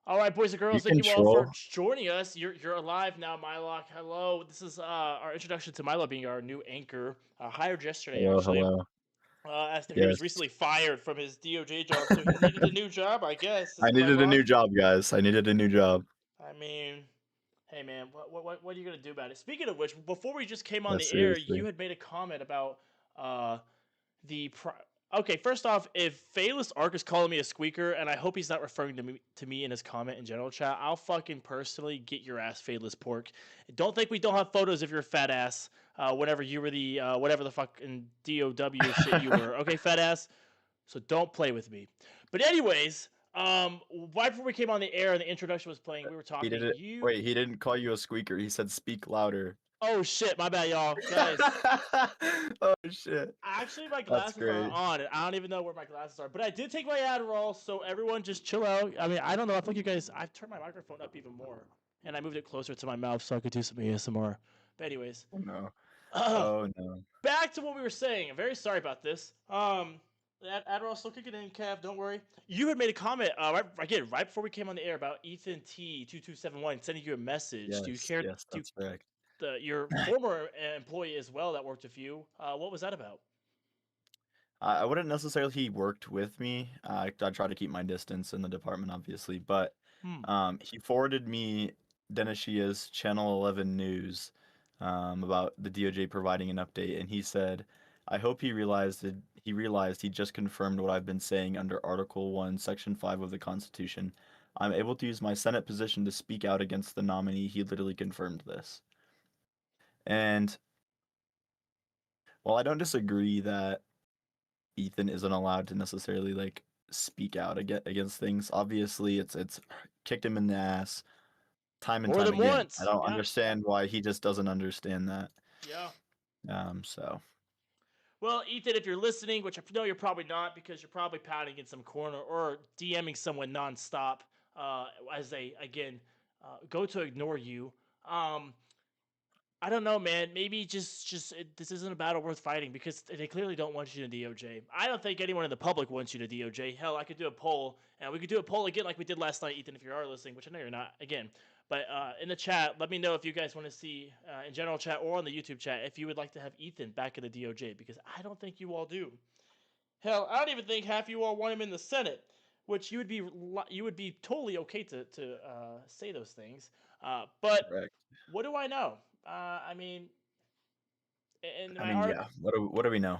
All right, boys and You girls, thank you all for control. joining us. You're alive now, MYLOQ. Hello, this is our introduction to MYLOQ being our new anchor, hired yesterday Hello, actually. hello. After he was Yes. recently fired from his DOJ job, so he needed a new job, I guess, to I play needed a along. new job, guys. I needed a new job. I mean, hey man, what are you gonna do about it? Speaking of which, before we just came on Yeah, the air, seriously. you had made a comment about uh the okay, first off, if Phalus Arc is calling me a squeaker, and I hope he's not referring to me in his comment in general chat, I'll fucking personally get your ass, Phalus Pork. Don't think we don't have photos of your fat ass. Whenever you were the whatever the fucking DOW shit you were, okay, fat ass. So don't play with me. But anyways, right before we came on the air and the introduction was playing, we were He did talking. it. Wait, he didn't call you a squeaker. He said speak louder. Oh shit, my bad, y'all, guys. Oh shit. Actually, my That's glasses are great. on, and I don't even know where my glasses are. But I did take my Adderall, so everyone just chill out. I mean, I don't know. I think you guys. I've turned my microphone up even more, and I moved it closer to my mouth so I could do some ASMR. But anyways, Oh no. uh, Oh no. back to what we were saying. I'm very sorry about this. That Adderall still kicking in, Cav. Don't worry. You had made a comment right before we came on the air about Ethan T2271 sending you a message. Do you Yes, care? yes, Do that's correct. your former employee as well that worked with you? What was that about? I wouldn't necessarily he worked with me. I try to keep my distance in the department, obviously, but Hmm. he forwarded me Denishia's Channel 11 news about the DOJ providing an update, and he said, "I hope he realized he just confirmed what I've been saying under Article 1, Section 5 of the Constitution. I'm able to use my Senate position to speak out against the nominee. He literally confirmed this." And while I don't disagree that Ethan isn't allowed to necessarily like speak out against things. Obviously, it's kicked him in the ass time and More time than again. I once. don't Yeah. understand why he just doesn't understand that. Yeah. So Well, Ethan, if you're listening, which I know you're probably not because you're probably pouting in some corner or DMing someone nonstop as they, again, go to ignore you. Um, I don't know, man. Maybe this isn't a battle worth fighting because they clearly don't want you to DOJ. I don't think anyone in the public wants you to DOJ. Hell, I could do a poll, and we could do a poll again like we did last night, Ethan, if you are listening, which I know you're not. Again, but in the chat, let me know if you guys want to see in general chat or on the YouTube chat if you would like to have Ethan back in the DOJ because I don't think you all do. Hell, I don't even think half you all want him in the Senate, which you would be totally okay to say those things. But correct. what do I know? I mean, in I my mean, art, yeah. What do we know?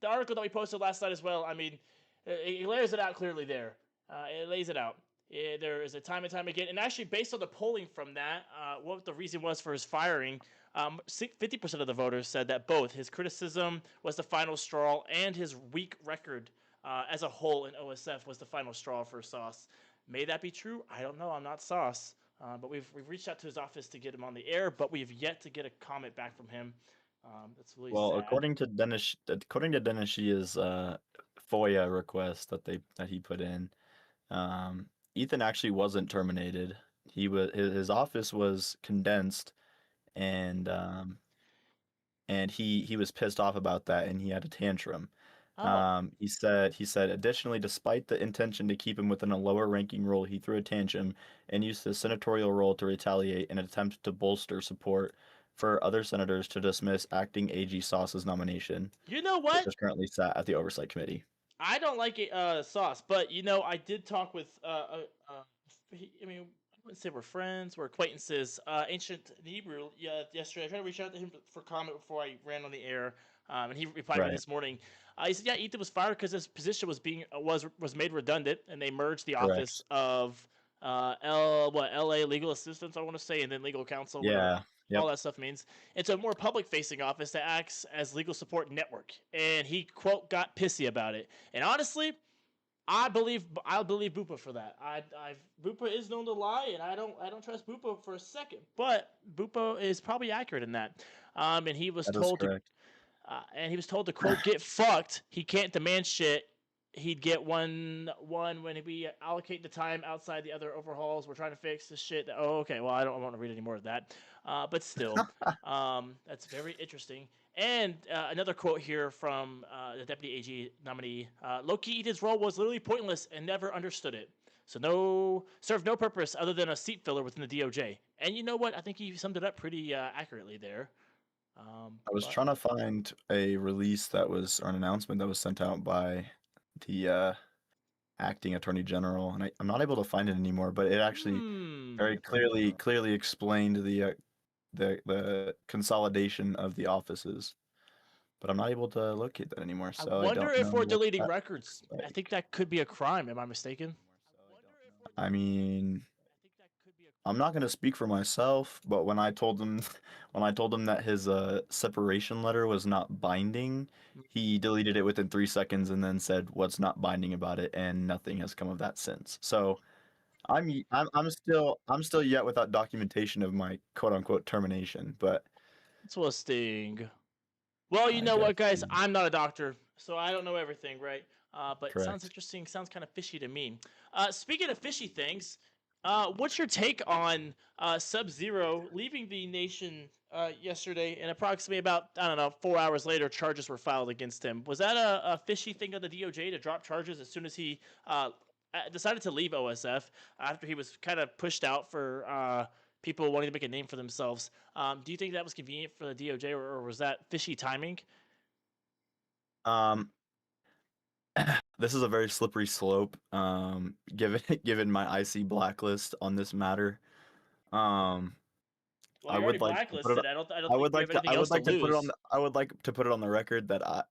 the article that we posted last night as well. I mean, it lays it out clearly there. It lays it out. There is a time and time again, and actually, based on the polling from that, what the reason was for his firing, 50% of the voters said that both his criticism was the final straw and his weak record as a whole in OSF was the final straw for Sauce. May that be true? I don't know. I'm not Sauce. But we've reached out to his office to get him on the air, but we've yet to get a comment back from him. That's really Well, sad. according to Denishia's FOIA request that he put in, Ethan actually wasn't terminated. His office was condensed, and he was pissed off about that, and he had a tantrum. Oh, He said additionally, despite the intention to keep him within a lower ranking role, he threw a tantrum and used his senatorial role to retaliate in an attempt to bolster support for other senators to dismiss acting AG Sauce's nomination, you know which what? is currently sat at the Oversight Committee. I don't like it, Sauce, but I did talk with I mean, I wouldn't say we're friends, we're acquaintances. Ancient Hebrew, yeah, yesterday I tried to reach out to him for comment before I ran on the air, and he replied me Right. this morning. He said, yeah, Ethan was fired because his position was made redundant, and they merged the office Correct. of LA legal assistance, I want to say, and then legal counsel, whatever Yeah. all Yep. that stuff means. It's a more public facing office that acts as legal support network. And he quote got pissy about it. And honestly, I believe Bupa for that. Bupa is known to lie, and I don't trust Bupa for a second. But Bupa is probably accurate in that. And he was That is told to correct. quote get fucked. He can't demand shit. He'd get one when we allocate the time outside the other overhauls. We're trying to fix this shit. Oh, okay. Well, I don't want to read any more of that. But still, that's very interesting. And another quote here from the deputy AG nominee: "Low-key, his role was literally pointless and never understood it. So served no purpose other than a seat filler within the DOJ." And you know what? I think he summed it up pretty accurately there. I was But trying to find a release that was, or an announcement that was sent out by the acting attorney general, and I'm not able to find it anymore. But it actually very clearly explained the consolidation of the offices. But I'm not able to locate that anymore, I so I wonder don't if know we're what deleting that records. looks I like. think that could be a crime. Am I mistaken? I mean, I'm not going to speak for myself, but when I told him when I told him that his separation letter was not binding, he deleted it within 3 seconds and then said what's not binding about it, and nothing has come of that since. So I'm still yet without documentation of my quote unquote termination, but Interesting. Well, you I know guess what, guys? I'm not a doctor, so I don't know everything, right? But it sounds correct. interesting. Sounds kind of fishy to me. Speaking of fishy things, what's your take on Sub Zero leaving the nation yesterday, and approximately about, I don't know, 4 hours later, charges were filed against him? Was that a fishy thing of the DOJ to drop charges as soon as he decided to leave OSF after he was kind of pushed out for people wanting to make a name for themselves? Do you think that was convenient for the DOJ, or was that fishy timing? Um, this is a very slippery slope. Given given my IC blacklist on this matter, um, Well, I you're already would like to put it. blacklisted. I don't I think would you like have to. anything I else would to like to put it on. lose. I would like to put it on the record that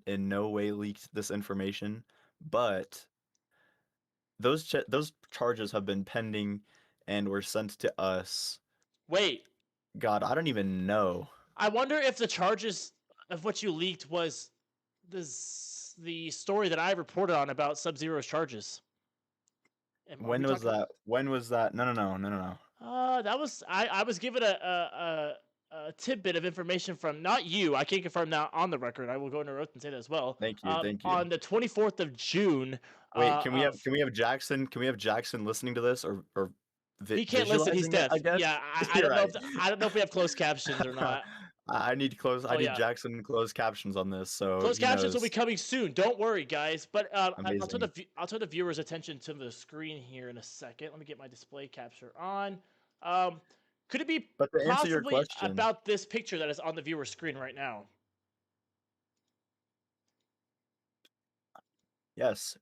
in no way leaked this information, but those charges have been pending and were sent to us. Wait, God, I don't even know. I wonder if the charges of what you leaked was the story that I reported on about Sub Zero's charges. Are we When was talking? that? When was that? No, no, no, no, no, no. That was I was given a tidbit of information from not you. I can't confirm that on the record. I will go into oath and say that as well. Thank you, thank you. On the 24th of June, Wait, of can we have Jackson? Can we have Jackson listening to this or he can't listen. He's visualizing it? I deaf. guess Yeah, I you're don't know right. if I don't know if we have closed captions or not. I need close. I Oh need yeah, Jackson closed captions on this, so closed he captions will be knows. coming soon. Don't worry, guys. But Amazing. I'll turn the viewers' attention to the screen here in a second. Let me get my display capture on. Um, could it be But to answer your possibly question, about this picture that is on the viewer screen right now? yes,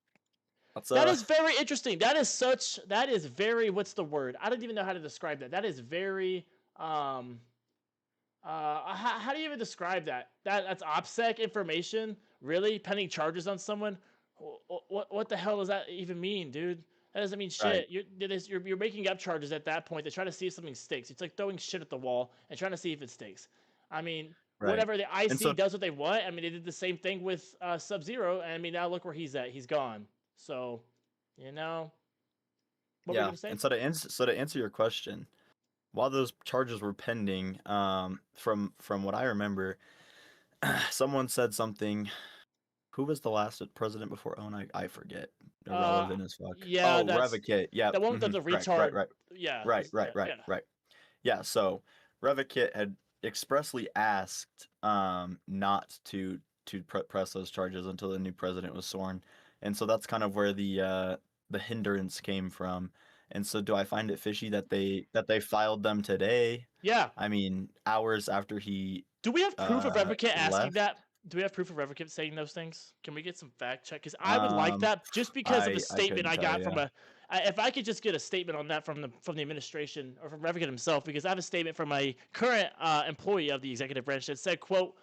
that's That is very interesting. That is very, what's the word? I don't even know how to describe that. That is very um how do you even describe that? That's OPSEC information, really? Pending charges on someone? What the hell does that even mean, dude? That doesn't mean right, shit. You're making up charges at that point to try to see if something sticks. It's like throwing shit at the wall and trying to see if it sticks. I mean, right. whatever the And IC so does what they want. I mean, they did the same thing with Sub Zero, and I mean, now look where he's at. He's gone. So, you know, what were you yeah, gonna say? and so to answer your question, while those charges were pending, from what I remember, someone said something. who was the last president before Owen? I forget. Uh, Irrelevant as fuck. yeah, Oh, that's Revocate. Yep. the one with the Correct. Right. retard. Right. Yeah, Right. Right. yeah, Right. yeah. Right. Yeah. So Revocate had expressly asked not to press those charges until the new president was sworn, and so that's kind of where the hindrance came from. And so, do I find it fishy that they filed them today? Yeah. I mean, hours after he Do we have proof of Revocate asking left. that? Do we have proof of Revocate saying those things? Can we get some fact check? Because I would like Um, that just because of a I statement couldn't I tell got from you. if I could just get a statement on that from the administration or from Revocate himself, because I have a statement from a current employee of the executive branch that said, "quote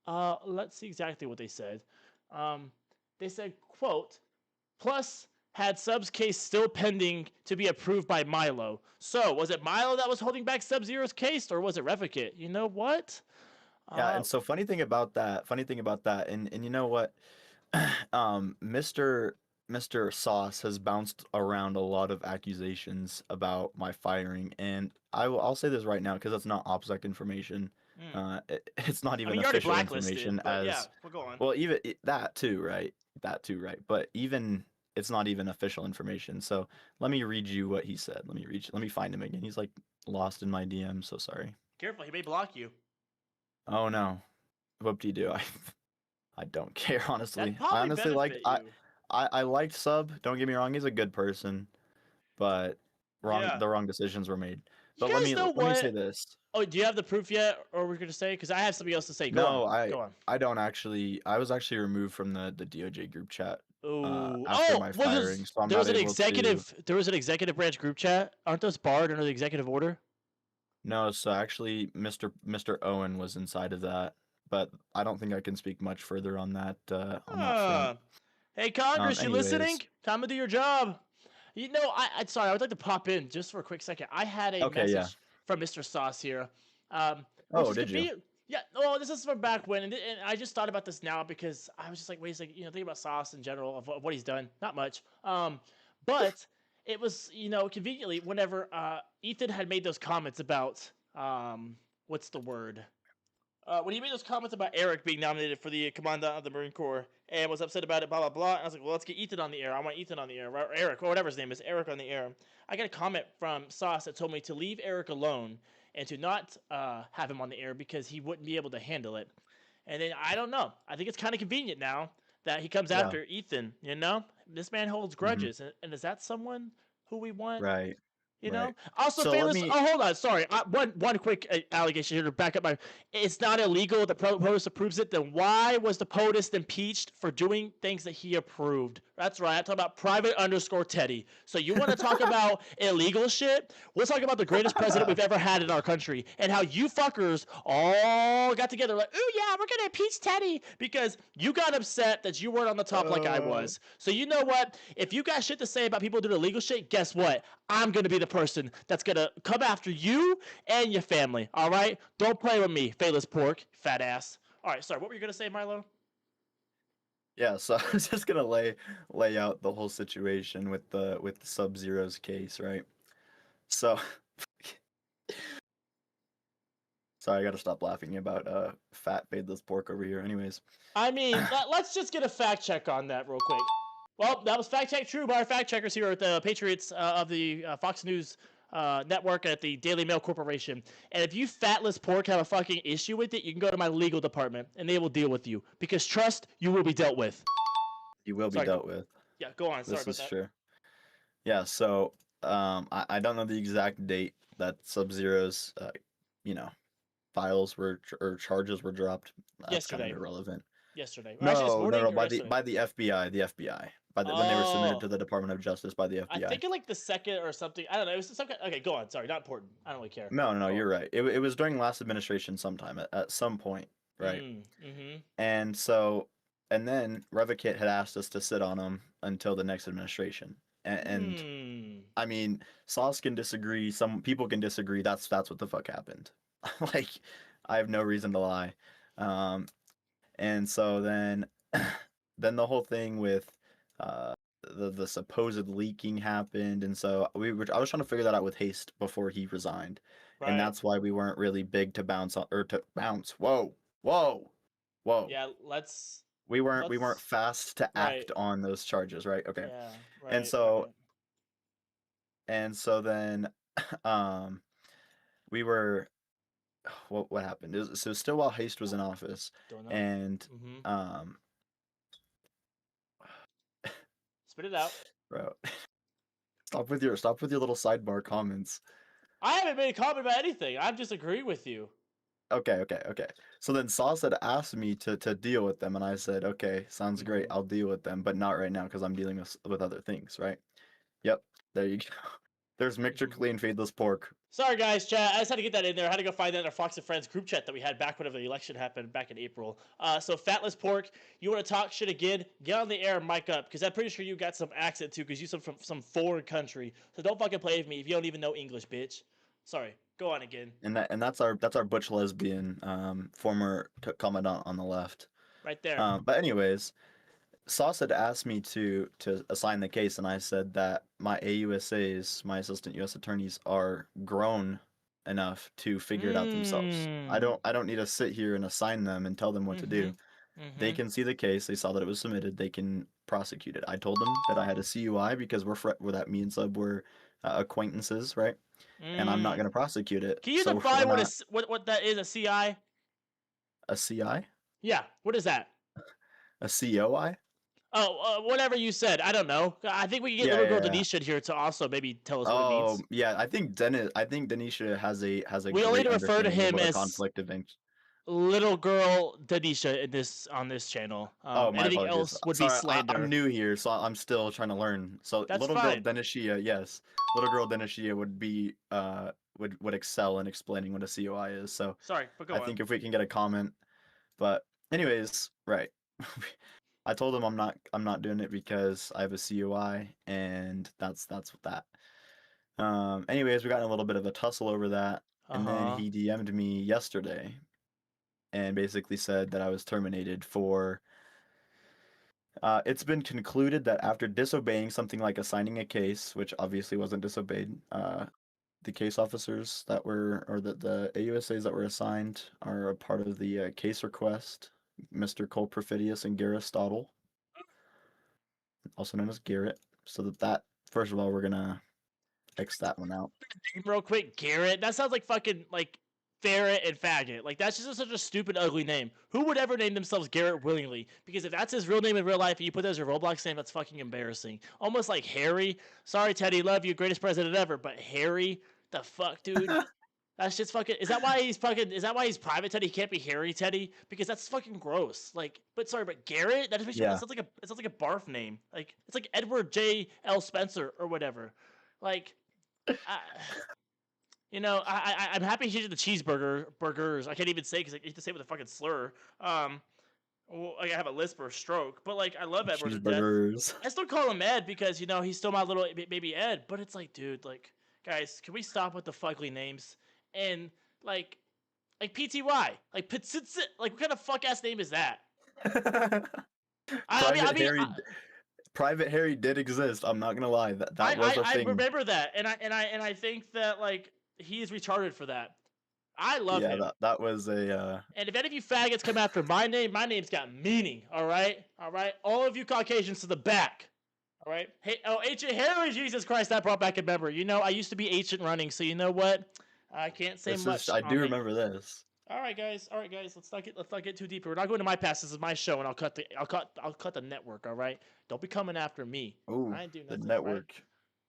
Let's see exactly what they said. Um, they said, quote, plus had Sub's case still pending to be approved by MYLOQ. So, was it MYLOQ that was holding back Sub-Zero's case, or was it Revocate? You know what? Yeah, Uh, and so funny thing about that, and you know what, Mr. Sauce has bounced around a lot of accusations about my firing, and I'll say this right now because that's not OPSEC information. mm. It's not I even mean, you're already official blacklisted, information but yeah, as we'll go on. well. Even that too, right? That too, right? But even it's not even official information. So let me read you what he said. Let me find him again. He's like lost in my DM. So sorry. Careful, he may block you. Oh no. Whoop de doo. I don't care honestly. That'd I probably honestly liked benefit you. I liked Sub. Don't get me wrong. He's a good person, but Yeah. the wrong decisions were made. You But guys know let me say what? this. Oh, do you have the proof yet, or we're gonna say? Because I have something else to say. Go on. No, Go on. I don't actually. I was actually removed from the DOJ group chat Oh, after oh, my firing, so I'm there was not an able to. executive. There was an executive branch group chat. Aren't those barred under the executive order? No, so actually, Mr. Owen was inside of that, but I don't think I can speak much further on that front. Ah. Hey, Congress, you listening? Anyways, Time to do your job. You know, sorry, I would like to pop in just for a quick second. I had a okay, yeah. message from Mr. Sauce here, which Oh, is did you? convenient. Yeah, oh, this is from back when, and I just thought about this now because I was just like, wait a second, think about Sauce in general of what he's done. Not much. But it was, conveniently whenever Ethan had made those comments about what's the word? When he made those comments about Eric being nominated for the Commandant of the Marine Corps and was upset about it, blah, blah, blah. I was like, well, let's get Ethan on the air. I want Ethan on the air, or Eric, or whatever his name is, Eric on the air. I got a comment from Sauce that told me to leave Eric alone and to not have him on the air because he wouldn't be able to handle it. And then I don't know. I think it's kind of convenient now that he comes Yeah. after Ethan. This man holds grudges, and is that someone who we want? Right. Right. Also, So let Phaelus. me. Oh, hold on. Sorry. One quick allegation here to back up my. It's not illegal. The POTUS approves it. Then why was the POTUS impeached for doing things that he approved? That's right. I'm talking about private underscore Teddy. So you want to talk about illegal shit? Let's talk about the greatest president we've ever had in our country and how you fuckers all got together like, oh yeah, we're gonna impeach Teddy because you got upset that you weren't on the top like I was. So you know what? If you got shit to say about people doing illegal shit, guess what? I'm gonna be the person that's gonna come after you and your family. All right? Don't play with me, Phaelus Pork, fat ass. All right, sorry. What were you gonna say, Milo? Yeah, so I was just gonna lay out the whole situation with the Sub-Zero's case, right? So, sorry, I gotta stop laughing about fat fadeless pork over here. Anyways, I mean, let's just get a fact check on that real quick. Well, that was fact check true by our fact checkers here at the Patriots of the Fox News network at the Daily Mail Corporation. And if you fatless pork have a fucking issue with it, you can go to my legal department and they will deal with you. Because trust, you will be dealt with. you will be Sorry, dealt with. Yeah, go on. Sorry This about is that. true. Yeah, so I don't know the exact date that Sub-Zero's files were or charges were dropped. That's kind of Yesterday. irrelevant. Yesterday. Or actually, this No, no, morning no, or yesterday. by the FBI, when they were submitted to the Department of Justice by the I FBI. think in like the second or something. I don't know. It was some kind. Okay, go on. Sorry, not important. I don't really care. No, no, Go you're on. right. It was during last administration sometime at some point, right? Mm-hmm. And so, and then Revocate had asked us to sit on them until the next administration. And I mean, Sauce can disagree. Some people can disagree. That's what the fuck happened. Like, I have no reason to lie. And so then, then the whole thing with the supposed leaking happened, and so I was trying to figure that out with Haste before he resigned, Right. and that's why we weren't really big to bounce on or to bounce. Whoa, whoa, whoa. Yeah, let's we weren't Let's fast to right. act on those charges, right? Okay. Yeah. And Right. so Right. then um we were what happened? So still while Haste was in office, Don't know. and Mm-hmm. um Spit it out. bro, stop with your little sidebar comments. I haven't made a comment about anything. I'm just agreeing with you. Okay. So then Sauce had asked me to deal with them, and I said, okay, sounds great. Mm-hmm. I'll deal with them, but not right now because I'm dealing with other things, right? Yep, there you go. There's Mixture Mm-hmm. Clean Fadeless Pork. Sorry, guys, chat. I just had to get that in there. I had to go find that in our Fox and Friends group chat that we had back whenever the election happened back in April. So, Fatless Pork, you want to talk shit again? Get on the air and mic up, because I'm pretty sure you got some accent too, because you're from some foreign country. So don't fucking play with me if you don't even know English, bitch. Sorry. Go on again. And that's our butch lesbian former commandant on the left. Right there. But anyways, Sauce had asked me to assign the case, and I said that my AUSAs, my assistant U.S. attorneys, are grown enough to figure it out themselves. Mm. I don't need to sit here and assign them and tell them what to Mm-hmm. do. They Mm-hmm. can see the case. They saw that it was submitted. They can prosecute it. I told them that I had a CUI because where that means that we're acquaintances, right? And I'm not Mm. going to prosecute it. Can you So we're define not what that is? A CI? a CI, Yeah. What is that? a COI. Oh, whatever you said. I don't know. I think we can get Yeah, little girl yeah, yeah. Denisha here to also maybe tell us what it Oh, means. yeah. I think Denisha has a We only need great to refer to understanding of him what a as conflict of interest. little girl Denisha in this on this channel. Oh, my Anything apologies. else would be Sorry, I'm slander. new here, so I'm still trying to learn. So That's little girl fine. Denishia, yes, little girl Denishia would be would excel in explaining what a COI is. So Sorry, but I go on. think if we can get a comment, but anyways, right. I told him I'm not doing it because I have a COI, and that's that. Anyways, we got in a little bit of a tussle over that, Uh and then huh. he DM'd me yesterday and basically said that I was terminated for. It's been concluded that after disobeying something like assigning a case, which obviously wasn't disobeyed, the case officers that were, or the AUSAs that were assigned, are a part of the case request, Mr. Cole Perfidius and Gareth Stottle, also known as Garrett. So that first of all, we're gonna X that one out. Real quick, Garrett. That sounds like fucking like ferret and faggot. Like that's just such a stupid, ugly name. Who would ever name themselves Garrett willingly? Because if that's his real name in real life and you put that as your Roblox name, that's fucking embarrassing. Almost like Harry. Sorry, Teddy, love you, greatest president ever, but Harry, the fuck, dude. That's just fucking. Is that why he's fucking? Is that why he's private Teddy? He can't be Harry Teddy because that's fucking gross. Like, but sorry, but Garrett. That just makes you. Yeah. It sounds like a barf name. Like it's like Edward J. L. Spencer or whatever. Like, I, I'm happy he did the burgers. I can't even say because I hate to say it with a fucking slur. Well, I have a lisp or a stroke, but like I love Edward to death. Cheeseburgers. I still call him Ed because he's still my little baby Ed. But it's like, dude, like, guys, can we stop with the fugly names and like PTY, like Pitsitsit, like what kind of fuck ass name is that? I Private mean, Harry, Private Harry did exist. I'm not gonna lie. That was a I thing. remember that, and I think that like he is retarded for that. I love Yeah, him. that was a. And if any of you faggots come after my name's got meaning. All right, all of you Caucasians to the back. All right. Hey, oh, Ancient Harry, Jesus Christ, that brought back a memory. You know, I used to be ancient running, so you know what? I can't say This is. much I on do me. remember this. All right, guys. Let's not get too deep. We're not going to my past. This is my show, and I'll cut the network. All right. Don't be coming after me. Ooh, I ain't do the nothing. Right. network,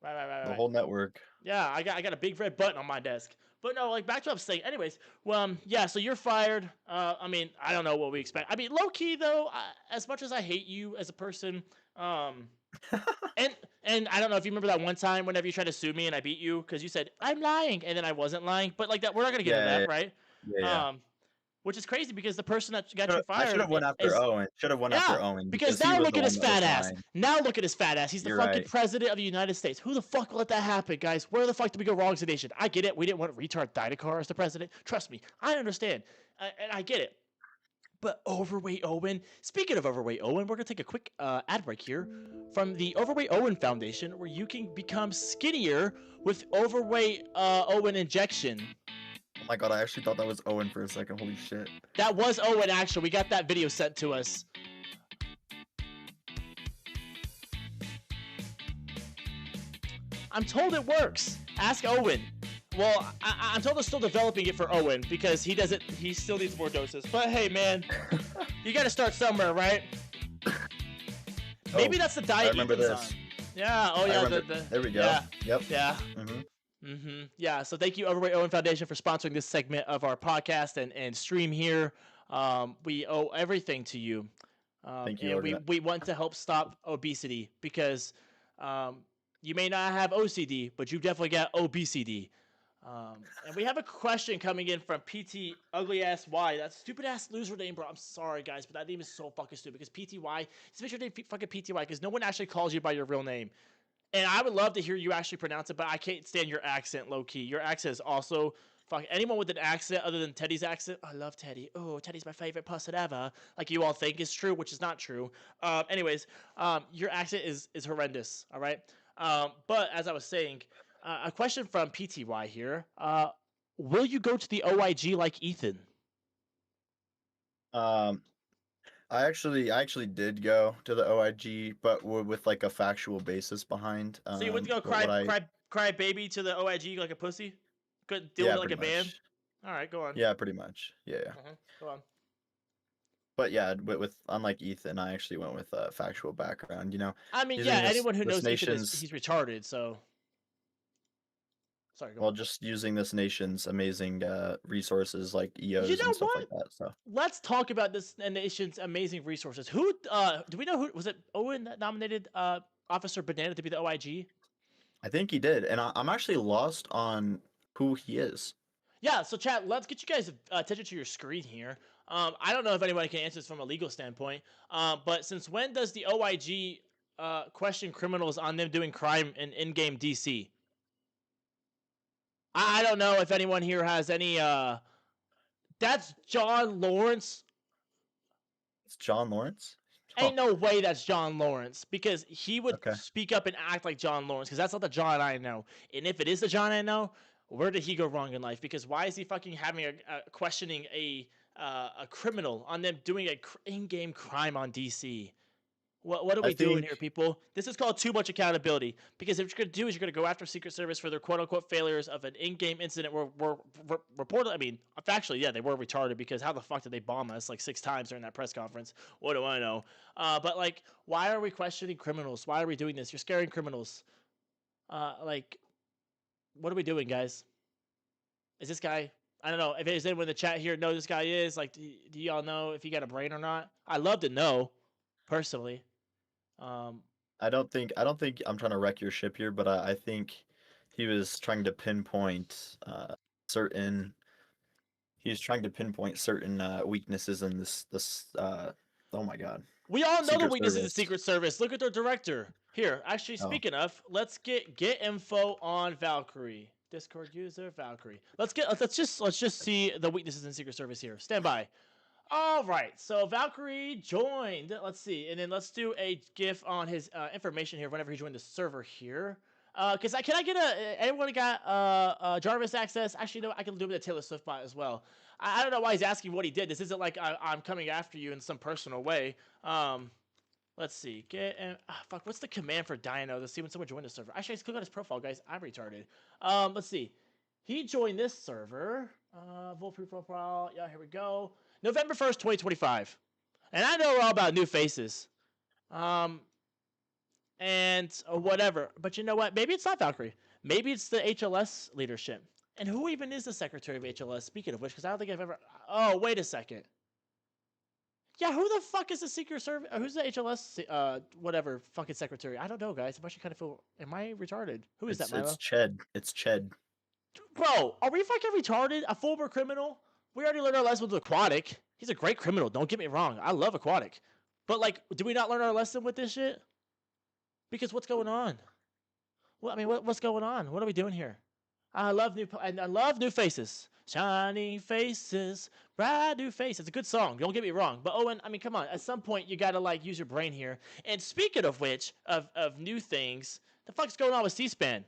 the Right. whole network. Yeah, I got a big red button on my desk. But no, like back to what I was saying. Anyways, well, yeah. So you're fired. I mean, I don't know what we expect. I mean, low key though, as much as I hate you as a person, um, and I don't know if you remember that one time whenever you tried to sue me and I beat you because you said I'm lying and then I wasn't lying. But like that, we're not gonna get into Yeah, that, right? yeah. Um, which is crazy because the person that got you I should fired have went after is Owen. Should have went yeah. after Owen Because because he now was look the at one his that was fat ass. lying. Now look at his fat ass. He's the You're fucking right. president of the United States. Who the fuck let that happen, guys? Where the fuck did we go wrong as a nation? I get it. We didn't want retard Dinocar as the president. Trust me, I understand, and I get it. But overweight Owen. Speaking of overweight Owen, we're gonna take a quick ad break here from the Overweight Owen Foundation, where you can become skinnier with overweight Owen injection. Oh my god, I actually thought that was Owen for a second. Holy shit. That was Owen. Actually, we got that video sent to us. I'm told it works. Ask Owen. Well, I'm told they're still developing it for Owen because he still needs more doses. But hey, man, you got to start somewhere, right? Maybe that's the diet Ethan's on. Yeah. Oh yeah. There we go. Yeah. Yep. Yeah. Yeah. So thank you, Overweight Owen Foundation, for sponsoring this segment of our podcast and stream here. We owe everything to you. Thank you. And we want to help stop obesity because you may not have OCD, but you definitely got obesity. And we have a question coming in from PT Ugly Ass Y. That stupid ass loser name, bro. I'm sorry, guys, but that name is so fucking stupid. Because PTY, just make sure they fucking PTY, because no one actually calls you by your real name. And I would love to hear you actually pronounce it, but I can't stand your accent, low key. Your accent is also fuck. Anyone with an accent other than Teddy's accent, I love Teddy. Oh, Teddy's my favorite person ever. Like you all think is true, which is not true. Anyways, your accent is horrendous. All right. But as I was saying. A question from PTY here. Will you go to the OIG like Ethan? I actually did go to the OIG, but with like a factual basis behind. So you went to go cry baby to the OIG like a pussy? Good, doing it like a man? All right, go on. Yeah, pretty much. Yeah. Go on. But yeah, with unlike Ethan, I actually went with a factual background. You know. I mean, yeah, anyone who knows Ethan he's retarded, so. Sorry, well, just using this nation's amazing resources like EOs and stuff like that. So let's talk about this nation's amazing resources. Who do we know? Who was it? Owen that nominated Officer Banana to be the OIG? I think he did, and I'm actually lost on who he is. Yeah, so chat, let's get you guys attention to your screen here. I don't know if anybody can answer this from a legal standpoint, but since when does the OIG question criminals on them doing crime in-game DC? I don't know if anyone here has any. That's John Lawrence. It's John Lawrence? Ain't no way that's John Lawrence, because he would speak up and act like John Lawrence, because that's not the John I know. And if it is the John I know, where did he go wrong in life? Because why is he fucking having a questioning a criminal on them doing a in-game crime on DC? What are we doing here, people? This is called too much accountability. Because if you're going to do is you're going to go after Secret Service for their quote-unquote failures of an in-game incident where reported. I mean, factually, yeah, they were retarded, because how the fuck did they bomb us like 6 times during that press conference? What do I know? But like, why are we questioning criminals? Why are we doing this? You're scaring criminals. Like, what are we doing, guys? Is this guy? I don't know if there's anyone in the chat here know this guy is. Like, do y'all know if he got a brain or not? I'd love to know, personally. I don't think I'm trying to wreck your ship here, but I think he was trying to pinpoint certain weaknesses in this oh my god. We all know the weaknesses of the Secret Service. Look at their director. Here, actually, speaking of, let's get info on Valkyrie. Discord user Valkyrie. Let's just see the weaknesses in Secret Service here. Stand by. All right, so Valkyrie joined. Let's see, and then let's do a GIF on his information here whenever he joined the server here. Can I get anyone got Jarvis access? Actually, no, I can do it with a Taylor Swift bot as well. I don't know why he's asking what he did. This isn't like I'm coming after you in some personal way. Let's see. Fuck, what's the command for Dino? Let's see when someone joined the server. Actually, let's click on his profile, guys. I'm retarded. Let's see. He joined this server. Bulletproof profile. Yeah, here we go. November 1st, 2025. And I know we're all about new faces. And whatever. But you know what? Maybe it's not Valkyrie. Maybe it's the HLS leadership. And who even is the secretary of HLS? Speaking of which, because I don't think I've ever... Oh, wait a second. Yeah, who the fuck is the Secret Service? Who's the HLS, whatever, fucking secretary? I don't know, guys. I'm actually kind of feel... Am I retarded? Who is that, Milo? It's Ched. Bro, are we fucking retarded? A former criminal? We already learned our lesson with Aquatic. He's a great criminal. Don't get me wrong. I love Aquatic. But, like, do we not learn our lesson with this shit? Because what's going on? Well, I mean, what's going on? What are we doing here? I love new faces. Shiny faces, bright new faces. It's a good song. Don't get me wrong. But Owen, I mean, come on. At some point, you gotta like use your brain here. And speaking of which, of new things, the fuck's going on with C-SPAN?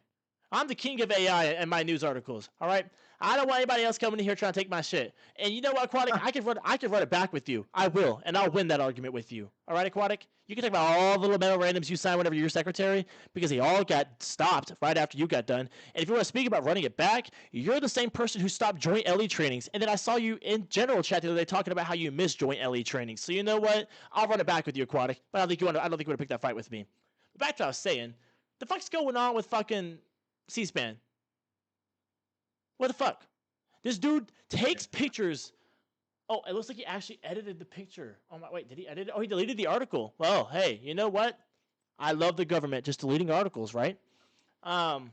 I'm the king of AI and my news articles. All right. I don't want anybody else coming in here trying to take my shit. And you know what, Aquatic? I can run it back with you. I will, and I'll win that argument with you. All right, Aquatic? You can talk about all the little metal randoms you sign whenever you're secretary, because they all got stopped right after you got done. And if you want to speak about running it back, you're the same person who stopped joint LE trainings. And then I saw you in general chat the other day talking about how you missed joint LE trainings. So you know what? I'll run it back with you, Aquatic. But I don't think you want to pick that fight with me. But back to what I was saying. The fuck's going on with fucking C-SPAN? What the fuck? This dude takes pictures. Oh, it looks like he actually edited the picture. Oh my, wait, did he edit it? Oh, he deleted the article. Well, hey, you know what? I love the government just deleting articles, right? And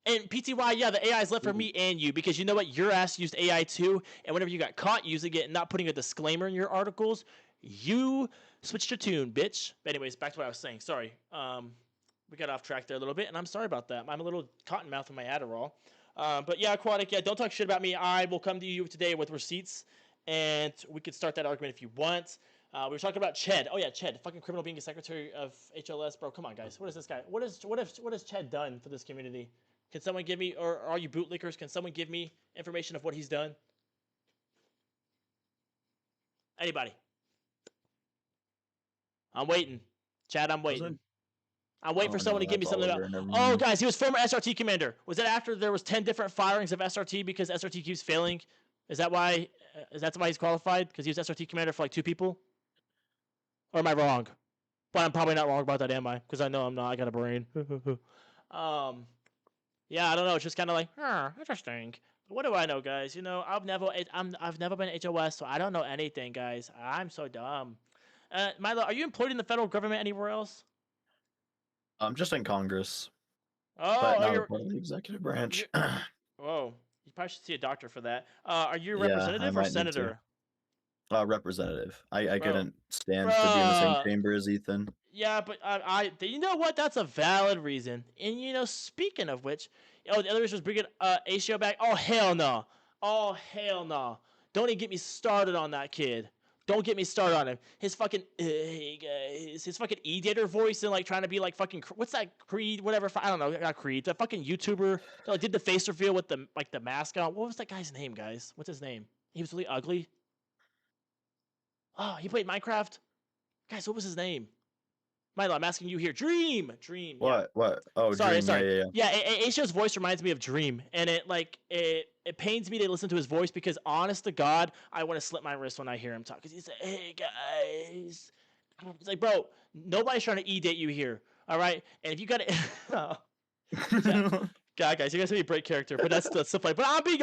PTY, yeah, the AI is left for me and you, because you know what? Your ass used AI too, and whenever you got caught using it and not putting a disclaimer in your articles, you switched your tune, bitch. But anyways, back to what I was saying. Sorry. We got off track there a little bit, and I'm sorry about that. I'm a little cotton mouth with my Adderall. But yeah, Aquatic, yeah, don't talk shit about me. I will come to you today with receipts, and we could start that argument if you want. We were talking about Ched. Oh yeah, Ched, fucking criminal being a secretary of HLS, bro. Come on, guys. What is this guy? What has Ched done for this community? Can someone give me, or are you bootlickers? Can someone give me information of what he's done? Anybody? I'm waiting. Chad, I'm waiting. I'm waiting for someone to give me something about. Oh, guys, he was former SRT commander. Was that after there was 10 different firings of SRT because SRT keeps failing? Is that why? That's why he's qualified? Because he was SRT commander for like 2 people? Or am I wrong? But I'm probably not wrong about that, am I? Because I know I'm not. I got a brain. Yeah, I don't know. It's just kind of like, interesting. But what do I know, guys? You know, I've never been HOS, so I don't know anything, guys. I'm so dumb. Milo, are you employed in the federal government anywhere else? I'm just in Congress, Oh, but not a part of the executive branch. Whoa, you probably should see a doctor for that. Are you a Yeah, I representative or might need to. senator? Representative. I Bro. couldn't stand to be in the same Bruh. chamber as Ethan. Yeah, but you know what? That's a valid reason. And you know, speaking of which, oh, the other reason was bringing ACO back. Oh hell no! Oh hell no! Don't even get me started on that kid. Don't get me started on him. His fucking hey guys, his fucking E-Dater voice and like trying to be like fucking what's that Creed whatever I don't know, not Creed, the fucking YouTuber that like did the face reveal with the like the mask on. What was that guy's name, guys? What's his name? He was really ugly. Oh, he played Minecraft. Guys, what was his name? Milo, I'm asking you here. Dream. Yeah. What? Oh, Sorry. Dream. Yeah. Yeah, Aisha's voice reminds me of Dream, and it pains me to listen to his voice because, honest to God, I want to slip my wrist when I hear him talk. Because he's like, "Hey guys," it's like, bro, nobody's trying to e-date you here, all right? And if you got it, God, guys, you guys have a great character, but that's the funny. But I'm being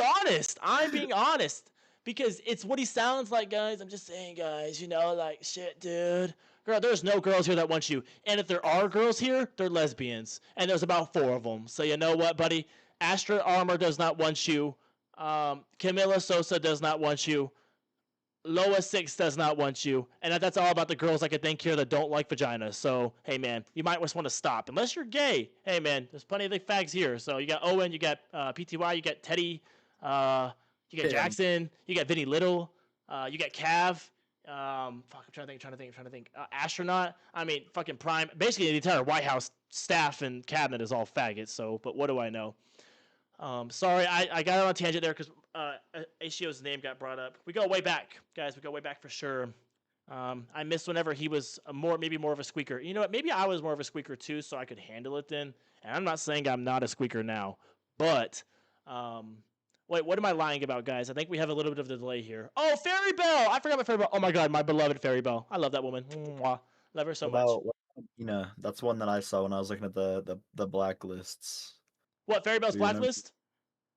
honest because it's what he sounds like, guys. I'm just saying, guys. You know, like shit, dude. Girl, there's no girls here that want you. And if there are girls here, they're lesbians. And there's about 4 of them. So you know what, buddy? Astra Armor does not want you. Camila Sosa does not want you. Loa 6 does not want you. And that's all about the girls I could think here that don't like vaginas. So, hey, man, you might just want to stop. Unless you're gay. Hey, man, there's plenty of the fags here. So you got Owen, you got PTY, you got Teddy, you got Jackson, you got Vinny Little, you got Cav. I'm trying to think. Astronaut. I mean, fucking Prime. Basically, the entire White House staff and cabinet is all faggots. So, but what do I know? Sorry, I got on a tangent there because ACO's name got brought up. We go way back, guys. We go way back for sure. I missed whenever he was maybe more of a squeaker. You know what? Maybe I was more of a squeaker too, so I could handle it then. And I'm not saying I'm not a squeaker now, but wait, what am I lying about, guys? I think we have a little bit of a delay here. Oh, Fairy Bell! I forgot my Fairy Bell. Oh my God, my beloved Fairy Bell. I love that woman. Mwah. Love her so much. That's one that I saw when I was looking at the blacklists. What, Fairy Bell's blacklist?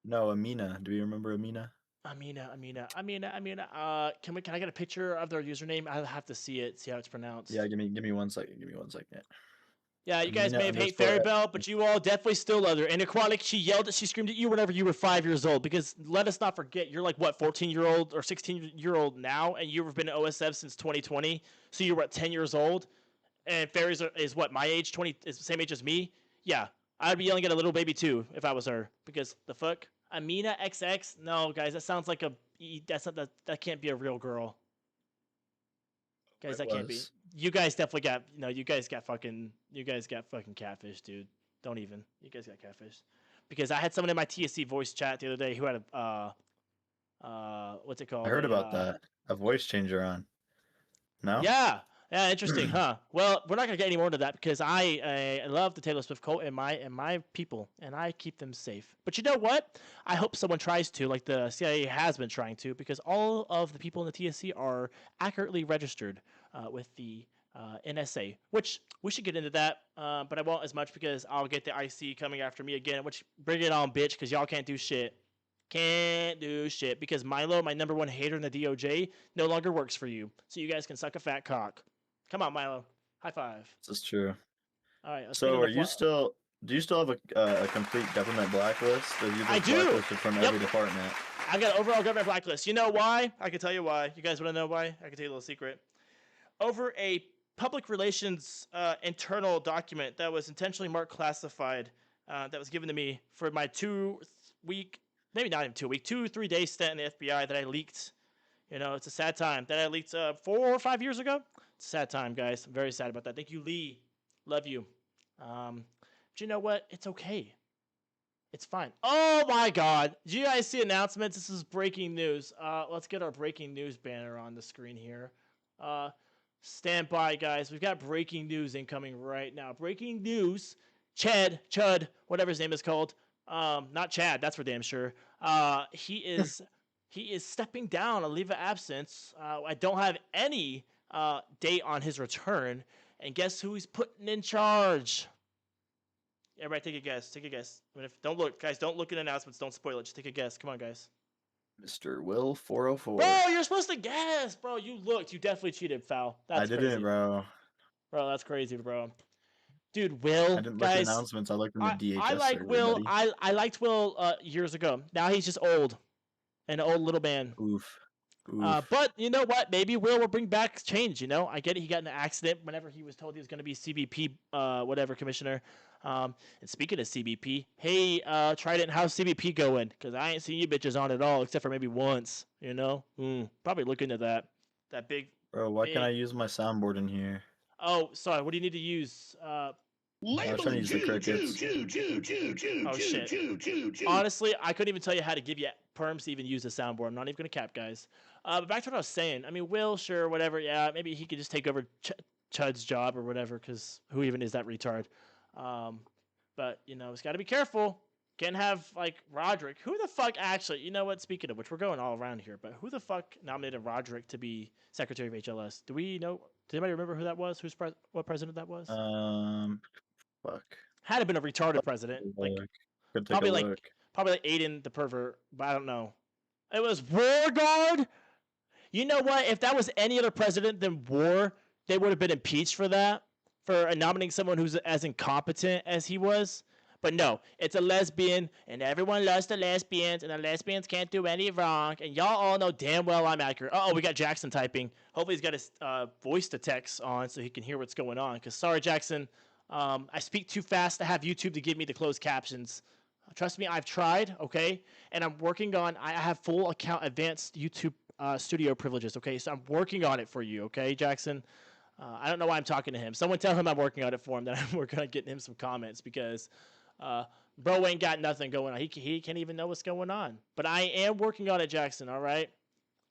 No, Amina. Do you remember Amina? Amina. Can I get a picture of their username? I'll have to see it, see how it's pronounced. Yeah, give me 1 second. Yeah, you guys may have hate Fairy Bell, but you all definitely still love her. And Aquatic, she screamed at you whenever you were 5 years old. Because let us not forget, you're like what, 14-year-old or 16-year-old now, and you've been in OSF since 2020. So you're what, 10 years old, and Fairy is what, my age, 20, is the same age as me. Yeah, I'd be yelling at a little baby too if I was her. Because the fuck, Amina XX? No, guys, that sounds like that can't be a real girl. Guys, that can't be. You guys definitely got, you guys got fucking catfish, dude. Don't even. You guys got catfish. Because I had someone in my TSC voice chat the other day who had what's it called? I heard about that. A voice changer on. No? Yeah. Yeah, interesting, huh? Well, we're not gonna get any more into that because I love the Taylor Swift cult and my people, and I keep them safe. But you know what? I hope someone tries to, like the CIA has been trying to, because all of the people in the TSC are accurately registered with the NSA, which we should get into that, but I won't as much because I'll get the IC coming after me again. Which bring it on, bitch, because y'all can't do shit. Can't do shit because Milo, my number one hater in the DOJ, no longer works for you. So you guys can suck a fat cock. Come on, Milo. High five. This is true. All right. So, are you still? Do you still have a complete government blacklist? Or you I do. Blacklisted from every department. I got an overall government blacklist. You know why? I can tell you why. You guys want to know why? I can tell you a little secret. Over a public relations internal document that was intentionally marked classified, that was given to me for my 2 week, maybe not even 2 week, 2-3 day stint in the FBI that I leaked. You know, it's a sad time that I leaked 4 or 5 years ago. It's a sad time, guys. I'm very sad about that. Thank you, Lee. Love you. But you know what? It's okay. It's fine. Oh my God! Did you guys see announcements? This is breaking news. Let's get our breaking news banner on the screen here. Stand by, guys. We've got breaking news incoming right now. Breaking news. Chud, whatever his name is called. Not Chad. That's for damn sure. He is stepping down a leave of absence. I don't have any date on his return. And guess who he's putting in charge? Everybody take a guess. Take a guess. I mean, don't look, guys. Don't look at announcements. Don't spoil it. Just take a guess. Come on, guys. Mr. Will 404. Bro, you're supposed to guess, bro. You looked. You definitely cheated, foul. That's I didn't, crazy. bro. Bro, that's crazy, bro. Dude, Will. I didn't look at announcements. I looked in the DHS. I like server, Will. buddy. I liked Will years ago. Now he's just old, an old little man. Oof. But you know what? Maybe Will bring back change. You know, I get it. He got in an accident whenever he was told he was going to be CBP, whatever commissioner. And speaking of CBP, hey, Trident, how's CBP going? Because I ain't seen you bitches on at all, except for maybe once. You know, probably look into that. That big. Bro, why can't I use my soundboard in here? Oh, sorry. What do you need to use? I was trying to use the crickets. Oh shit. Honestly, I couldn't even tell you how to give you perms to even use the soundboard. I'm not even gonna cap, guys. But back to what I was saying. I mean, Will, sure, whatever. Yeah, maybe he could just take over Chud's job or whatever. Because who even is that retard? But you know, it's got to be careful. Can't have like Roderick. Who the fuck actually? You know what? Speaking of which, we're going all around here. But who the fuck nominated Roderick to be Secretary of HLS? Do we know? Does anybody remember who that was? What president that was? Fuck. Had to been a retarded president. Like probably like Aiden the pervert, but I don't know. It was Warguard. You know what? If that was any other president than War, they would have been impeached for that, for nominating someone who's as incompetent as he was. But no, it's a lesbian, and everyone loves the lesbians, and the lesbians can't do any wrong. And y'all all know damn well I'm accurate. Oh, we got Jackson typing. Hopefully he's got his voice to text on so he can hear what's going on. Because sorry, Jackson, I speak too fast to have YouTube to give me the closed captions. Trust me, I've tried, okay? And I'm working on, I have full account advanced YouTube studio privileges, okay? So I'm working on it for you, okay, Jackson? I don't know why I'm talking to him. Someone tell him I'm working on it for him, that I'm working on getting him some comments because bro ain't got nothing going on. He can't even know what's going on. But I am working on it, Jackson, all right?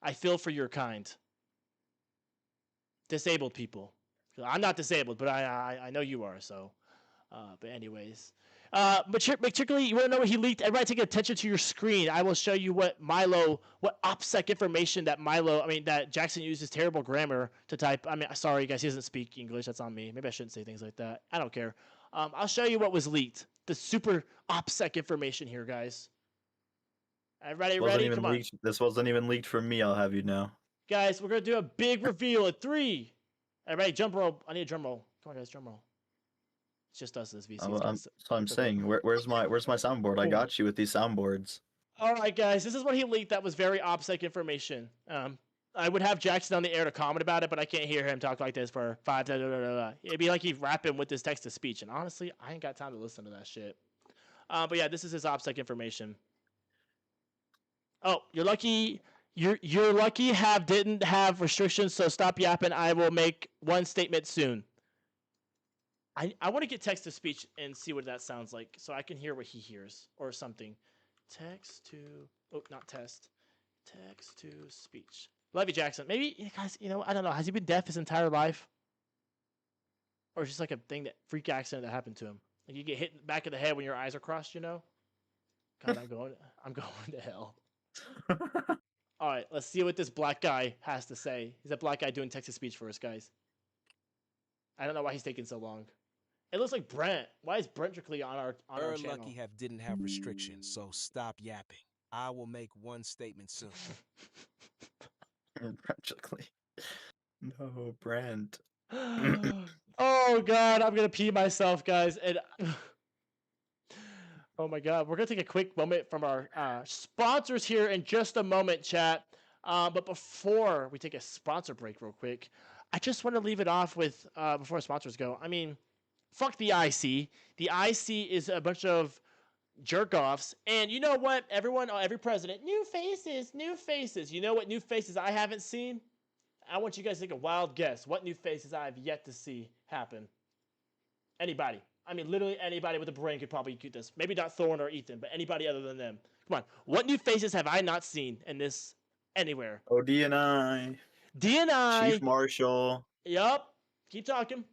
I feel for your kind. Disabled people. I'm not disabled, but I know you are, so. But anyways. Particularly, you want to know what he leaked? Everybody take attention to your screen. I will show you what OPSEC information that Jackson uses terrible grammar to type. I mean, sorry, guys, he doesn't speak English. That's on me. Maybe I shouldn't say things like that. I don't care. I'll show you what was leaked. The super OPSEC information here, guys. Everybody ready? Come on. This wasn't even leaked from me, I'll have you know. Guys, we're going to do a big reveal at 3. Everybody, jump roll. I need a drum roll. Come on, guys, drum roll. It's just us as VCs. So I'm saying, where's my soundboard? I got you with these soundboards. All right, guys, this is what he leaked. That was very OPSEC information. I would have Jackson on the air to comment about it, but I can't hear him talk like this for 5. It'd be like he's rapping with his text to speech, and honestly, I ain't got time to listen to that shit. But yeah, this is his OPSEC information. Oh, you're lucky. You're lucky. Didn't have restrictions, so stop yapping. I will make one statement soon. I want to get text to speech and see what that sounds like, so I can hear what he hears or something. Text to not test. Text to speech. Love you, Jackson. Maybe guys, I don't know. Has he been deaf his entire life, or it's just like a thing that freak accident that happened to him? Like you get hit in the back of the head when your eyes are crossed. God, I'm going to hell. All right, let's see what this black guy has to say. He's a black guy doing text to speech for us, guys. I don't know why he's taking so long. It looks like Brent. Why is Brent strictly on our channel? MYLOQ didn't have restrictions, so stop yapping. I will make one statement soon. Practically. No, Brent. Oh God, I'm gonna pee myself, guys. And oh my God, we're gonna take a quick moment from our sponsors here in just a moment, chat. But before we take a sponsor break, real quick, I just want to leave it off with before sponsors go. I mean, fuck the IC. The IC is a bunch of jerk offs. And you know what? Every president, new faces, new faces. You know what new faces I haven't seen? I want you guys to take a wild guess. What new faces I have yet to see happen? Anybody. I mean, literally anybody with a brain could probably do this. Maybe not Thorne or Ethan, but anybody other than them. Come on. What new faces have I not seen in this anywhere? Oh, DNI. DNI. Chief Marshal. Yup. Keep talking.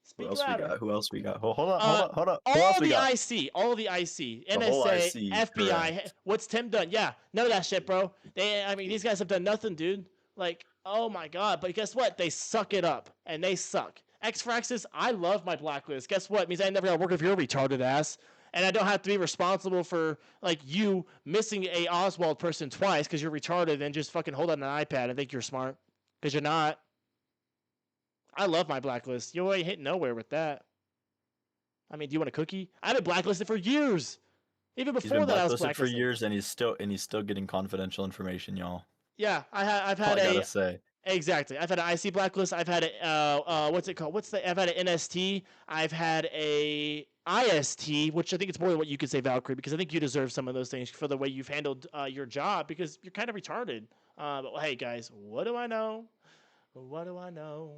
Speak louder. Who else we got? Hold up. Who else All we the got? IC, all the IC, The whole NSA, IC, FBI. correct. What's Tim done? Yeah, none of that shit, bro. These guys have done nothing, dude. Like, oh my God. But guess what? They suck it up, and they suck. X-Fraxis, I love my blacklist. Guess what? It means I never gotta work with your retarded ass, and I don't have to be responsible for like you missing a Oswald person twice because you're retarded and just fucking hold on an iPad and think you're smart because you're not. I love my blacklist. You ain't hitting nowhere with that. I mean, do you want a cookie? I've been blacklisted for years. Even before that, I was blacklisted for years, and he's still getting confidential information, y'all. Yeah, I've had I gotta say. Exactly. I've had an IC blacklist. I've had a what's it called? I've had an NST. I've had a IST, which I think it's more than what you could say, Valkyrie, because I think you deserve some of those things for the way you've handled your job, because you're kind of retarded. But hey, guys, what do I know? What do I know?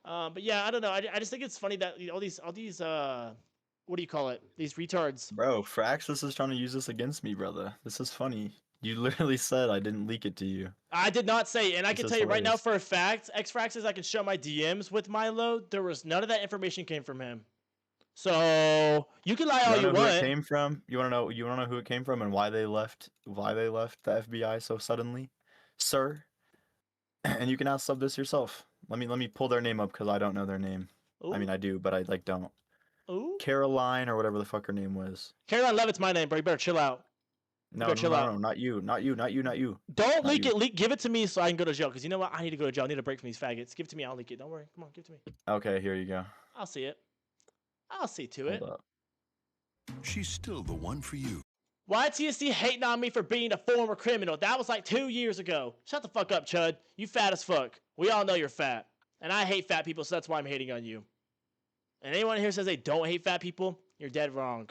But yeah, I don't know. I just think it's funny that all these what do you call it? These retards. Bro, Fraxis is trying to use this against me, brother. This is funny. You literally said I didn't leak it to you. I did not say, and I can tell you right now hilarious. for a fact, X-Fraxis, I can show my DMs with MYLOQ. There was none of that information came from him. So you can lie all you know who want. it came from? You wanna know who it came from and why they left the FBI so suddenly? Sir? And you can ask sub this yourself. Let me pull their name up because I don't know their name. Ooh. I mean I do, but I don't. Ooh. Caroline or whatever the fuck her name was. Caroline Levitt's my name, bro. You better chill out. No, not you. Don't leak it. Give it to me so I can go to jail. Because you know what? I need to go to jail. I need a break from these faggots. Give it to me. I'll leak it. Don't worry. Come on, give it to me. Okay, here you go. I'll see it. I'll see to it. Hold up. She's still the one for you. Why TSC hating on me for being a former criminal? That was like 2 years ago. Shut the fuck up, Chud. You fat as fuck. We all know you're fat. And I hate fat people, so that's why I'm hating on you. And anyone here says they don't hate fat people, you're dead wrong.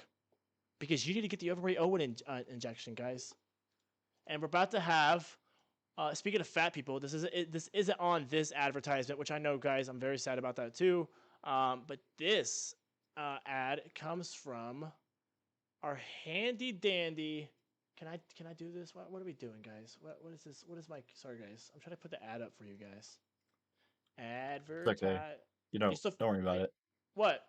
Because you need to get the overweight Owen injection, guys. And we're about to have, speaking of fat people, this isn't on this advertisement, which I know, guys, I'm very sad about that too. But this ad comes from our handy dandy. Can I do this? What are we doing, guys? What is this? What is my? Sorry, guys. I'm trying to put the ad up for you guys. Advertise. Okay. Don't worry about it. What?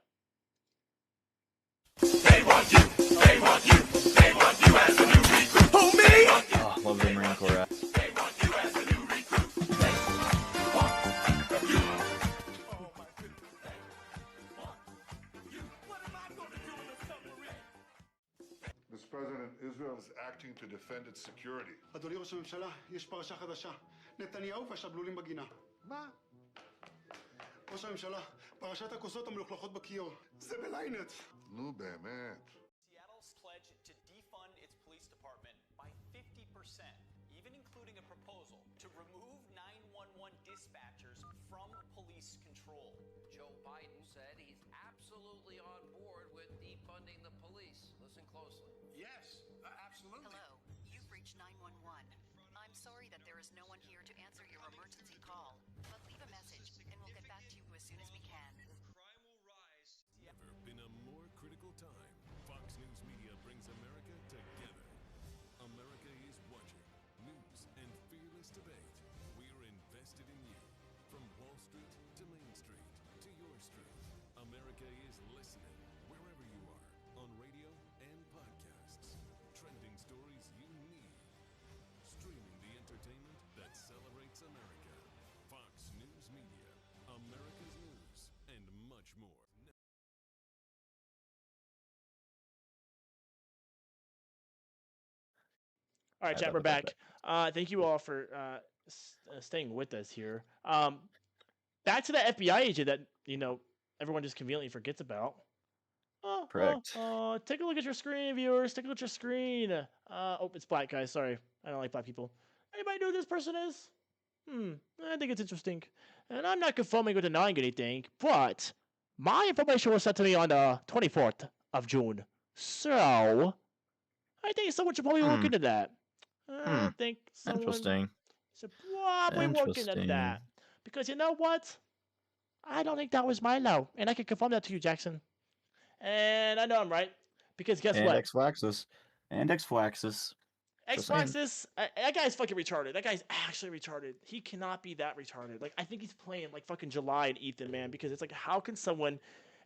They want you. They want you. They want you as a new recruit. Who, me? Oh, love the Marine Corps rap. They want you as a new recruit. They want you. Oh my goodness. They want you. What am I going to do in the submarine? Mr. President, Israel is acting to defend its security. אדוני ראש הממשלה, יש פרשה חדשה. נתניהו והשבלולים בגינה. מה? ראש הממשלה, פרשת הכוסות המלוכלכות בכיור. זה בליינט. נו באמת. Seattle's pledge to defund its police department by 50%, even including a proposal to remove 911 dispatchers from police control. Joe Biden said he's absolutely on board with defunding the police. Listen closely. Yes, absolutely. Hello, you've reached 911. I'm sorry that there is no one here to answer your emergency call, but leave a message and we'll get back to you as soon as we can. Crime will rise brings America together. America is watching. News and fearless debate. We're invested in you. From Wall Street to Main Street to your street. America is listening wherever you are, on radio and podcasts. Trending stories you need. Streaming the entertainment that celebrates America. Fox News Media, America's news, and much more. All right, chat, we're back. Thank you all for staying with us here. Back to the FBI agent that everyone just conveniently forgets about. Correct. Take a look at your screen, viewers. Take a look at your screen. Oh, it's black, guys. Sorry, I don't like black people. Anybody know who this person is? I think it's interesting, and I'm not confirming or denying anything, but my information was sent to me on the 24th of June. So I think someone should probably look into that. I think someone Interesting. should probably look into that. Because you know what? I don't think that was MYLOQ. And I can confirm that to you, Jackson. And I know I'm right. Because guess what? X-Flaxus. And X-Flaxus. X-Flaxus, that guy's fucking retarded. That guy's actually retarded. He cannot be that retarded. Like, I think he's playing like fucking July and Ethan, man. Because it's like, how can someone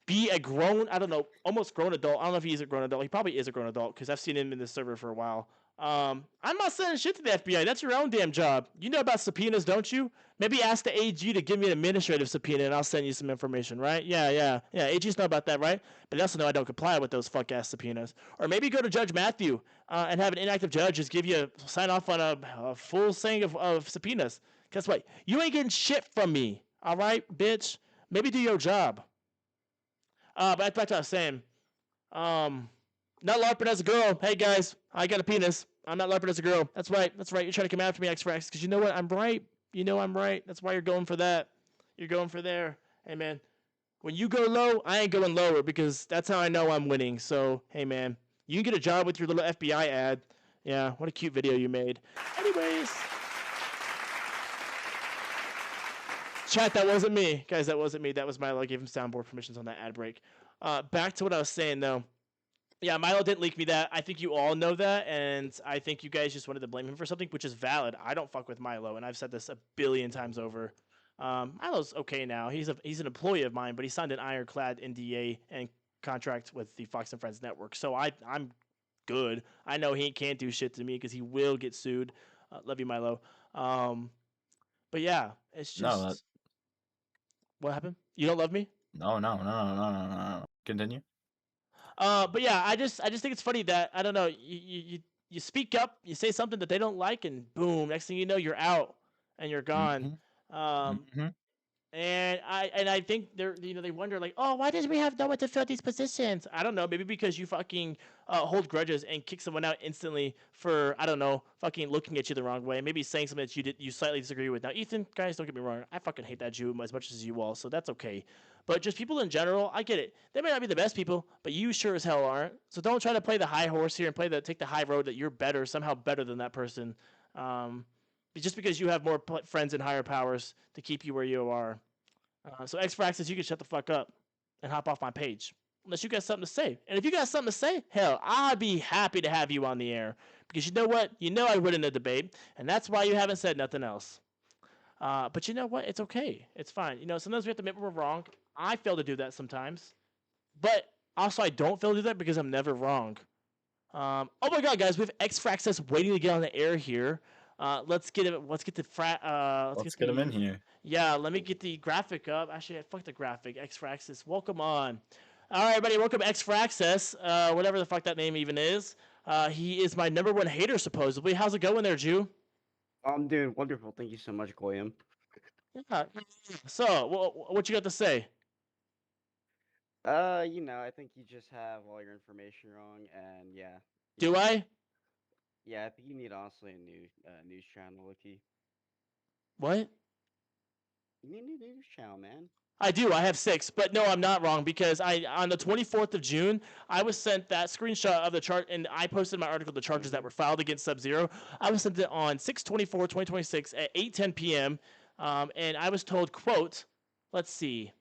be a grown, I don't know, almost grown adult. I don't know if he is a grown adult. He probably is a grown adult because I've seen him in the server for a while. I'm not sending shit to the FBI. That's your own damn job. You know about subpoenas, don't you? Maybe ask the AG to give me an administrative subpoena and I'll send you some information, right? Yeah. AGs know about that, right? But they also know I don't comply with those fuck-ass subpoenas. Or maybe go to Judge Matthew and have an inactive judge just give you a sign off on a full saying of subpoenas. Guess what? You ain't getting shit from me, all right, bitch? Maybe do your job. But back to what I was saying. Not LARPing as a girl. Hey guys, I got a penis. I'm not LARPing as a girl. That's right. You're trying to come after me, X-Frax, because you know what? I'm right. You know I'm right. That's why you're going for that. You're going for there. Hey man, when you go low, I ain't going lower because that's how I know I'm winning. So hey man, you can get a job with your little FBI ad. Yeah, what a cute video you made. Anyways. Chat, that wasn't me. Guys, that wasn't me. That was MYLOQ. I gave him soundboard permissions on that ad break. Back to what I was saying, though. Yeah, MYLOQ didn't leak me that. I think you all know that, and I think you guys just wanted to blame him for something, which is valid. I don't fuck with MYLOQ, and I've said this a billion times over. MYLOQ's okay now. He's an employee of mine, but he signed an ironclad NDA and contract with the Fox and Friends network, so I'm good. I know he can't do shit to me because he will get sued. Love you, MYLOQ. But yeah, it's just... What happened? You don't love me? No. Continue. But yeah, I just think it's funny that I don't know. You speak up, you say something that they don't like, and boom, next thing you know, you're out and you're gone. And I think they wonder like, oh, why did we have no one to fill these positions? I don't know, maybe because you fucking hold grudges and kick someone out instantly for, I don't know, fucking looking at you the wrong way, maybe saying something that you slightly disagree with. Now, Ethan, guys, don't get me wrong, I fucking hate that Jew as much as you all, so that's okay. But just people in general, I get it. They may not be the best people, but you sure as hell aren't. So don't try to play the high horse here and take the high road that you're somehow better than that person. Just because you have more friends and higher powers to keep you where you are. So X-Fraxis, you can shut the fuck up and hop off my page. Unless you got something to say. And if you got something to say, hell, I'd be happy to have you on the air. Because you know what? You know I win in the debate. And that's why you haven't said nothing else. But you know what? It's okay. It's fine. Sometimes we have to admit we're wrong. I fail to do that sometimes. But also I don't fail to do that because I'm never wrong. Oh my god, guys, we have X-Fraxis waiting to get on the air here. Let's get him. Let's get him in here. Yeah, let me get the graphic up. Actually, fuck the graphic. X-Fraxis, welcome on. All right, everybody, welcome X-Fraxis. Whatever the fuck that name even is. He is my #1 hater, supposedly. How's it going there, Jew? I'm doing wonderful. Thank you so much, Goyam. Yeah. So, what you got to say? I think you just have all your information wrong, and yeah. Do I? Yeah, I think you need honestly a new news channel, Loki. What? You need a new news channel, man. I do. I have 6, but no, I'm not wrong because on the 24th of June, I was sent that screenshot of the chart, and I posted my article, the charges that were filed against Sub-Zero. I was sent it on 6/24/2026 at 8:10 p.m. And I was told, quote, let's see.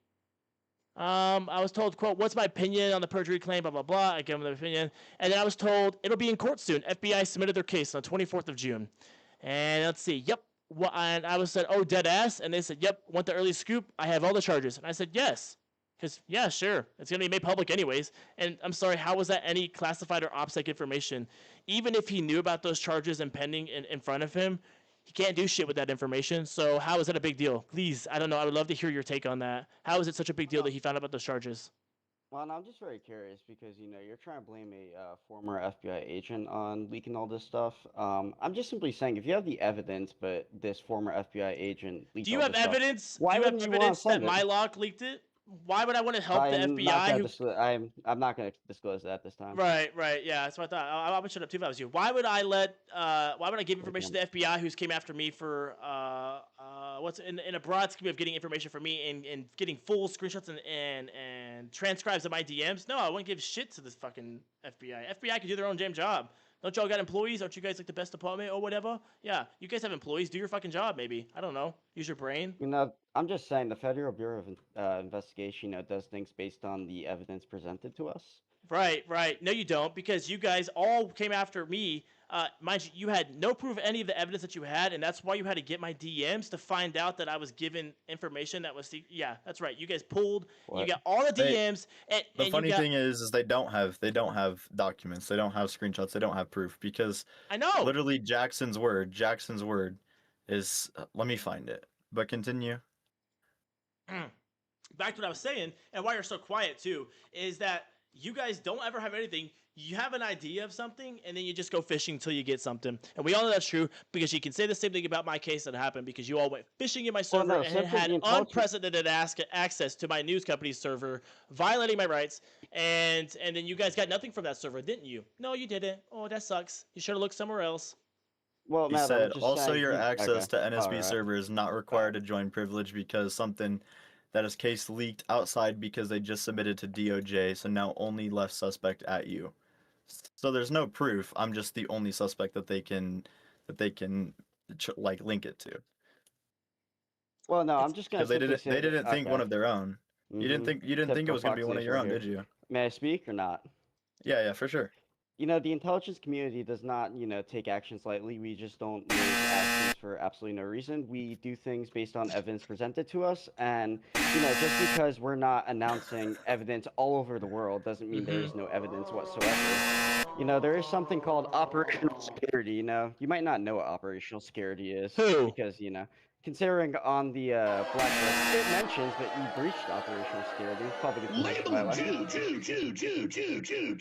I was told, quote, "What's my opinion on the perjury claim?" Blah blah blah. I gave him the opinion, and then I was told it'll be in court soon. FBI submitted their case on the 24th of June, and let's see. Yep. And I was said, "Oh, dead ass," and they said, "Yep." Want the early scoop? I have all the charges, and I said, "Yes." Because, yeah, sure. It's going to be made public anyways. And I'm sorry, how was that any classified or OPSEC information? Even if he knew about those charges and pending in front of him, he can't do shit with that information. So how is that a big deal? Please, I don't know. I would love to hear your take on that. How is it such a big deal that he found out about those charges? Well, no, I'm just very curious because you're trying to blame a former FBI agent on leaking all this stuff. I'm just simply saying if you have the evidence, but this former FBI agent leaked Do you all have this stuff, evidence? why Do you have wouldn't you want evidence to that send it? MYLOQ leaked it? Why would I want to help the I'm not FBI gonna who disclose. I'm not gonna disclose that this time. Right, right, yeah, that's what I thought. I would shut up too if I was you. Why would I why would I give information to the FBI who's came after me for what's in a broad scheme of getting information from me and getting full screenshots and transcribes of my DMs? No, I wouldn't give shit to this fucking FBI. FBI can do their own damn job. Don't y'all got employees? Aren't you guys like the best department or whatever? Yeah, you guys have employees. Do your fucking job, maybe. I don't know. Use your brain. I'm just saying the Federal Bureau of Investigation, does things based on the evidence presented to us. Right, right. No, you don't, because you guys all came after me. Mind you, you had no proof of any of the evidence that you had, and that's why you had to get my DMs to find out that I was given information that was. Yeah, that's right. You guys pulled. You got all the DMs, The funny thing is they don't have documents. They don't have screenshots. They don't have proof because I know. Literally, Jackson's word is. Let me find it. But continue. Back to what I was saying, and why you're so quiet too, is that you guys don't ever have anything. You have an idea of something, and then you just go fishing until you get something. And we all know that's true because you can say the same thing about my case that happened because you all went fishing in my server and had unprecedented access to my news company's server, violating my rights. And then you guys got nothing from that server, didn't you? No, you didn't. Oh, that sucks. You should have looked somewhere else. Well, He said also your access to NSB server is not required to join privilege because something that is case leaked outside because they just submitted to DOJ, so now only left suspect at you. So there's no proof. I'm just the only suspect that they can like link it to. Well, no, I'm just gonna. Because they didn't think one of their own. You didn't think it was gonna be one of your own, did you? May I speak or not? Yeah, for sure. The intelligence community does not, take actions lightly. We just don't make actions for absolutely no reason. We do things based on evidence presented to us, and just because we're not announcing evidence all over the world doesn't mean there is no evidence whatsoever. There is something called operational security. You might not know what operational security is. Who? Because considering on the blacklist, it mentions that you breached operational security. Public information violation.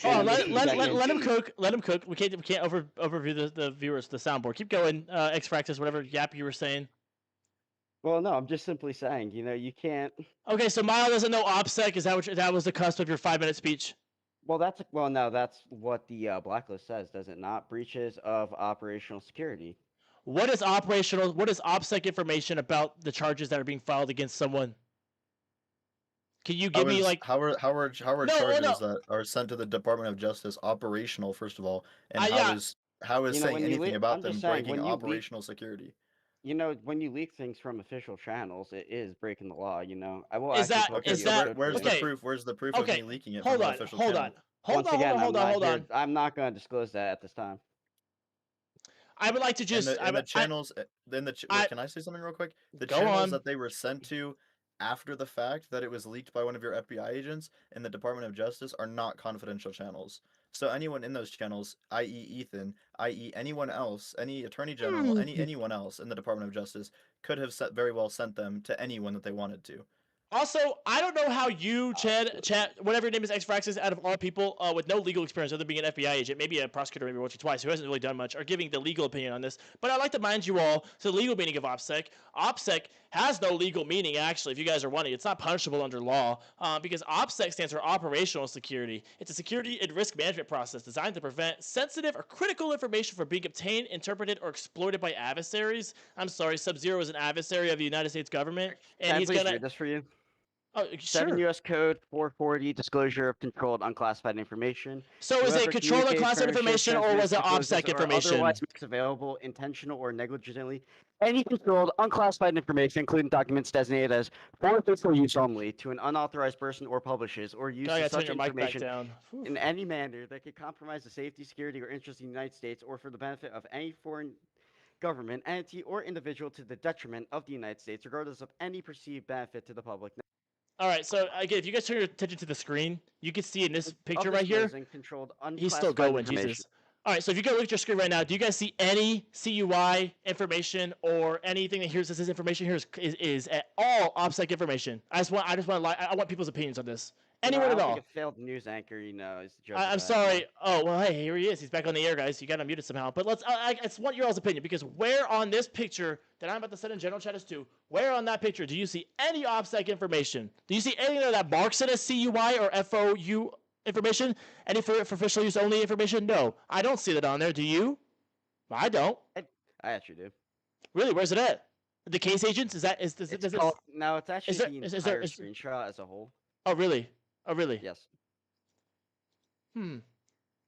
Oh, let him cook. Let him cook. We can't overview the viewers, the soundboard. Keep going. X-Fractus, whatever yap you were saying. Well, no, I'm just simply saying. You can't. Okay, so Mile doesn't know OPSEC. Is that was the cusp of your 5-minute speech? Well, no, that's what the blacklist says, does it not? Breaches of operational security. What is OPSEC information about the charges that are being filed against someone? Can you give me like how are charges that are sent to the Department of Justice operational, first of all, and how is saying anything about them breaking operational security? When you leak things from official channels, it is breaking the law. I will. Where's the proof? Where's the proof of me leaking it from an official channel? Hold on. I'm not going to disclose that at this time. I would like to just the channels. Can I say something real quick? The channels that they were sent to after the fact, that it was leaked by one of your FBI agents in the Department of Justice, are not confidential channels. So anyone in those channels, i.e. Ethan, i.e. anyone else, any attorney general, anyone else in the Department of Justice, could have very well sent them to anyone that they wanted to. Also, I don't know how you, Chad, whatever your name is, X-Fraxis, out of all people with no legal experience other than being an FBI agent, maybe a prosecutor, maybe once or twice, who hasn't really done much, are giving the legal opinion on this. But I'd like to mind you all to the legal meaning of OPSEC. OPSEC has no legal meaning, actually, if you guys are wondering. It's not punishable under law because OPSEC stands for Operational Security. It's a security and risk management process designed to prevent sensitive or critical information from being obtained, interpreted, or exploited by adversaries. I'm sorry, Sub-Zero is an adversary of the United States government. And he's going to... read this for you? Oh, 7 sure. U.S. Code 440, disclosure of controlled unclassified information. So is it Whoever controlled communicates, unclassified furnishes, information, or was transmits, it discloses, OPSEC or information? otherwise makes available, intentional or negligently, any controlled unclassified information, including documents designated as for official use only, to an unauthorized person or publishes, or I uses gotta turn such your mic back information down. in any manner that could compromise the safety, security, or interest of the United States, or for the benefit of any foreign government, entity, or individual to the detriment of the United States, regardless of any perceived benefit to the public. All right, so again, if you guys turn your attention to the screen, you can see in this picture Of right here, disclosing controlled he's still unclassified going, information. Jesus. All right, so if you go look at your screen right now, do you guys see any CUI information or anything that here says this information here is at all OPSEC information? I want people's opinions on this. You know, Anyone I at don't all? think a failed news anchor, is the joke. I'm sorry. Oh well, hey, here he is. He's back on the air, guys. You got him muted somehow. But I just want your all's opinion, because where on this picture that I'm about to send in general chat as to, where on that picture do you see any OPSEC information? Do you see anything that marks it as CUI or FOU information? Any for official use only information? No, I don't see that on there. Do you? I don't. I actually do. Really? Where's it at? The case agents? Is that No, it's actually there- the is there- entire is- screenshot as a whole. Oh really? Oh really? Yes. And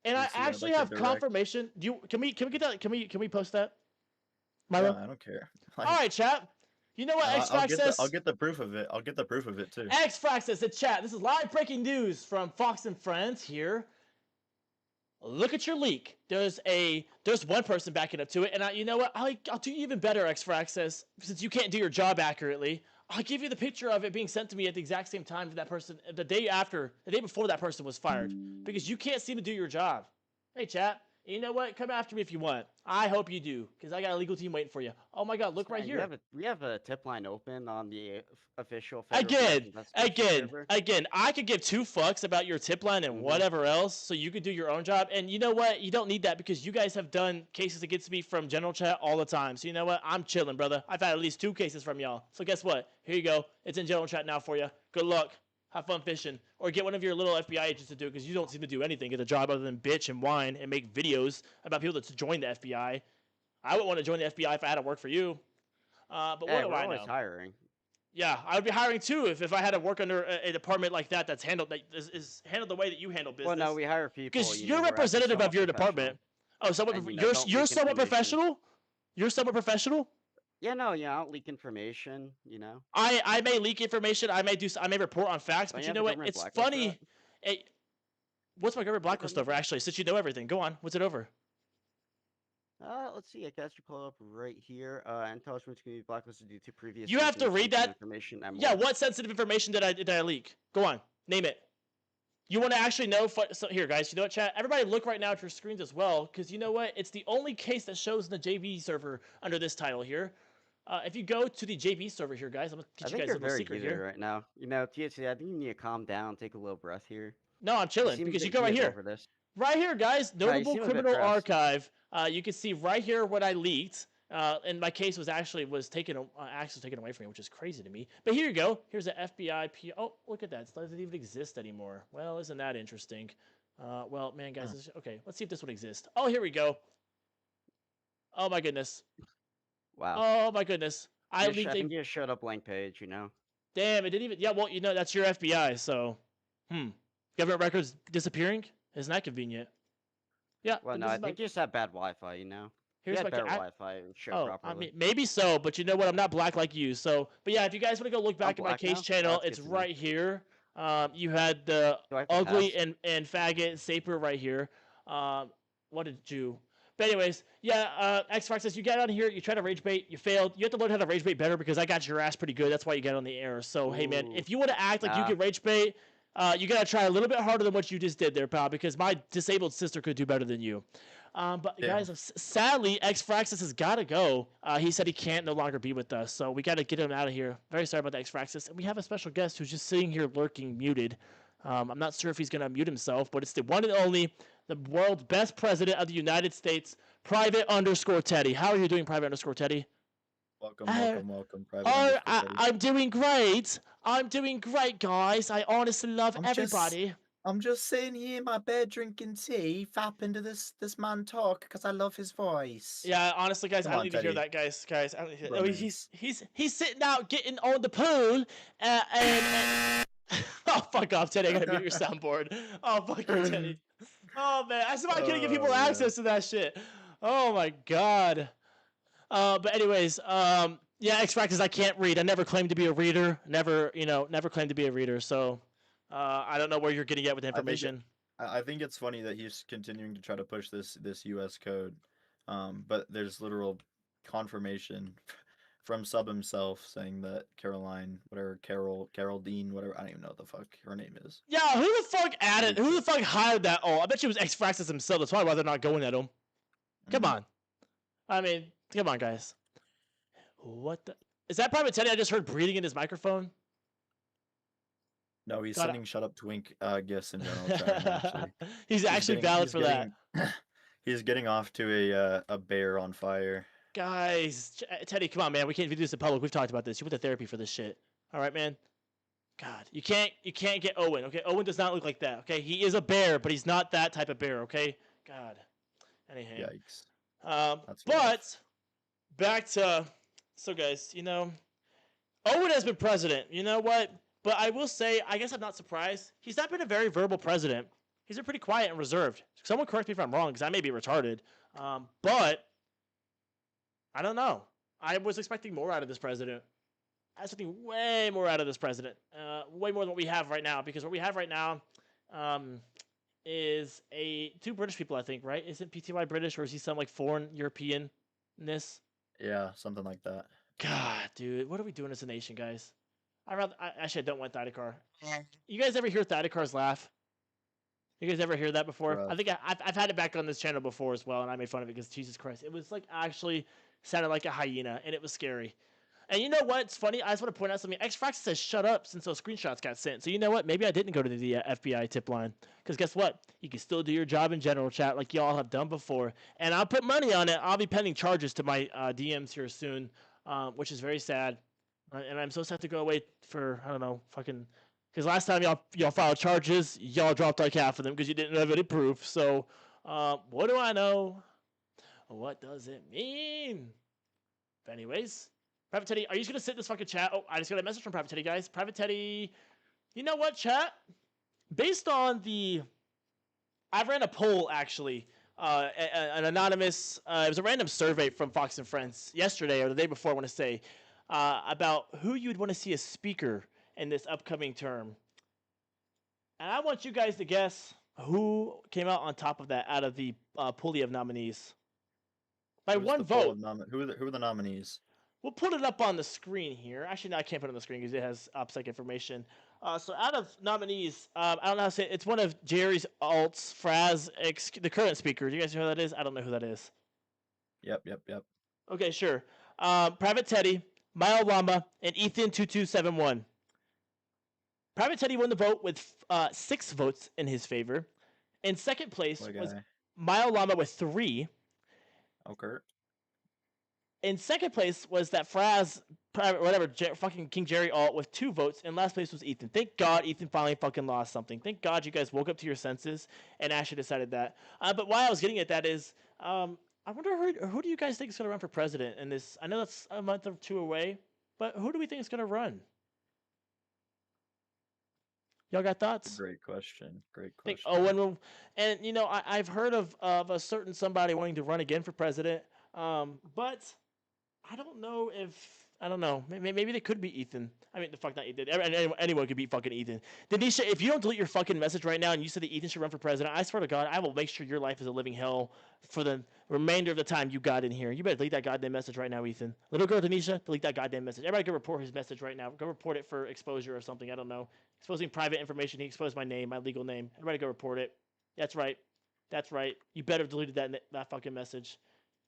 You I see that, actually like, the have direct- confirmation. Can we get that? Can we post that? No, Milo? I don't care. All right, chat. You know what? I'll get the proof of it. I'll get the proof of it too. X-Frax says in chat, this is live breaking news from Fox and Friends here. Look at your leak. There's one person backing up to it, and you know what? I'll do you even better, X-Frax says, since you can't do your job accurately. I'll give you the picture of it being sent to me at the exact same time that person, the day before that person was fired, because you can't seem to do your job. Hey, chat. You know what? Come after me if you want. I hope you do, because I got a legal team waiting for you. Oh my God, look right Man, here. We have a tip line open on the official. Again, I could give two fucks about your tip line and whatever else, so you could do your own job. And you know what? You don't need that, because you guys have done cases against me from general chat all the time. So you know what? I'm chilling, brother. I've had at least 2 cases from y'all. So guess what? Here you go. It's in general chat now for you. Good luck. Have fun fishing. Or get one of your little FBI agents to do it, because you don't seem to do anything at the job other than bitch and whine and make videos about people that join the FBI. I wouldn't want to join the FBI if I had to work for you. But what do I know? Hiring. Yeah, I would be hiring too if I had to work under a department like that that's handled is handled the way that you handle business. Well, no, we hire people. Because you're representative of your department. Oh, you're somewhat professional. You're somewhat professional. Yeah, no, I don't leak information. I may leak information. I may report on facts, but you know what? It's funny. What's my government blacklist over? Actually, since you know everything, go on. What's it over? Let's see. I guess you pull up right here. Intelligence community blacklisted due to previous. You have to read that information. Yeah, what sensitive information did I leak? Go on, name it. You want to actually know? So here, guys. You know what, chat? Everybody, look right now at your screens as well, because you know what? It's the only case that shows in the JV server under this title here. If you go to the JV server here, guys, I'm gonna teach you guys a little secret here. Right now, THC, I think you need to calm down, take a little breath here. No, I'm chilling, because you go right here. Right here, guys, notable criminal archive. You can see right here what I leaked. And my case was taken away from me, which is crazy to me. But here you go. Here's an FBI P. Oh, look at that. It doesn't even exist anymore. Well, isn't that interesting? Well, man, guys, okay. Let's see if this one exists. Oh, here we go. Oh my goodness. Wow. Oh my goodness. I think you showed up blank page. Damn, it didn't even. Yeah, well, that's your FBI. So, government records disappearing. Isn't that convenient? Yeah. Well, no, I think you just have bad Wi-Fi. Here's better Wi-Fi and show properly. I mean, maybe so, but you know what? I'm not black like you. So, but yeah, if you guys want to go look back at my case channel, it's right here. You had the ugly and faggot Saper right here. What did you? But anyways, yeah, X-Fox says you got on here, you tried to rage bait, you failed. You have to learn how to rage bait better, because I got your ass pretty good. That's why you got on the air. So, hey, man, if you want to act like you can rage bait, you got to try a little bit harder than what you just did there, pal, because my disabled sister could do better than you. But guys, sadly, X-Fraxis has got to go. He said he can't no longer be with us, so we got to get him out of here. Very sorry about that, X-Fraxis. And we have a special guest who's just sitting here lurking, muted. I'm not sure if he's going to mute himself, but it's the one and only, the world's best president of the United States, Private_Teddy. How are you doing, Private_Teddy? Welcome, Private. I'm doing great. I'm doing great, guys. I honestly love everybody. I'm just sitting here in my bed drinking tea, fapping to this man talk because I love his voice. Yeah, honestly, guys, I don't need to hear that, guys. I don't need to hear. He's sitting out getting on the pool, and fuck off, Teddy. I gotta mute your soundboard. Oh, fuck you, Teddy. Oh, man. I said I couldn't give people access to that shit. Oh, my God. But anyways, yeah, X Factors, I can't read. I never claimed to be a reader. Never claimed to be a reader. So I don't know where you're getting at with the information. I think it's funny that he's continuing to try to push this U.S. code, but there's literal confirmation from Sub himself saying that Carol Dean, whatever, I don't even know what the fuck her name is. Yeah, who the fuck added? Who the fuck hired that? Oh, I bet you it was X Factors himself. That's probably why they're not going at him. Come on. I mean, come on, guys. What the? Is that Private Teddy I just heard breathing in his microphone? No, he's sending "Shut Up Twink" gifts in general. Actually. He's actually valid for that. He's getting off to a bear on fire. Guys, Teddy, come on, man. We can't do this in public. We've talked about this. You went to therapy for this shit. All right, man. God, you can't get Owen. Okay, Owen does not look like that. Okay, he is a bear, but he's not that type of bear. Okay, God. Anyhow. Yikes. But back to guys, Owen has been president. You know what? But I will say, I guess I'm not surprised. He's not been a very verbal president. He's been pretty quiet and reserved. Someone correct me if I'm wrong, because I may be retarded. But I don't know. I was expecting more out of this president. I was expecting way more out of this president. Way more than what we have right now. Because what we have right now is two British people, I think, right? Isn't PTY British, or is he some like foreign European-ness? Yeah, something like that. God, dude, what are we doing as a nation, guys? Actually, I don't want Thaddeus. You guys ever hear Thaddeus laugh? You guys ever hear that before? Rough. I think I've had it back on this channel before as well, and I made fun of it because Jesus Christ, it was like actually sounded like a hyena, and it was scary. And you know what's funny? I just want to point out something. X Factor says shut up since those screenshots got sent. So you know what? Maybe I didn't go to the FBI tip line. Because guess what? You can still do your job in general chat like y'all have done before. And I'll put money on it. I'll be pending charges to my DMs here soon, which is very sad. And I'm so sad to go away for, I don't know, fucking... Because last time y'all filed charges, y'all dropped like half of them because you didn't have any proof. So what do I know? What does it mean? But anyways... Private Teddy, are you just going to sit in this fucking chat? Oh, I just got a message from Private Teddy, guys. Private Teddy, you know what, chat? Based on I ran a poll, actually. An anonymous, it was a random survey from Fox and Friends yesterday, or the day before, I want to say, about who you'd want to see as speaker in this upcoming term. And I want you guys to guess who came out on top of that out of the pulley of nominees. By one vote. Who are the nominees? We'll put it up on the screen here. Actually, no, I can't put it on the screen because it has OPSEC information. So out of nominees, I don't know how to say it. It's one of Jerry's alts, Fraz, the current speaker. Do you guys know who that is? I don't know who that is. Yep. Okay, sure. Private Teddy, MYLOQ, and Ethan2271. Private Teddy won the vote with 6 votes in his favor. In second place was MYLOQ with 3. Okay. In second place was that Fraz, fucking King Jerry alt with 2 votes. And last place was Ethan. Thank God Ethan finally fucking lost something. Thank God you guys woke up to your senses and actually decided that. But why I was getting at that is, I wonder who do you guys think is going to run for president in this? I know that's a month or 2 away, but who do we think is going to run? Y'all got thoughts? Great question. And I've heard of a certain somebody wanting to run again for president. But I don't know. Maybe they could be Ethan. I mean, the fuck not Ethan. Anyone could be fucking Ethan. Denisha, if you don't delete your fucking message right now and you said that Ethan should run for president, I swear to God, I will make sure your life is a living hell for the remainder of the time you got in here. You better delete that goddamn message right now, Ethan. Little girl Denisha, delete that goddamn message. Everybody go report his message right now. Go report it for exposure or something. I don't know. Exposing private information. He exposed my name, my legal name. Everybody go report it. That's right. You better have deleted that fucking message.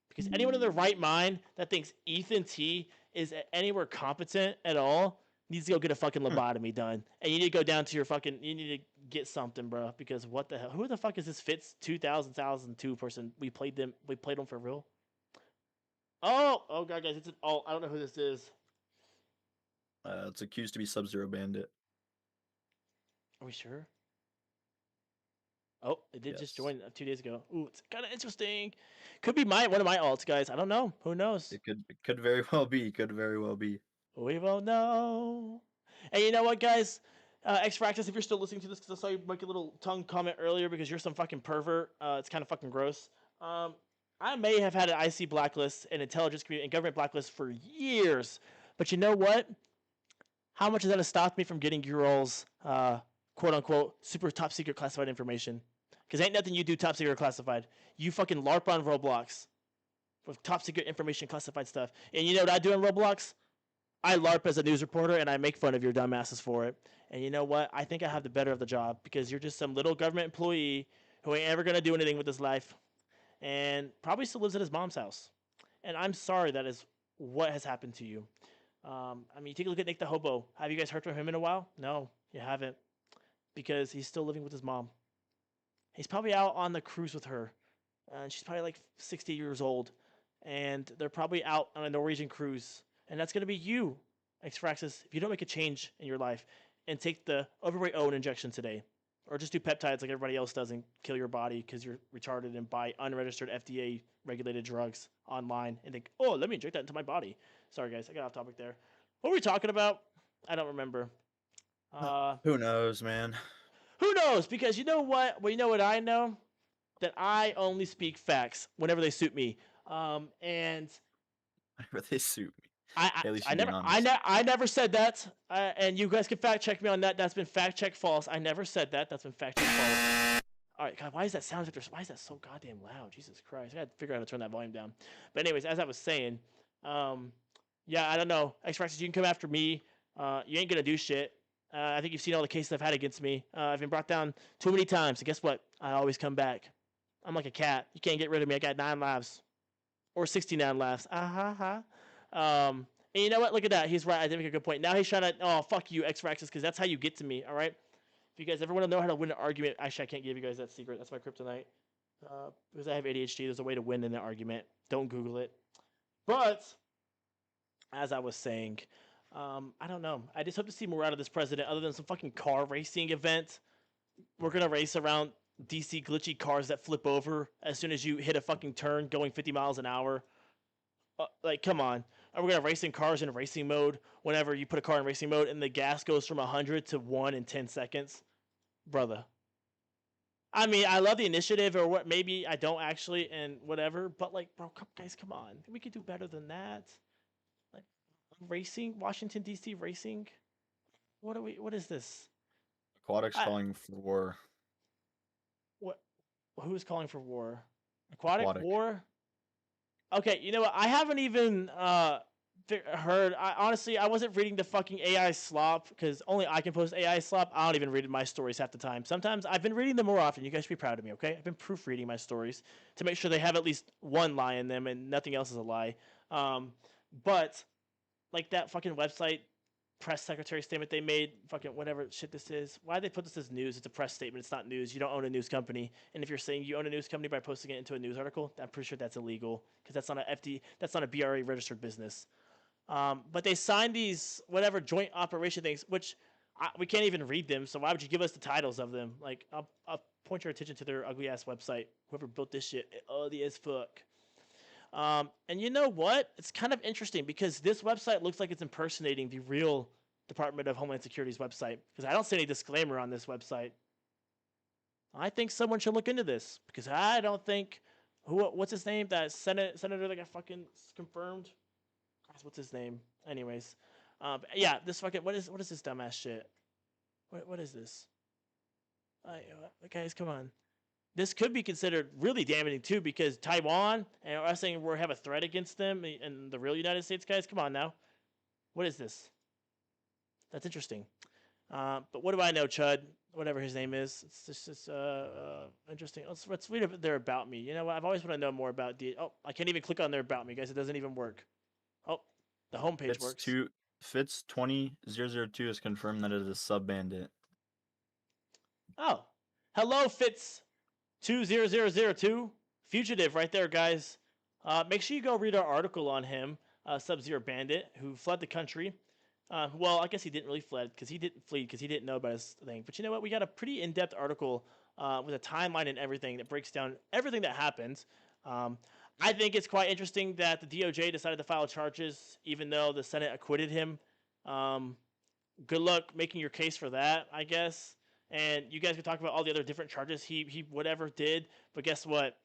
Because anyone in their right mind that thinks Ethan T is anywhere competent at all needs to go get a fucking lobotomy done. And you need to go down to your fucking, you need to get something, bro. Because what the hell? Who the fuck is this Fitz 2002 person? We played them for real? Oh God, guys, it's an alt. I don't know who this is. It's accused to be Sub-Zero Bandit. Are we sure? Oh, it did just join 2 days ago. Ooh, it's kind of interesting. Could be one of my alts, guys. I don't know. Who knows? It could very well be. We won't know. And you know what, guys? X-Fractus, if you're still listening to this, because I saw you make a little tongue comment earlier because you're some fucking pervert. It's kind of fucking gross. I may have had an IC blacklist and intelligence community and government blacklist for years, but you know what? How much has that stopped me from getting your all's quote unquote super top secret classified information? Because ain't nothing you do top secret classified. You fucking LARP on Roblox with top secret information classified stuff. And you know what I do in Roblox? I LARP as a news reporter and I make fun of your dumbasses for it. And you know what? I think I have the better of the job because you're just some little government employee who ain't ever gonna do anything with his life and probably still lives at his mom's house. And I'm sorry that is what has happened to you. I mean, take a look at Nick the Hobo. Have you guys heard from him in a while? No, you haven't. Because he's still living with his mom. He's probably out on the cruise with her. And she's probably like 60 years old. And they're probably out on a Norwegian cruise. And that's going to be you, X-Fraxis, if you don't make a change in your life and take the overweight Owen injection today. Or just do peptides like everybody else does and kill your body because you're retarded and buy unregistered FDA-regulated drugs online and think, oh, let me inject that into my body. Sorry, guys. I got off topic there. What were we talking about? I don't remember. Who knows, man? Who knows? Because you know what? Well, you know what I know? That I only speak facts whenever they suit me. And Whenever they suit me. I never said that. And you guys can fact check me on that. That's been fact check false. I never said that. That's been fact check false. All right, God, why is that sound effect? Why is that so goddamn loud? Jesus Christ, I gotta figure out how to turn that volume down. But anyways, as I was saying, yeah, I don't know. X-Fractus, you can come after me. You ain't gonna do shit. I think you've seen all the cases I've had against me. I've been brought down too many times. And guess what? I always come back. I'm like a cat. You can't get rid of me. I got 9 lives. Or 69 lives. And you know what? Look at that. He's right. I did make a good point. Now he's trying to, oh, fuck you, X-Fractus, because that's how you get to me, all right? If you guys ever want to know how to win an argument, actually, I can't give you guys that secret. That's my kryptonite. Because I have ADHD, there's a way to win in an argument. Don't Google it. But, as I was saying, I don't know. I just hope to see more out of this president other than some fucking car racing event. We're going to race around DC glitchy cars that flip over as soon as you hit a fucking turn going 50 miles an hour. Like, come on. Are we going to racing cars in racing mode whenever you put a car in racing mode and the gas goes from 100 to 1 in 10 seconds? Brother. I mean, I love the initiative or what. Maybe I don't actually and whatever. But, like, bro, guys, come on. We could do better than that. Like, racing? Washington, D.C. racing? What is this? Aquatics calling for war. What? Who's calling for war? Aquatic war? Okay, you know what? I haven't even heard. Honestly, I wasn't reading the fucking AI slop because only I can post AI slop. I don't even read my stories half the time. Sometimes I've been reading them more often. You guys should be proud of me, okay? I've been proofreading my stories to make sure they have at least one lie in them and nothing else is a lie. But like that fucking website press secretary statement they made, fucking whatever shit this is. Why they put this as news? It's a press statement. It's not news. You don't own a news company. And if you're saying you own a news company by posting it into a news article, I'm pretty sure that's illegal because that's not that's not a BRA registered business. But they signed these whatever joint operation things, which we can't even read them. So why would you give us the titles of them? Like I'll point your attention to their ugly ass website. Whoever built this shit, ugly as fuck. And you know what? It's kind of interesting because this website looks like it's impersonating the real Department of Homeland Security's website because I don't see any disclaimer on this website. I think someone should look into this because I don't think what's his name? That senator that got fucking confirmed. What's his name? Anyways, yeah, this fucking what is this dumbass shit? What is this? Guys, come on. This could be considered really damaging too because Taiwan and us saying we have a threat against them and the real United States guys. Come on now. What is this? That's interesting. But what do I know, Chud? Whatever his name is. It's just interesting. Let's read a bit there about me. You know what? I've always wanted to know more about Oh, I can't even click on their about me, guys. It doesn't even work. Oh, the homepage works. Fitz 20002 is confirmed that it is a sub bandit. Oh, hello, Fitz 20002 fugitive right there, guys. Make sure you go read our article on him, Sub-Zero Bandit, who fled the country. Well, I guess he didn't really fled because he didn't flee because he didn't know about his thing. But you know what? We got a pretty in-depth article with a timeline and everything that breaks down everything that happened. I think it's quite interesting that the DOJ decided to file charges even though the Senate acquitted him. good luck making your case for that, I guess. And you guys can talk about all the other different charges he whatever did. But guess what?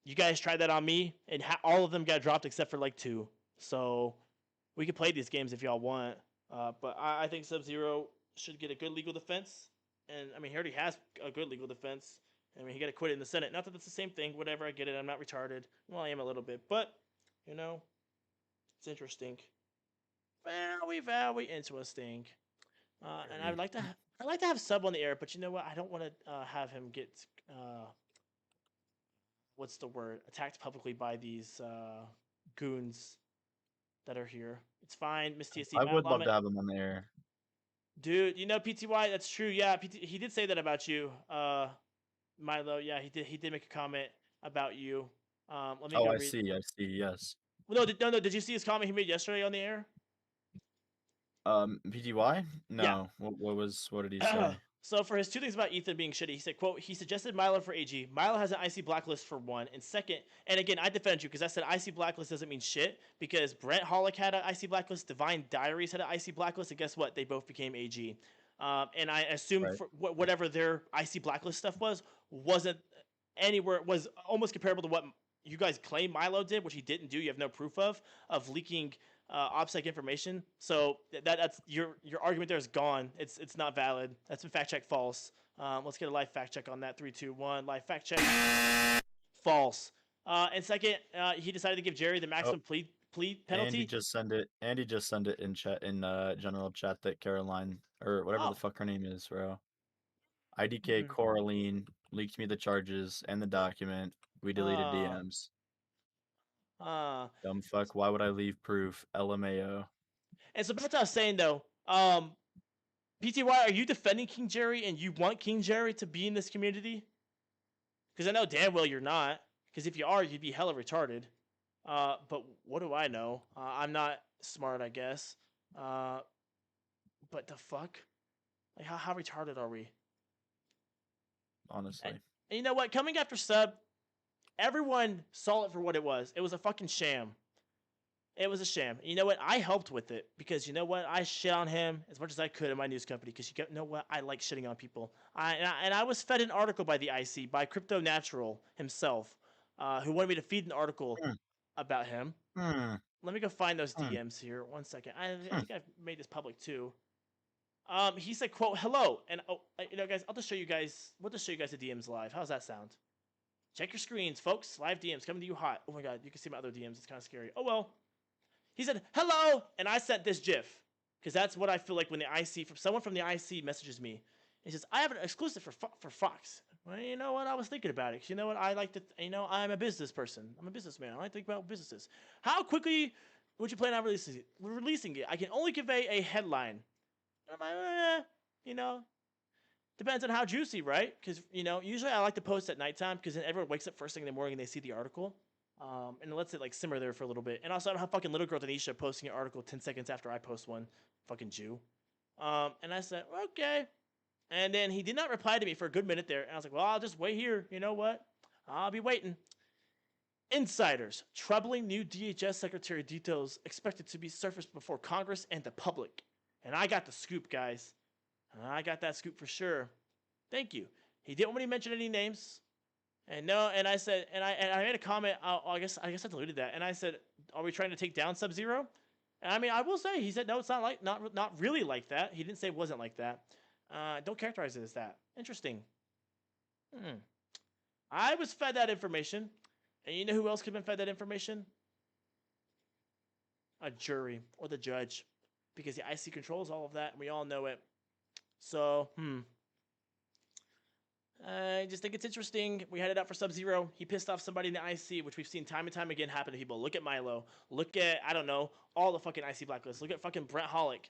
You guys tried that on me, and all of them got dropped except for like 2. So we can play these games if y'all want. But I think Sub-Zero should get a good legal defense. And I mean, he already has a good legal defense. I mean, he got acquitted in the Senate. Not that it's the same thing. Whatever, I get it. I'm not retarded. Well, I am a little bit, but you know, it's interesting. Very interesting. And I'd like to have Sub on the air, but you know what? I don't want to have him get what's the word, attacked publicly by these goons that are here. It's fine, Miss TSC. I would love to have him on the air. Dude, you know PTY, that's true. Yeah, he did say that about you, Milo. Yeah, he did make a comment about you. Let me go I read. see. Yes. No, no. Did you see his comment he made yesterday on the air? PTY? No. Yeah. What did he say? So for his 2 things about Ethan being shitty, he said, quote, he suggested Milo for AG. Milo has an IC blacklist for 1. And second, and again, I defend you because I said IC blacklist doesn't mean shit because Brent Hollick had an IC blacklist, Divine Diaries had an IC blacklist, and guess what? They both became AG. And I assume for whatever their IC blacklist stuff wasn't anywhere, was almost comparable to what you guys claim Milo did, which he didn't do. You have no proof of leaking OPSEC information. So that's your argument there is gone. It's not valid. That's been fact check false. Let's get a live fact check on that. 3, 2, 1. Live fact check. False. And second, he decided to give Jerry the maximum plea penalty. Andy just send it in chat in general chat that Caroline or whatever the fuck her name is, bro. IDK Coraline leaked me the charges and the document. We deleted DMs. Dumb fuck. Why would I leave proof? LMAO. And so that's what I was saying though. PTY, are you defending King Jerry and you want King Jerry to be in this community? Because I know damn well you're not. Because if you are, you'd be hella retarded. But what do I know? I'm not smart, I guess. But the fuck? Like, how retarded are we? Honestly. And you know what? Coming after Sub, everyone saw it for what it was. It was a fucking sham. It was a sham. You know what? I helped with it because you know what? I shit on him as much as I could in my news company because you know what? I like shitting on people. And I was fed an article by the IC, by Crypto Natural himself, who wanted me to feed an article about him. Let me go find those DMs here. 1 second. I think I've made this public too. He said, "quote hello," and you know, guys, We'll just show you guys the DMs live. How's that sound? Check your screens, folks. Live DMs coming to you hot. Oh my god, you can see my other DMs. It's kind of scary. Oh well. He said, hello, and I sent this GIF. Because that's what I feel like when the IC, from someone from the IC messages me. He says, I have an exclusive for Fox. Well, you know what? I was thinking about it. You know what? I like to, I'm a business person. I'm a businessman. I like to think about businesses. How quickly would you plan on releasing it? I can only convey a headline. I'm like, depends on how juicy, right? Because, usually I like to post at nighttime because then everyone wakes up first thing in the morning and they see the article. And it lets it like simmer there for a little bit. And also I don't have fucking little girl Tanisha posting an article 10 seconds after I post one. Fucking Jew. And I said, okay. And then he did not reply to me for a good minute there. And I was like, well, I'll just wait here. You know what? I'll be waiting. Insiders. Troubling new DHS secretary details expected to be surfaced before Congress and the public. And I got the scoop, guys. I got that scoop for sure. Thank you. He didn't want me to mention any names. And I said, and I made a comment. I guess I deleted that. And I said, "Are we trying to take down Sub-Zero?" And I mean, I will say, he said, "No, it's not really like that." He didn't say it wasn't like that. Don't characterize it as that. Interesting. I was fed that information, and you know who else could have been fed that information? A jury or the judge, because the IC controls all of that, and we all know it. So, I just think it's interesting. We had it out for Sub-Zero. He pissed off somebody in the IC, which we've seen time and time again happen to people. Look at MYLOQ. Look at, I don't know, all the fucking IC blacklists. Look at fucking Brent Hollick.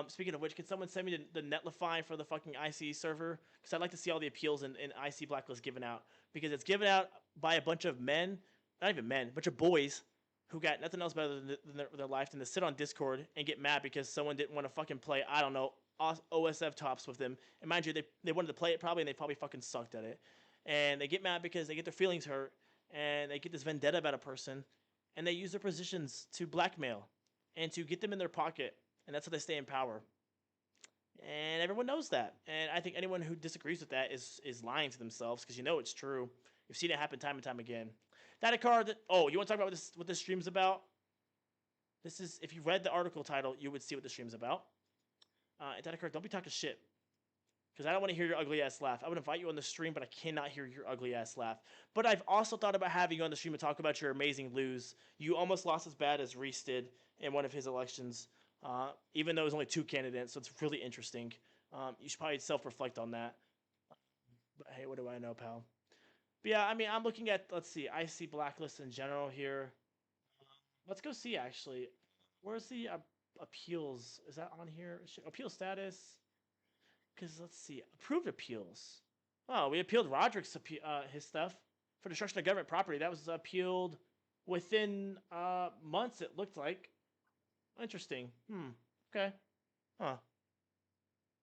Speaking of which, can someone send me the netlify for the fucking IC server? Because I'd like to see all the appeals and IC blacklist given out. Because it's given out by a bunch of men, not even men, a bunch of boys who got nothing else better than their life than to sit on Discord and get mad because someone didn't want to fucking play, I don't know, OSF tops with them. And mind you, they wanted to play it probably, and they probably fucking sucked at it. And they get mad because they get their feelings hurt, and they get this vendetta about a person, and they use their positions to blackmail and to get them in their pocket, and that's how they stay in power. and everyone knows that. And I think anyone who disagrees with that is lying to themselves because you know it's true. You've seen it happen time and time again. That a card that you want to talk about what this stream's about? This is if you read the article title, you would see what the stream's about. That card, don't be talking shit. Because I don't want to hear your ugly ass laugh. I would invite you on the stream, but I cannot hear your ugly ass laugh. But I've also thought about having you on the stream and talk about your amazing lose. You almost lost as bad as Reese did in one of his elections, even though it was only 2 candidates, so it's really interesting. You should probably self-reflect on that. But hey, what do I know, pal? But yeah, I mean, I'm looking at, let's see, I see blacklist in general here. Let's go see, actually. Where's the appeals? Is that on here? Appeal status? Because let's see, approved appeals. Oh, we appealed Roderick's his stuff for destruction of government property. That was appealed within months. It looked like. Interesting. Okay. Huh.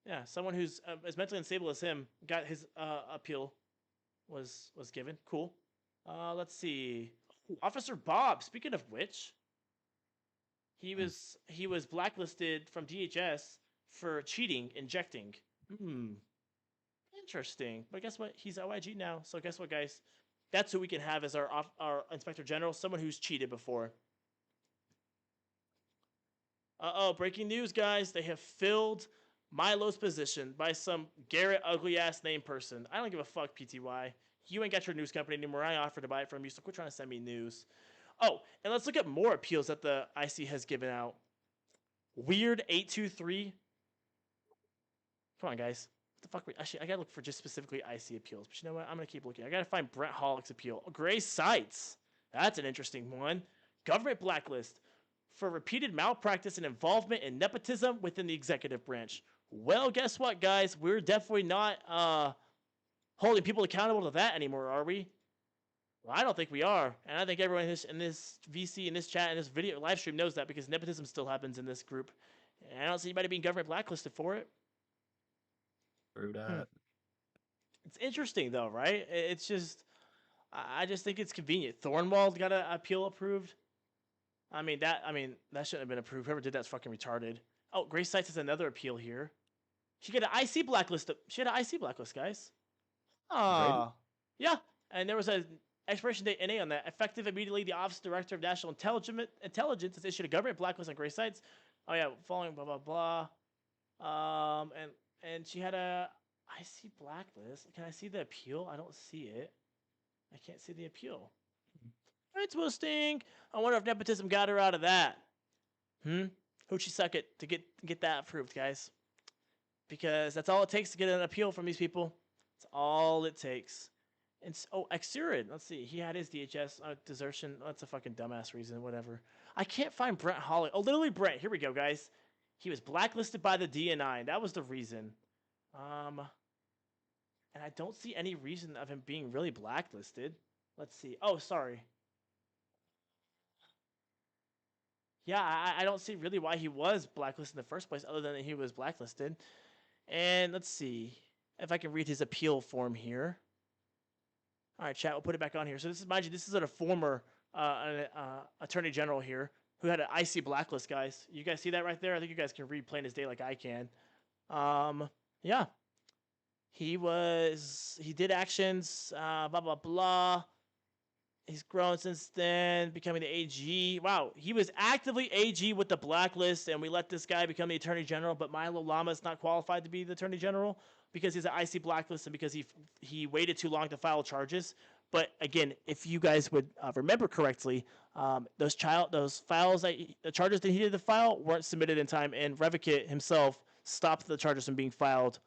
Yeah, someone who's as mentally unstable as him got his appeal was given. Cool. Let's see. Ooh, Officer Bob. Speaking of which, he was blacklisted from DHS for cheating, injecting. Interesting. But guess what? He's OIG now. So guess what, guys? That's who we can have as our Inspector General, someone who's cheated before. Breaking news, guys. They have filled MYLOQ's position by some Garrett ugly-ass name person. I don't give a fuck, PTY. You ain't got your news company anymore. I offered to buy it from you, so quit trying to send me news. Oh, and let's look at more appeals that the IC has given out. Weird 823. Come on, guys. What the fuck? Actually, I gotta look for just specifically IC appeals. But you know what? I'm gonna keep looking. I gotta find Brent Hollick's appeal. Gray Sites. That's an interesting one. Government blacklist for repeated malpractice and involvement in nepotism within the executive branch. Well, guess what, guys? We're definitely not holding people accountable to that anymore, are we? Well, I don't think we are, and I think everyone in this VC, in this chat, in this video live stream knows that because nepotism still happens in this group, and I don't see anybody being government blacklisted for it. True that. It's interesting though, right? It's just, I just think it's convenient. Thornwald got an appeal approved. I mean that shouldn't have been approved. Whoever did that's fucking retarded. Oh, Grace Sites has another appeal here. She got an IC blacklist. She had an IC blacklist, guys. Yeah, and there was a expiration date NA on that. Effective immediately, the Office Director of National Intelligence has issued a government blacklist on Grace Sites. Oh yeah, following blah blah blah. And she had a IC blacklist. Can I see the appeal? I don't see it. I can't see the appeal. Interesting. I wonder if nepotism got her out of that. Who'd she suck it to get that approved, guys? Because that's all it takes to get an appeal from these people. That's all it takes. And Exurid. Let's see. He had his DHS desertion. Oh, that's a fucking dumbass reason. Whatever. I can't find Brent Holly. Oh, literally Brent. Here we go, guys. He was blacklisted by the DNI. That was the reason. And I don't see any reason of him being really blacklisted. Let's see. Oh, sorry. Yeah, I don't see really why he was blacklisted in the first place other than that he was blacklisted. And let's see if I can read his appeal form here. All right, chat, we'll put it back on here. So this is, mind you, this is a former attorney general here who had an IC blacklist, guys. You guys see that right there? I think you guys can read plain as day like I can. Yeah. He did actions, blah, blah, blah. He's grown since then, becoming the AG. Wow, he was actively AG with the blacklist, and we let this guy become the Attorney General, but Milo Lama is not qualified to be the Attorney General because he's an IC blacklist and because he waited too long to file charges. But again, if you guys would remember correctly, those files, the charges that he needed to file weren't submitted in time, and Revocate himself stopped the charges from being filed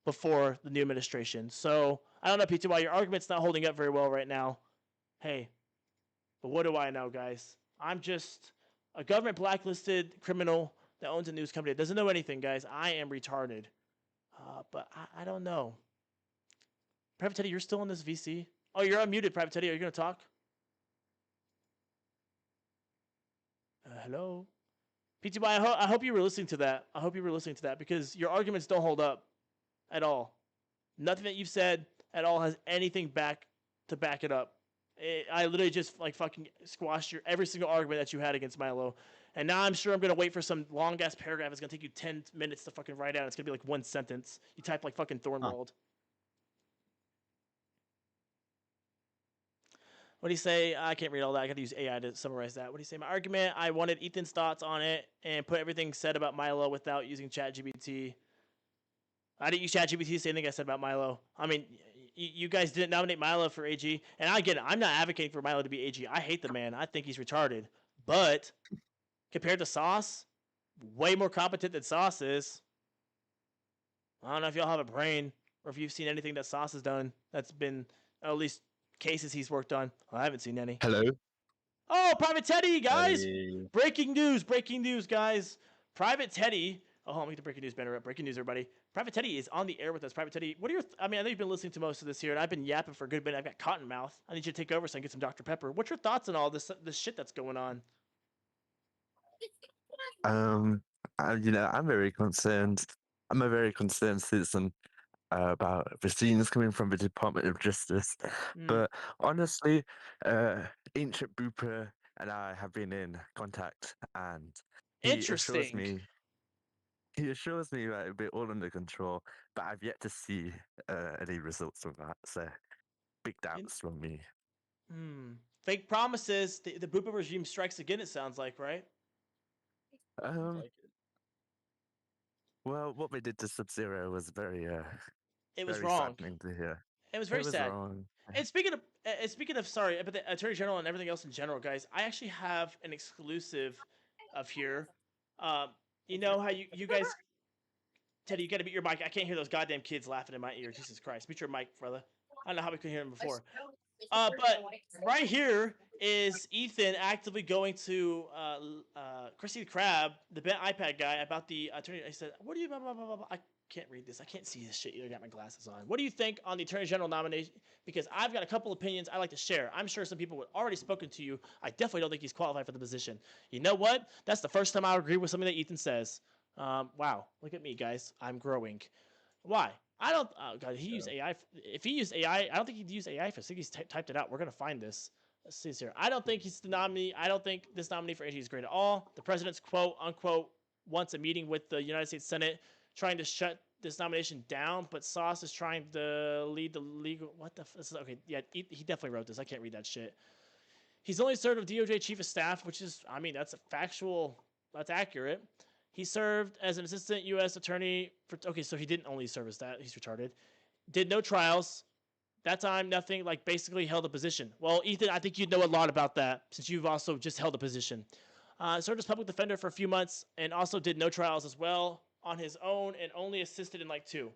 before the new administration. So I don't know, PTY, your argument's not holding up very well right now. Hey, but what do I know, guys? I'm just a government blacklisted criminal that owns a news company that doesn't know anything, guys. I am retarded. But I don't know. Private Teddy, you're still in this VC? Oh, you're unmuted, Private Teddy. Are you going to talk? Hello? PTY, I hope you were listening to that. I hope you were listening to that because your arguments don't hold up at all. Nothing that you've said at all has anything to back it up. I literally just like fucking squashed every single argument that you had against Milo, And now I'm sure I'm gonna wait for some long ass paragraph. It's gonna take you 10 minutes to fucking write out. It's gonna be like one sentence. You type like fucking Thornwald. What do you say? I can't read all that. I got to use AI to summarize that. What do you say? My argument, I wanted Ethan's thoughts on it and put everything said about MYLOQ without using ChatGPT. I didn't use ChatGPT to say anything I said about MYLOQ. I mean, you guys didn't nominate MYLOQ for AG. And I get it. I'm not advocating for MYLOQ to be AG. I hate the man. I think he's retarded. But compared to Sauce, way more competent than Sauce is. I don't know if y'all have a brain or if you've seen anything that Sauce has done that's been at least cases he's worked on. Well, I haven't seen any. Hello. Oh, Private Teddy, guys! Hey. Breaking news, guys! Private Teddy. Oh, hold on, let me get the breaking news banner up. Breaking news, everybody. Private Teddy is on the air with us. Private Teddy, what are your? I mean, I know you've been listening to most of this here, and I've been yapping for a good bit. I've got cotton mouth. I need you to take over so I can get some Dr. Pepper. What's your thoughts on all this shit that's going on? I'm very concerned. I'm a very concerned citizen about the scenes coming from the Department of Justice. But honestly, Ancient Booper and I have been in contact, and he assures me that it'll be all under control. But I've yet to see any results of that. So big doubts from me. Fake promises. The Booper regime strikes again. It sounds like, right? Well, what they did to Sub-Zero was very It was very wrong. saddening to hear. It was very sad. Wrong. And speaking of, sorry, but the Attorney General and everything else in general, guys, I actually have an exclusive of here. You know how you guys, Teddy, you got to mute your mic. I can't hear those goddamn kids laughing in my ear. Jesus Christ, mute your mic, brother. I don't know how we could hear him before. But right here is Ethan actively going to Chrissy the Crab, the bent iPad guy, about the attorney. I said, "What do you?" Blah, blah, blah, blah. I can't read this. I can't see this shit either. I got my glasses on. What do you think on the Attorney General nomination? Because I've got a couple opinions I like to share. I'm sure some people have already spoken to you. I definitely don't think he's qualified for the position. You know what? That's the first time I agree with something that Ethan says. Wow, look at me, guys. I'm growing. Why? I don't. Oh God, he used AI. If he used AI, I don't think he'd use AI for. I think he's typed it out. We're gonna find this. Let's see this here. I don't think he's the nominee. I don't think this nominee for AG is great at all. The president's quote unquote wants a meeting with the United States Senate, trying to shut this nomination down. But Sauce is trying to lead the legal. What the? This is okay. Yeah, he definitely wrote this. I can't read that shit. He's only served as DOJ chief of staff, which is, I mean, that's a factual. That's accurate. He served as an assistant U.S. attorney for. Okay, so he didn't only serve as that. He's retarded. Did no trials. That time, nothing. Like basically held a position. Well, Ethan, I think you know a lot about that since you've also just held a position. Served as public defender for a few months and also did no trials as well on his own and only assisted in like 2.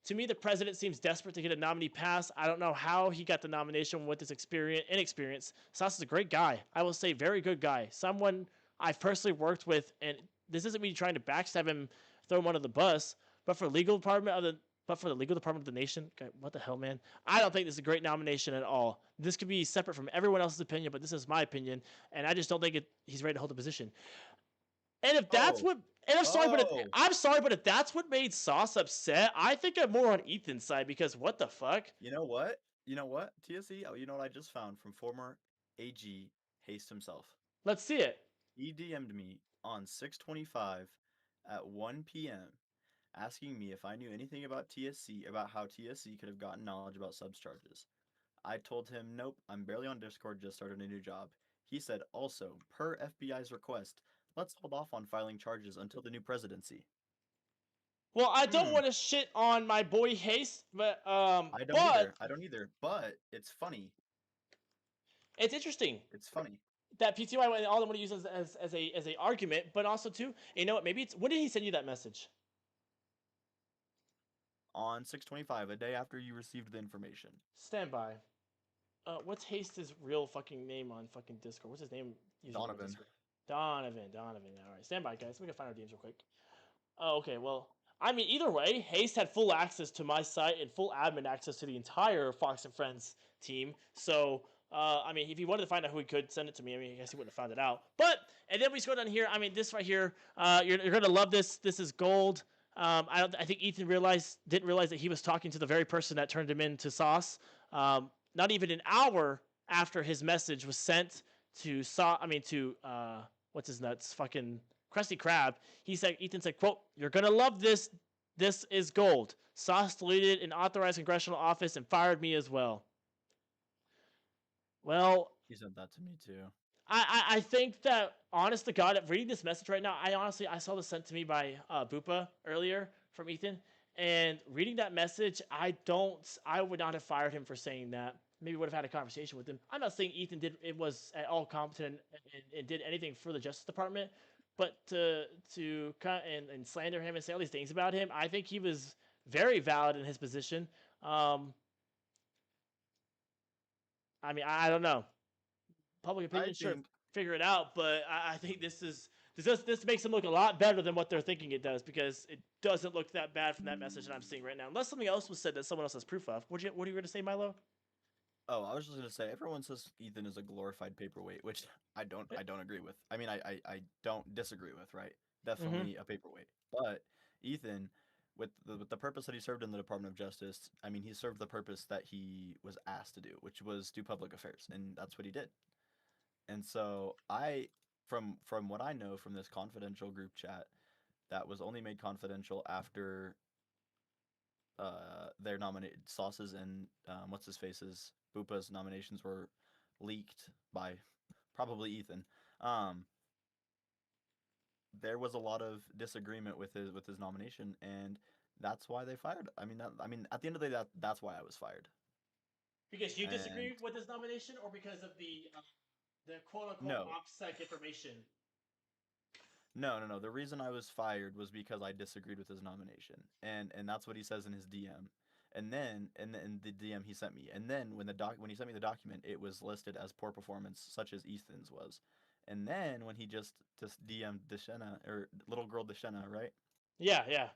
To me, the president seems desperate to get a nominee passed. I don't know how he got the nomination with his inexperience. Sauce is a great guy. I will say, very good guy. Someone I've personally worked with, and this isn't me trying to backstab him, throw him under the bus, but for the legal department of the nation, God, what the hell, man? I don't think this is a great nomination at all. This could be separate from everyone else's opinion, but this is my opinion, and I just don't think he's ready to hold the position. And if that's I'm sorry, but if that's what made Sauce upset, I think I'm more on Ethan's side because what the fuck? You know what? TSE, you know what I just found from former AG Haste himself. Let's see it. He DM'd me on 6/25 at 1 p.m. asking me if I knew anything about TSC, about how TSC could have gotten knowledge about subs charges. I told him, nope, I'm barely on Discord, just started a new job. He said, also, per FBI's request, let's hold off on filing charges until the new presidency. Well, I don't want to shit on my boy Haste, but I don't either. But it's funny. It's interesting. It's funny. That PTY all I want to use as a argument, but also too, you know what? Maybe it's when did he send you that message? On 6/25, a day after you received the information. Stand by. What's Haste's real fucking name on fucking Discord? What's his name? Donovan. Donovan. All right, stand by, guys. We can find our DMs real quick. Oh, okay. Well, I mean, either way, Haste had full access to my site and full admin access to the entire Fox and Friends team. So, I mean, if he wanted to find out who he could, send it to me. I mean, I guess he wouldn't have found it out. But, and then we scroll down here. I mean, this right here, you're gonna love this. This is gold. I think Ethan didn't realize that he was talking to the very person that turned him into Sauce. Not even an hour after his message was sent to what's his nuts, fucking Krusty Krab. Ethan said, "quote You're gonna love this. This is gold. Sauce deleted an authorized congressional office and fired me as well." Well, He sent that to me too. I think that, honest to God, reading this message right now, I saw this sent to me by Bupa earlier from Ethan, and reading that message, I would not have fired him for saying that. Maybe would have had a conversation with him. I'm not saying Ethan was at all competent and did anything for the Justice Department, but to cut and slander him and say all these things about him, I think he was very valid in his position. I mean, I don't know. Public opinion should figure it out, but I think this makes them look a lot better than what they're thinking it does, because it doesn't look that bad from that message that I'm seeing right now. Unless something else was said that someone else has proof of. What are you going to say, Milo? Oh, I was just gonna say, everyone says Ethan is a glorified paperweight, which I don't agree with. I mean, I don't disagree with, right? Definitely a paperweight. But Ethan, with the purpose that he served in the Department of Justice, I mean, he served the purpose that he was asked to do, which was do public affairs, and that's what he did. And so from what I know from this confidential group chat, that was only made confidential after their nominated Sauces and what's his face's Bupa's nominations were leaked by probably Ethan. There was a lot of disagreement with his nomination, and that's why they fired. I mean, at the end of the day, that's why I was fired. Because you disagree with his nomination, or because of the quote unquote OPSEC information? No. The reason I was fired was because I disagreed with his nomination, and that's what he says in his DM. And then the DM he sent me, and then when he sent me the document, it was listed as poor performance, such as Ethan's was. And then when he just DM'd Deshena, or little girl Deshena, right? Yeah.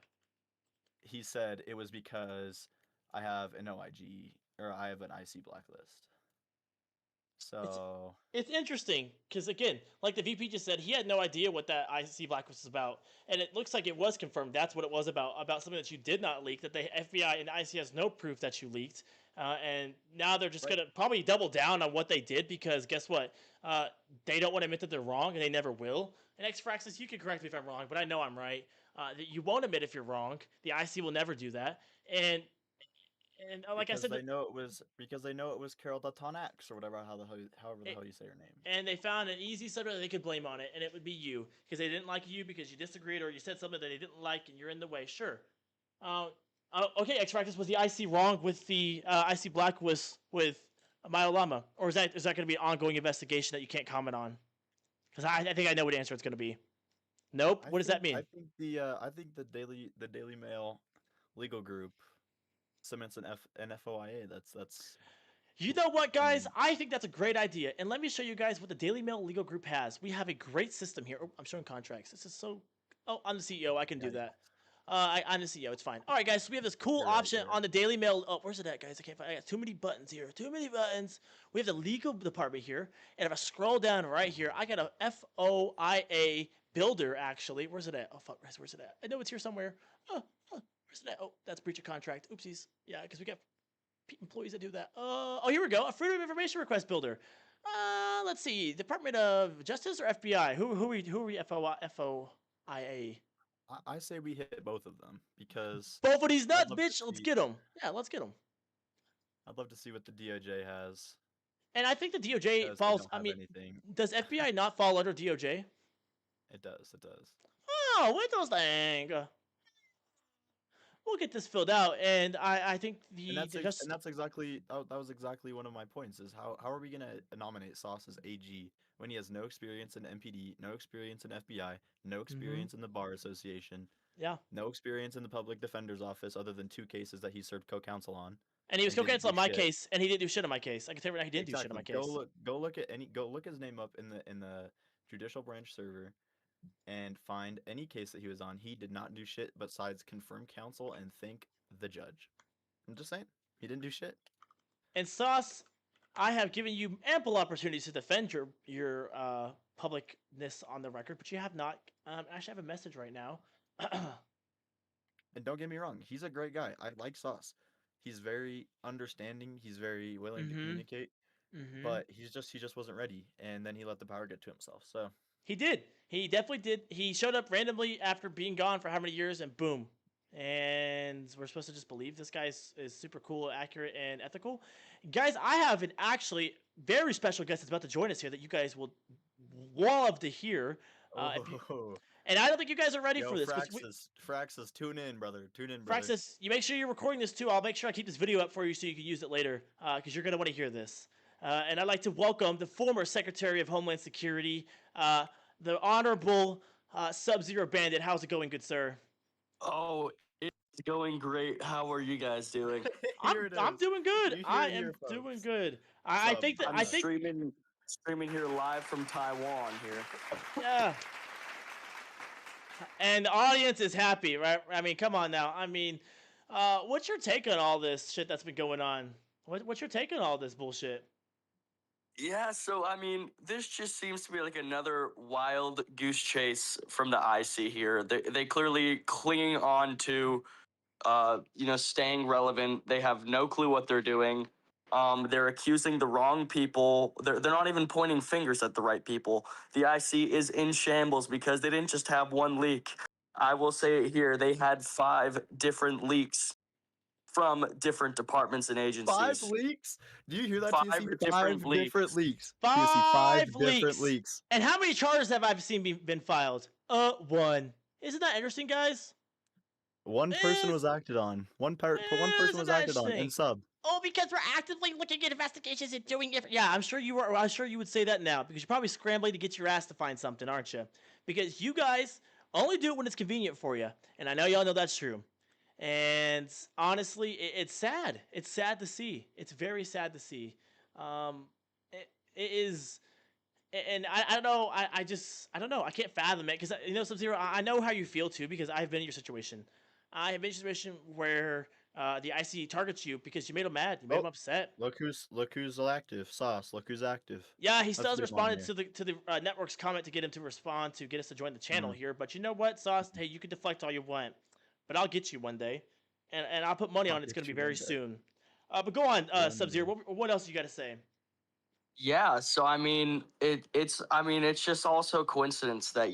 He said it was because I have an OIG, or I have an IC blacklist. So it's interesting because, again, like the VP just said, he had no idea what that IC blacklist was about, and it looks like it was confirmed. That's what it was about something that you did not leak. That the FBI and IC has no proof that you leaked, and now they're just gonna probably double down on what they did, because guess what? They don't want to admit that they're wrong, and they never will. And X-Fraxis, you can correct me if I'm wrong, but I know I'm right. That you won't admit if you're wrong. The IC will never do that, and like because I said, they know it was Carol Datonax, or whatever, however the hell you say her name. And they found an easy subject that they could blame on it, and it would be you, because they didn't like you because you disagreed, or you said something that they didn't like and you're in the way. Sure. Okay, X-Fractus, was the IC wrong with the IC Black with MYLOQ, or is that going to be an ongoing investigation that you can't comment on? Because I think I know what answer it's going to be. Nope. What does that mean? I think the Daily Mail legal group cements an FOIA. That's. You know what, guys? I think that's a great idea. And let me show you guys what the Daily Mail legal group has. We have a great system here. Oh, I'm showing contracts. This is so... Oh, I'm the CEO. I can do that. I'm the CEO. It's fine. All right, guys. So we have this cool option on the Daily Mail. Oh, where's it at, guys? I can't find it. I got too many buttons here. Too many buttons. We have the legal department here. And if I scroll down right here, I got a FOIA builder, actually. Where's it at? Oh, fuck. Where's it at? I know it's here somewhere. Where's it at? Oh, that's breach of contract. Oopsies. Yeah, because we got employees that do that. Oh, here we go. A Freedom of Information Request Builder. Let's see. Department of Justice or FBI? Who are we FOIA? I say we hit both of them, because both of these nuts, bitch. Let's get them. Yeah, let's get them. I'd love to see what the DOJ has. And I think the DOJ falls. I mean, does FBI not fall under DOJ? It does. It does. Oh, what those things? We'll get this filled out, and I think that's exactly that was exactly one of my points, is how are we gonna nominate Sauce as AG when he has no experience in MPD, no experience in FBI, no experience in the Bar Association, no experience in the Public Defender's Office other than 2 cases that he served co-counsel on. And he was co-counsel on my case, and he didn't do shit on my case. I can tell you right now, he didn't do shit on my case. Go look his name up in the judicial branch server, and find any case that he was on. He did not do shit besides confirm counsel and thank the judge. I'm just saying, he didn't do shit. And Sauce, I have given you ample opportunities to defend your publicness on the record, but you have not. Actually, I have a message right now. And don't get me wrong, he's a great guy. I like Sauce. He's very understanding. He's very willing to communicate. But he just wasn't ready, and then he let the power get to himself. So He did. He definitely did. He showed up randomly after being gone for how many years, and boom. And we're supposed to just believe this guy is super cool, accurate, and ethical. Guys, I have an actually very special guest that's about to join us here that you guys will love to hear. And I don't think you guys are ready Yo, for this. Fraxis, tune in, brother. Tune in, brother. Fraxis, you make sure you're recording this too. I'll make sure I keep this video up for you so you can use it later, because you're going to want to hear this. And I'd like to welcome the former Secretary of Homeland Security, the Honorable Sub-Zero Bandit. How's it going, good sir? Oh, it's going great. How are you guys doing? I'm doing good. I am doing good. I think that I'm streaming here live from Taiwan here. Yeah. And the audience is happy, right? I mean, come on now. I mean, what's your take on all this shit that's been going on? What's your take on all this bullshit? Yeah, so I mean, this just seems to be like another wild goose chase from the IC here. They clearly clinging on to, staying relevant. They have no clue what they're doing. They're accusing the wrong people. They're not even pointing fingers at the right people. The IC is in shambles because they didn't just have one leak. I will say it here. They had 5 different leaks from different departments and agencies. 5 leaks? Do you hear that, 5 TC? 5 different leaks. 5 different leaks. And how many charges have I seen been filed? 1. Isn't that interesting, guys? One person was acted on. One person was acted on in sub. Oh, because we're actively looking at investigations and doing it. Yeah, I'm sure you were. I'm sure you would say that now because you're probably scrambling to get your ass to find something, aren't you? Because you guys only do it when it's convenient for you, and I know y'all know that's true. And honestly, it's sad. It's sad to see. It's very sad to see. It is, and I don't know. I don't know. I can't fathom it because Sub-Zero. I know how you feel too because I've been in your situation. I have been in a situation where the IC targets you because you made them mad. You made them upset. Look who's active. Sauce. Look who's active. Yeah, he still has responded to the network's comment to get him to respond to get us to join the channel here. But you know what, Sauce? Hey, you can deflect all you want, but I'll get you one day, and I'll put money on it's going to be very soon. But go on, Sub-Zero. What else you got to say? Yeah, so I mean, it's just also coincidence that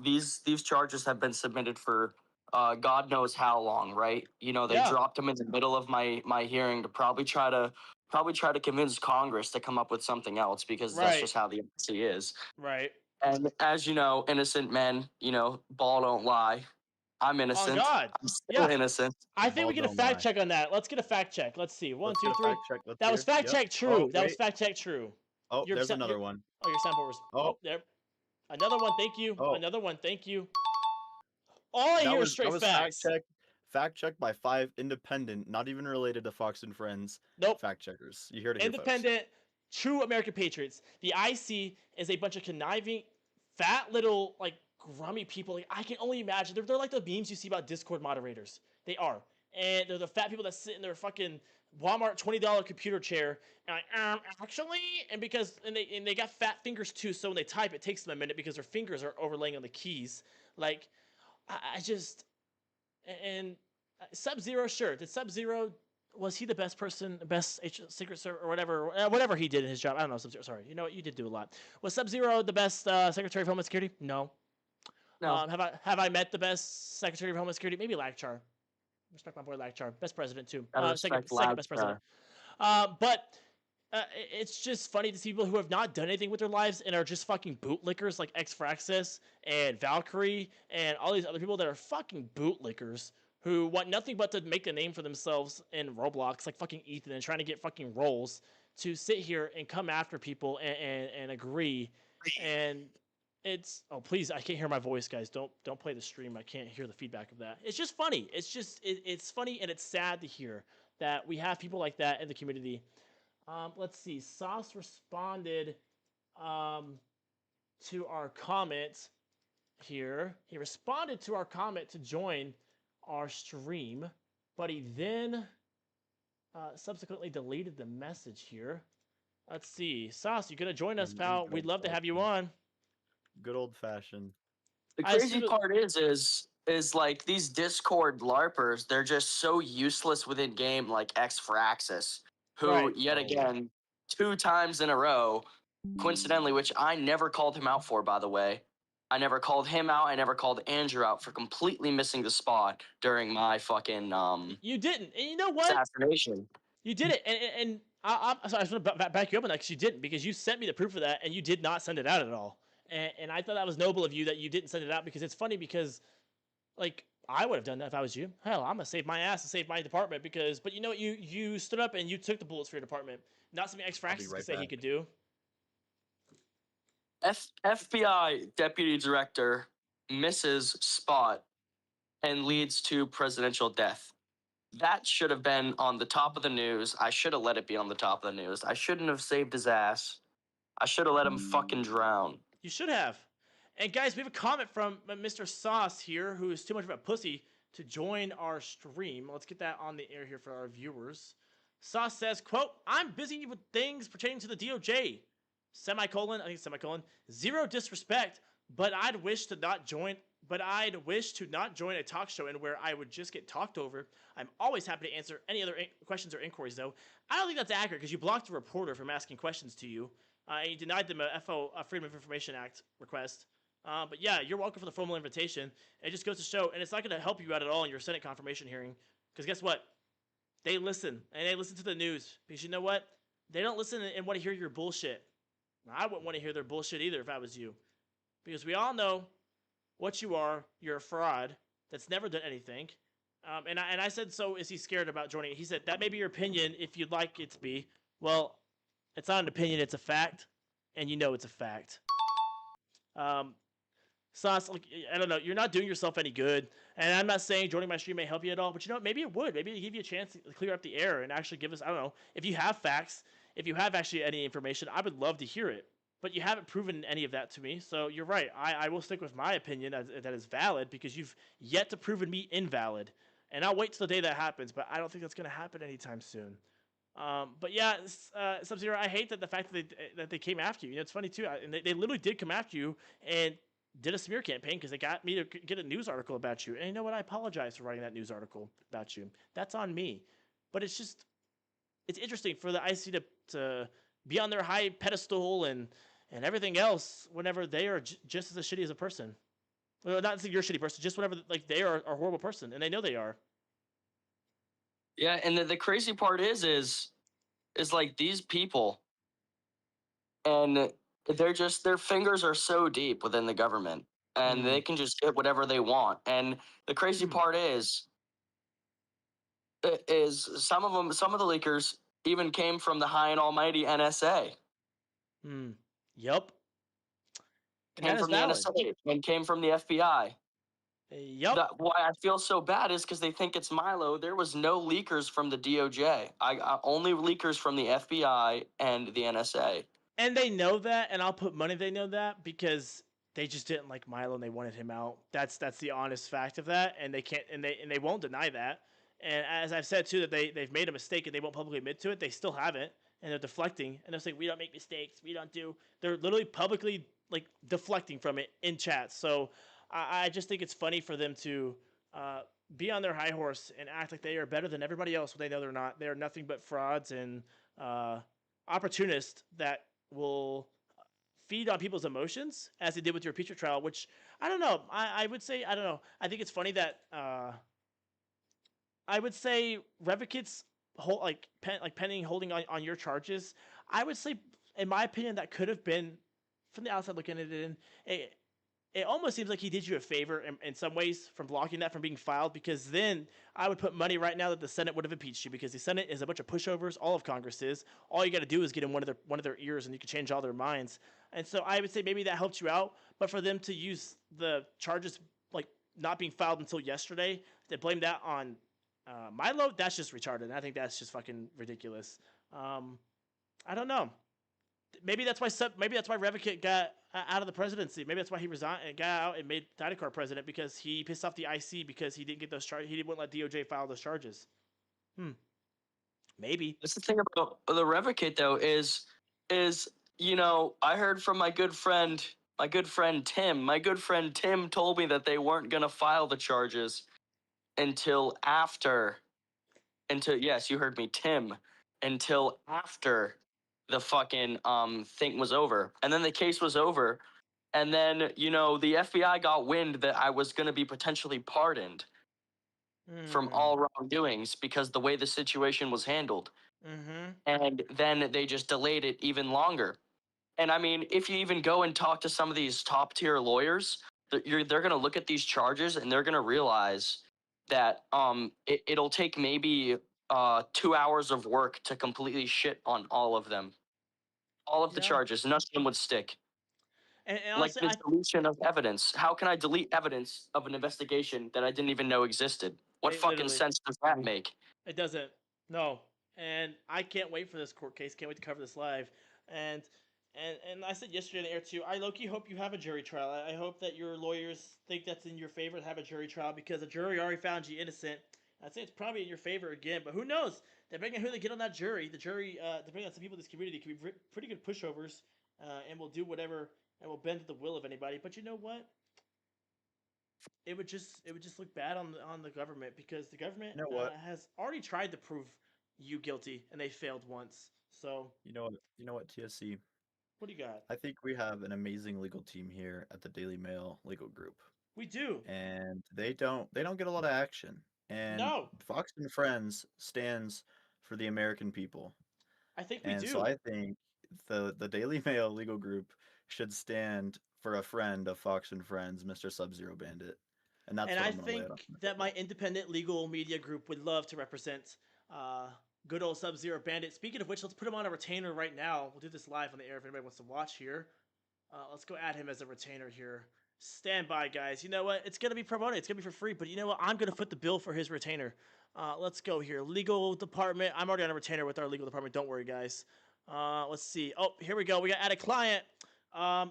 these charges have been submitted for God knows how long, right? They dropped him in the middle of my hearing to probably try to convince Congress to come up with something else because that's just how the embassy is. Right. And as you know, innocent men, ball don't lie. I'm innocent. Oh God. I'm still innocent. I think we get a fact check on that. Let's get a fact check. Let's see. 1, 2, 3. That was fact check true. That was fact check true. Oh, there's another one. Oh, your soundboard was. Oh, there. Another one. Thank you. Another one. Thank you. All I hear is straight facts. Fact checked by 5 independent, not even related to Fox and Friends. Fact checkers. You heard it. Independent, true American patriots. The IC is a bunch of conniving, fat little grummy people. I can only imagine they're like the memes you see about Discord moderators. They are, and they're the fat people that sit in their fucking Walmart $20 computer chair and actually, and they got fat fingers too. So when they type, it takes them a minute because their fingers are overlaying on the keys. Sub-Zero, sure. Did Sub-Zero, was he the best person, best Secret Service or whatever he did in his job? I don't know, Sub-Zero. Sorry. You know what? You did do a lot. Was Sub-Zero the best Secretary of Homeland Security? No. No. Have I met the best Secretary of Homeland Security? Maybe Lakchar. Respect my boy Lakchar. Best president too. Second best president. But it's just funny to see people who have not done anything with their lives and are just fucking bootlickers like X-Fraxis and Valkyrie and all these other people that are fucking bootlickers who want nothing but to make a name for themselves in Roblox, like fucking Ethan, and trying to get fucking roles to sit here and come after people and agree. And it's please, I can't hear my voice, guys. Don't play the stream. I can't hear the feedback of that. It's just funny. It's just it's funny and it's sad to hear that we have people like that in the community. Let's see. Sauce responded to our comment here. He responded to our comment to join our stream, but he then subsequently deleted the message here. Let's see. Sauce, you gonna join us, pal? We'd love to have you on. Good old fashioned. The crazy part is like these Discord LARPers, they're just so useless within game, like X-Fraxis, who yet again 2 times in a row coincidentally, which I never called him out for, by the way. I never called him out. I never called Andrew out for completely missing the spot during my fucking You didn't, and you know what? assassination. You did it, and so I just want to back you up on that because you didn't, because you sent me the proof of that, and you did not send it out at all. And I thought that was noble of you that you didn't send it out, because it's funny because, like, I would have done that if I was you. Hell, I'm gonna save my ass and save my department but you know what? You stood up and you took the bullets for your department. Not something X I'll be Fraxis could right say he back. could do. FBI deputy director misses spot and leads to presidential death. That should have been on the top of the news. I should have let it be on the top of the news. I shouldn't have saved his ass. I should have let him fucking drown. You should have. And guys, we have a comment from Mr. Sauce here, who is too much of a pussy to join our stream. Let's get that on the air here for our viewers. Sauce says, quote, "I'm busy with things pertaining to the DOJ. Semicolon, I think semicolon, zero disrespect, but I'd wish to not join a talk show in where I would just get talked over. I'm always happy to answer any other questions or inquiries, though." I don't think that's accurate, because you blocked a reporter from asking questions to you. And you denied them a Freedom of Information Act request. But yeah, you're welcome for the formal invitation. It just goes to show, and it's not going to help you out at all in your Senate confirmation hearing, because guess what? They listen, and they listen to the news, because you know what? They don't listen and want to hear your bullshit. I wouldn't want to hear their bullshit either if I was you, because we all know what you are. You're a fraud that's never done anything. And I said, so is he scared about joining? He said, that may be your opinion if you'd like it to be. Well, it's not an opinion, it's a fact, and you know it's a fact. Sauce, like, I don't know, you're not doing yourself any good, and I'm not saying joining my stream may help you at all, but you know what, maybe it would. Maybe it'd give you a chance to clear up the air and actually give us, I don't know, if you have facts, if you have actually any information, I would love to hear it. But you haven't proven any of that to me, so you're right. I will stick with my opinion that is valid, because you've yet to prove me invalid. And I'll wait till the day that happens, but I don't think that's going to happen anytime soon. But yeah, Sub-Zero, I hate that the fact that they came after you. You know, it's funny too, and they literally did come after you and did a smear campaign because they got me to get a news article about you. And you know what? I apologize for writing that news article about you. That's on me. But it's interesting for the IC to be on their high pedestal and everything else whenever they are just as shitty as a person. Well, not you're a shitty person, just whenever like they are a horrible person, and they know they are. Yeah, and the crazy part is like these people, and their fingers are so deep within the government, and they can just get whatever they want. And the crazy part is some of the leakers even came from the high and almighty NSA. Yep. Came from the NSA and came from the FBI. Yep. Why I feel so bad is because they think it's MYLOQ. There was no leakers from the DOJ. I only leakers from the FBI and the NSA. And they know that, and I'll put money they know that, because they just didn't like MYLOQ and they wanted him out. That's the honest fact of that, and they can't and they won't deny that. And as I've said too, that they've made a mistake and they won't publicly admit to it. They still haven't, and they're deflecting, and they're saying we don't make mistakes, we don't do. They're literally publicly like deflecting from it in chat. So I just think it's funny for them to be on their high horse and act like they are better than everybody else when they know they're not. They are nothing but frauds and opportunists that will feed on people's emotions, as they did with your impeachment trial, which I don't know. I would say, I don't know. I think it's funny that I would say revocates pending holding on your charges. I would say, in my opinion, that could have been, from the outside looking at it, it almost seems like he did you a favor in some ways from blocking that from being filed, because then I would put money right now that the Senate would have impeached you, because the Senate is a bunch of pushovers. All of Congress is. All you got to do is get in one of their ears, and you can change all their minds. And so I would say maybe that helped you out, but for them to use the charges like not being filed until yesterday, to blame that on MYLOQ, that's just retarded. And I think that's just fucking ridiculous. I don't know. Maybe that's why Revocate got out of the presidency. Maybe that's why he resigned and got out and made Tidycar president, because he pissed off the IC because he didn't get those charges. He didn't let DOJ file those charges. Maybe. That's the thing about the Revocate, though, is you know, I heard from my good friend Tim. My good friend Tim told me that they weren't gonna file the charges until yes, you heard me, Tim, until after the fucking thing was over. And then the case was over. And then, you know, the FBI got wind that I was going to be potentially pardoned from all wrongdoings because the way the situation was handled. Mm-hmm. And then they just delayed it even longer. And I mean, if you even go and talk to some of these top tier lawyers, they're going to look at these charges and they're going to realize that it'll take maybe 2 hours of work to completely shit on all of them. All of the Yeah. charges, none of them would stick. And Like honestly, the deletion of evidence. How can I delete evidence of an investigation that I didn't even know existed? What fucking literally, sense does that make? it doesn't. No. And I can't wait for this court case. Can't wait to cover this live. And I said yesterday on the air too. I low-key hope you have a jury trial. I hope that your lawyers think that's in your favor to have a jury trial because the jury already found you innocent. I'd say it's probably in your favor again, but who knows? Depending on who they get on that jury, depending on some people in this community, can be pretty good pushovers, and will do whatever and will bend to the will of anybody. But you know what? It would just look bad on the government because the government You know what? has already tried to prove you guilty and they failed once. So You know what, TSC? what do you got? I think we have an amazing legal team here at the Daily Mail legal group. We do. And they don't get a lot of action. And No. Fox and Friends stands for the American people. I think we And do. so I think the Daily Mail legal group should stand for a friend of Fox and Friends, Mr. Sub-Zero Bandit. And that's And what I I'm gonna lay think it on. that my independent legal media group would love to represent good old Sub-Zero Bandit. Speaking of which, let's put him on a retainer right now. We'll do this live on the air if anybody wants to watch here. Let's go add him as a retainer here. Stand by, guys. You know what? It's going to be promoted. It's going to be for free. But you know what? I'm going to foot the bill for his retainer. Let's go here. Legal department. I'm already on a retainer with our legal department. Don't worry, guys. Let's see. Oh, here we go. We got to add a client.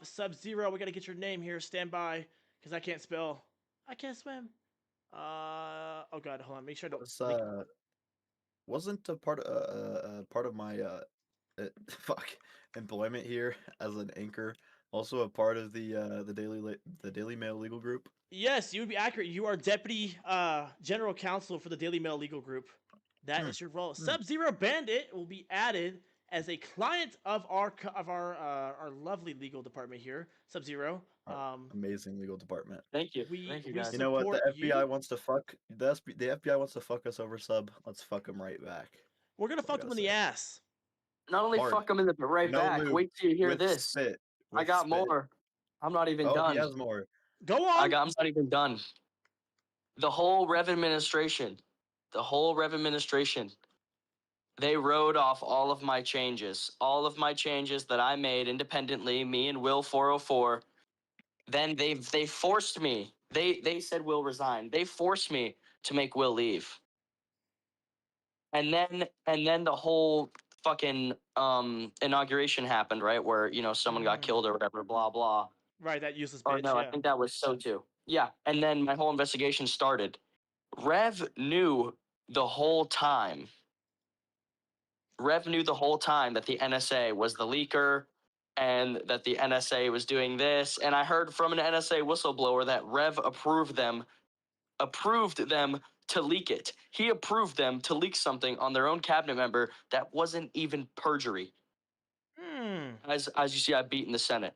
Sub-Zero. We got to get your name here. Stand by. Because I can't spell. I can't swim. Oh, God. Hold on. Make sure I don't. Wasn't a part of my fuck employment here as an anchor also a part of the Daily Mail legal group? Yes, you would be accurate. You are deputy general counsel for the Daily Mail legal group. That is your role. Sub-Zero Bandit will be added as a client of our lovely legal department here. Sub-Zero. Amazing legal department. Thank you. Thank you, guys. guys. You know what? The FBI you. wants to fuck the FBI wants to fuck us over, Sub. Let's fuck them right back. We're gonna fuck them in the ass. Not only Hard. fuck them in the right No back. lube, Wait till you hear with this. spit, I with got spit. more. I'm not even Oh, done. he has more. Go on. I'm not even done. The whole Rev administration, they wrote off all of my changes that I made independently, me and Will 404. Then they forced me. They said Will resign. They forced me to make Will leave. And then the whole fucking inauguration happened, right? Where, you know, someone got killed or whatever, blah blah. Right, that useless Or bitch. no, Yeah. I think that was so too. Yeah, and then my whole investigation started. Rev knew the whole time. That the NSA was the leaker and that the NSA was doing this. And I heard from an NSA whistleblower that Rev approved them to leak it. He approved them to leak something on their own cabinet member that wasn't even perjury. As you see, I've beaten the Senate.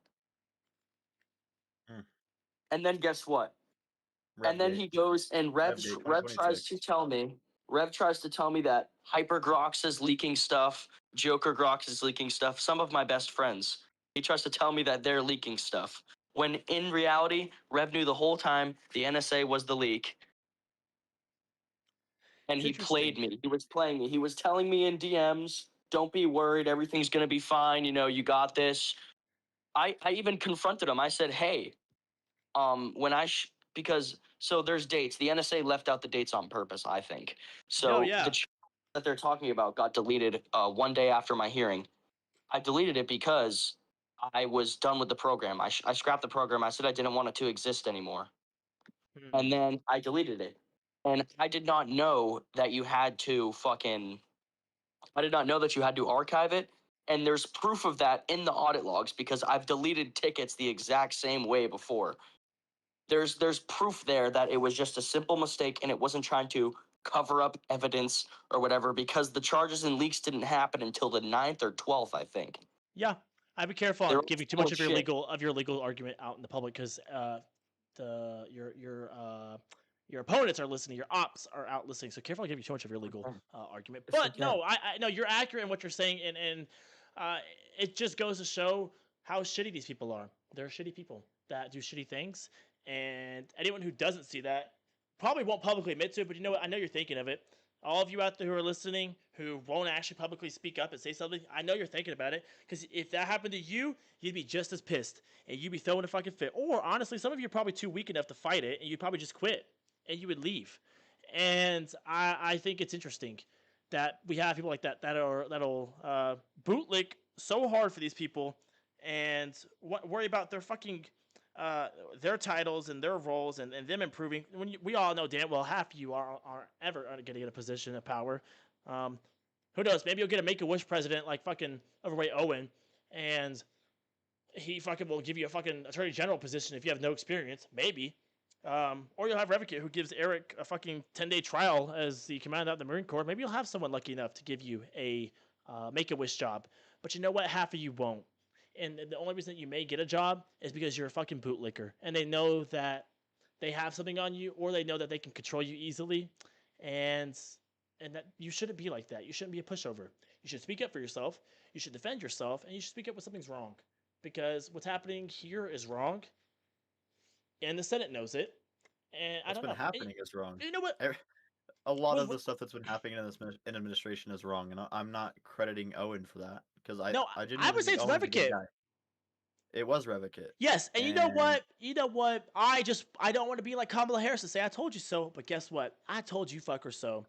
And then guess what? And then he goes and Rev tries to tell me that Hypergrox is leaking stuff, Joker Grox is leaking stuff, some of my best friends. He tries to tell me that they're leaking stuff. When in reality, Rev knew the whole time the NSA was the leak. And he played me. He was playing me. He was telling me in DMs, don't be worried, everything's gonna be fine, you know, you got this. I even confronted him. I said, hey, because there's dates. The NSA left out the dates on purpose, I think. So the chat that they're talking about got deleted 1 day after my hearing. I deleted it because I was done with the program. I scrapped the program. I said I didn't want it to exist anymore. And then I deleted it. And I did not know that you had to archive it. And there's proof of that in the audit logs because I've deleted tickets the exact same way before. There's proof there that it was just a simple mistake and it wasn't trying to cover up evidence or whatever, because the charges and leaks didn't happen until the 9th or 12th, I think. Yeah, I'd be careful They're on giving too full much of of your shit. legal argument out in the public because your opponents are listening, your ops are out listening. So careful on giving too much of your legal argument. But no, I no, you're accurate in what you're saying, and it just goes to show how shitty these people are. They're shitty people that do shitty things, and anyone who doesn't see that probably won't publicly admit to it. But you know what? I know you're thinking of it. All of you out there who are listening who won't actually publicly speak up and say something, I know you're thinking about it because if that happened to you, you'd be just as pissed and you'd be throwing a fucking fit. Or honestly, some of you are probably too weak enough to fight it and you'd probably just quit and you would leave. And I think it's interesting that we have people like that'll bootlick so hard for these people and worry about their fucking their titles and their roles and them improving. We all know damn well half of you aren't ever going to get a position of power. Who knows? Maybe you'll get a Make-A-Wish president like fucking overweight Owen, and he fucking will give you a fucking attorney general position if you have no experience. Maybe. Or you'll have Revocate who gives Eric a fucking 10-day trial as the commandant of the Marine Corps. Maybe you'll have someone lucky enough to give you a Make-A-Wish job. But you know what? Half of you won't. And the only reason that you may get a job is because you're a fucking bootlicker. And they know that they have something on you, or they know that they can control you easily. And that you shouldn't be like that. You shouldn't be a pushover. You should speak up for yourself. You should defend yourself. And you should speak up when something's wrong. Because what's happening here is wrong. And the Senate knows it. And I What's don't been know. happening is wrong. You know what? A lot Well, of the stuff that's been happening in this administration is wrong, and I'm not crediting Owen for that because No, I I genuinely would say think it's Owen's a good Revocate. guy. It was Revocate. Yes, and you know what? You know what? I don't want to be like Kamala Harris and say I told you so, but guess what? I told you fucker so.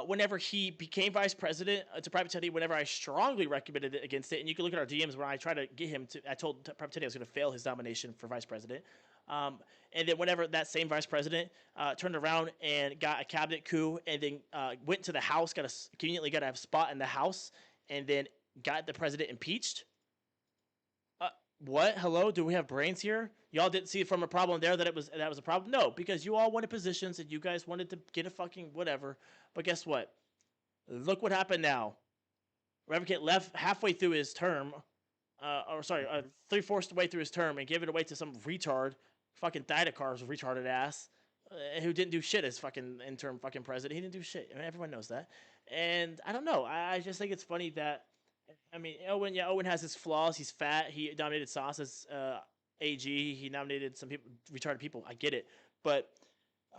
Whenever he became vice president to Private Teddy, whenever I strongly recommended it against it, and you can look at our DMs when I tried to get him to, I told Private Teddy I was going to fail his nomination for vice president. And then whenever that same vice president turned around and got a cabinet coup, and then went to the House, conveniently got a spot in the House, and then got the president impeached. What? Hello? Do we have brains here? Y'all didn't see from a problem there that that was a problem? No, because you all wanted positions and you guys wanted to get a fucking whatever. But guess what? Look what happened now. Revocate left halfway through his term, or sorry, 3/4 the way through his term and gave it away to some retard, fucking Thydakar's retarded ass, who didn't do shit as fucking interim fucking president. He didn't do shit. I mean, everyone knows that. And I don't know. I just think it's funny that. I mean, Owen has his flaws. He's fat. He nominated Sauce as AG. He nominated some people, retarded people. I get it. But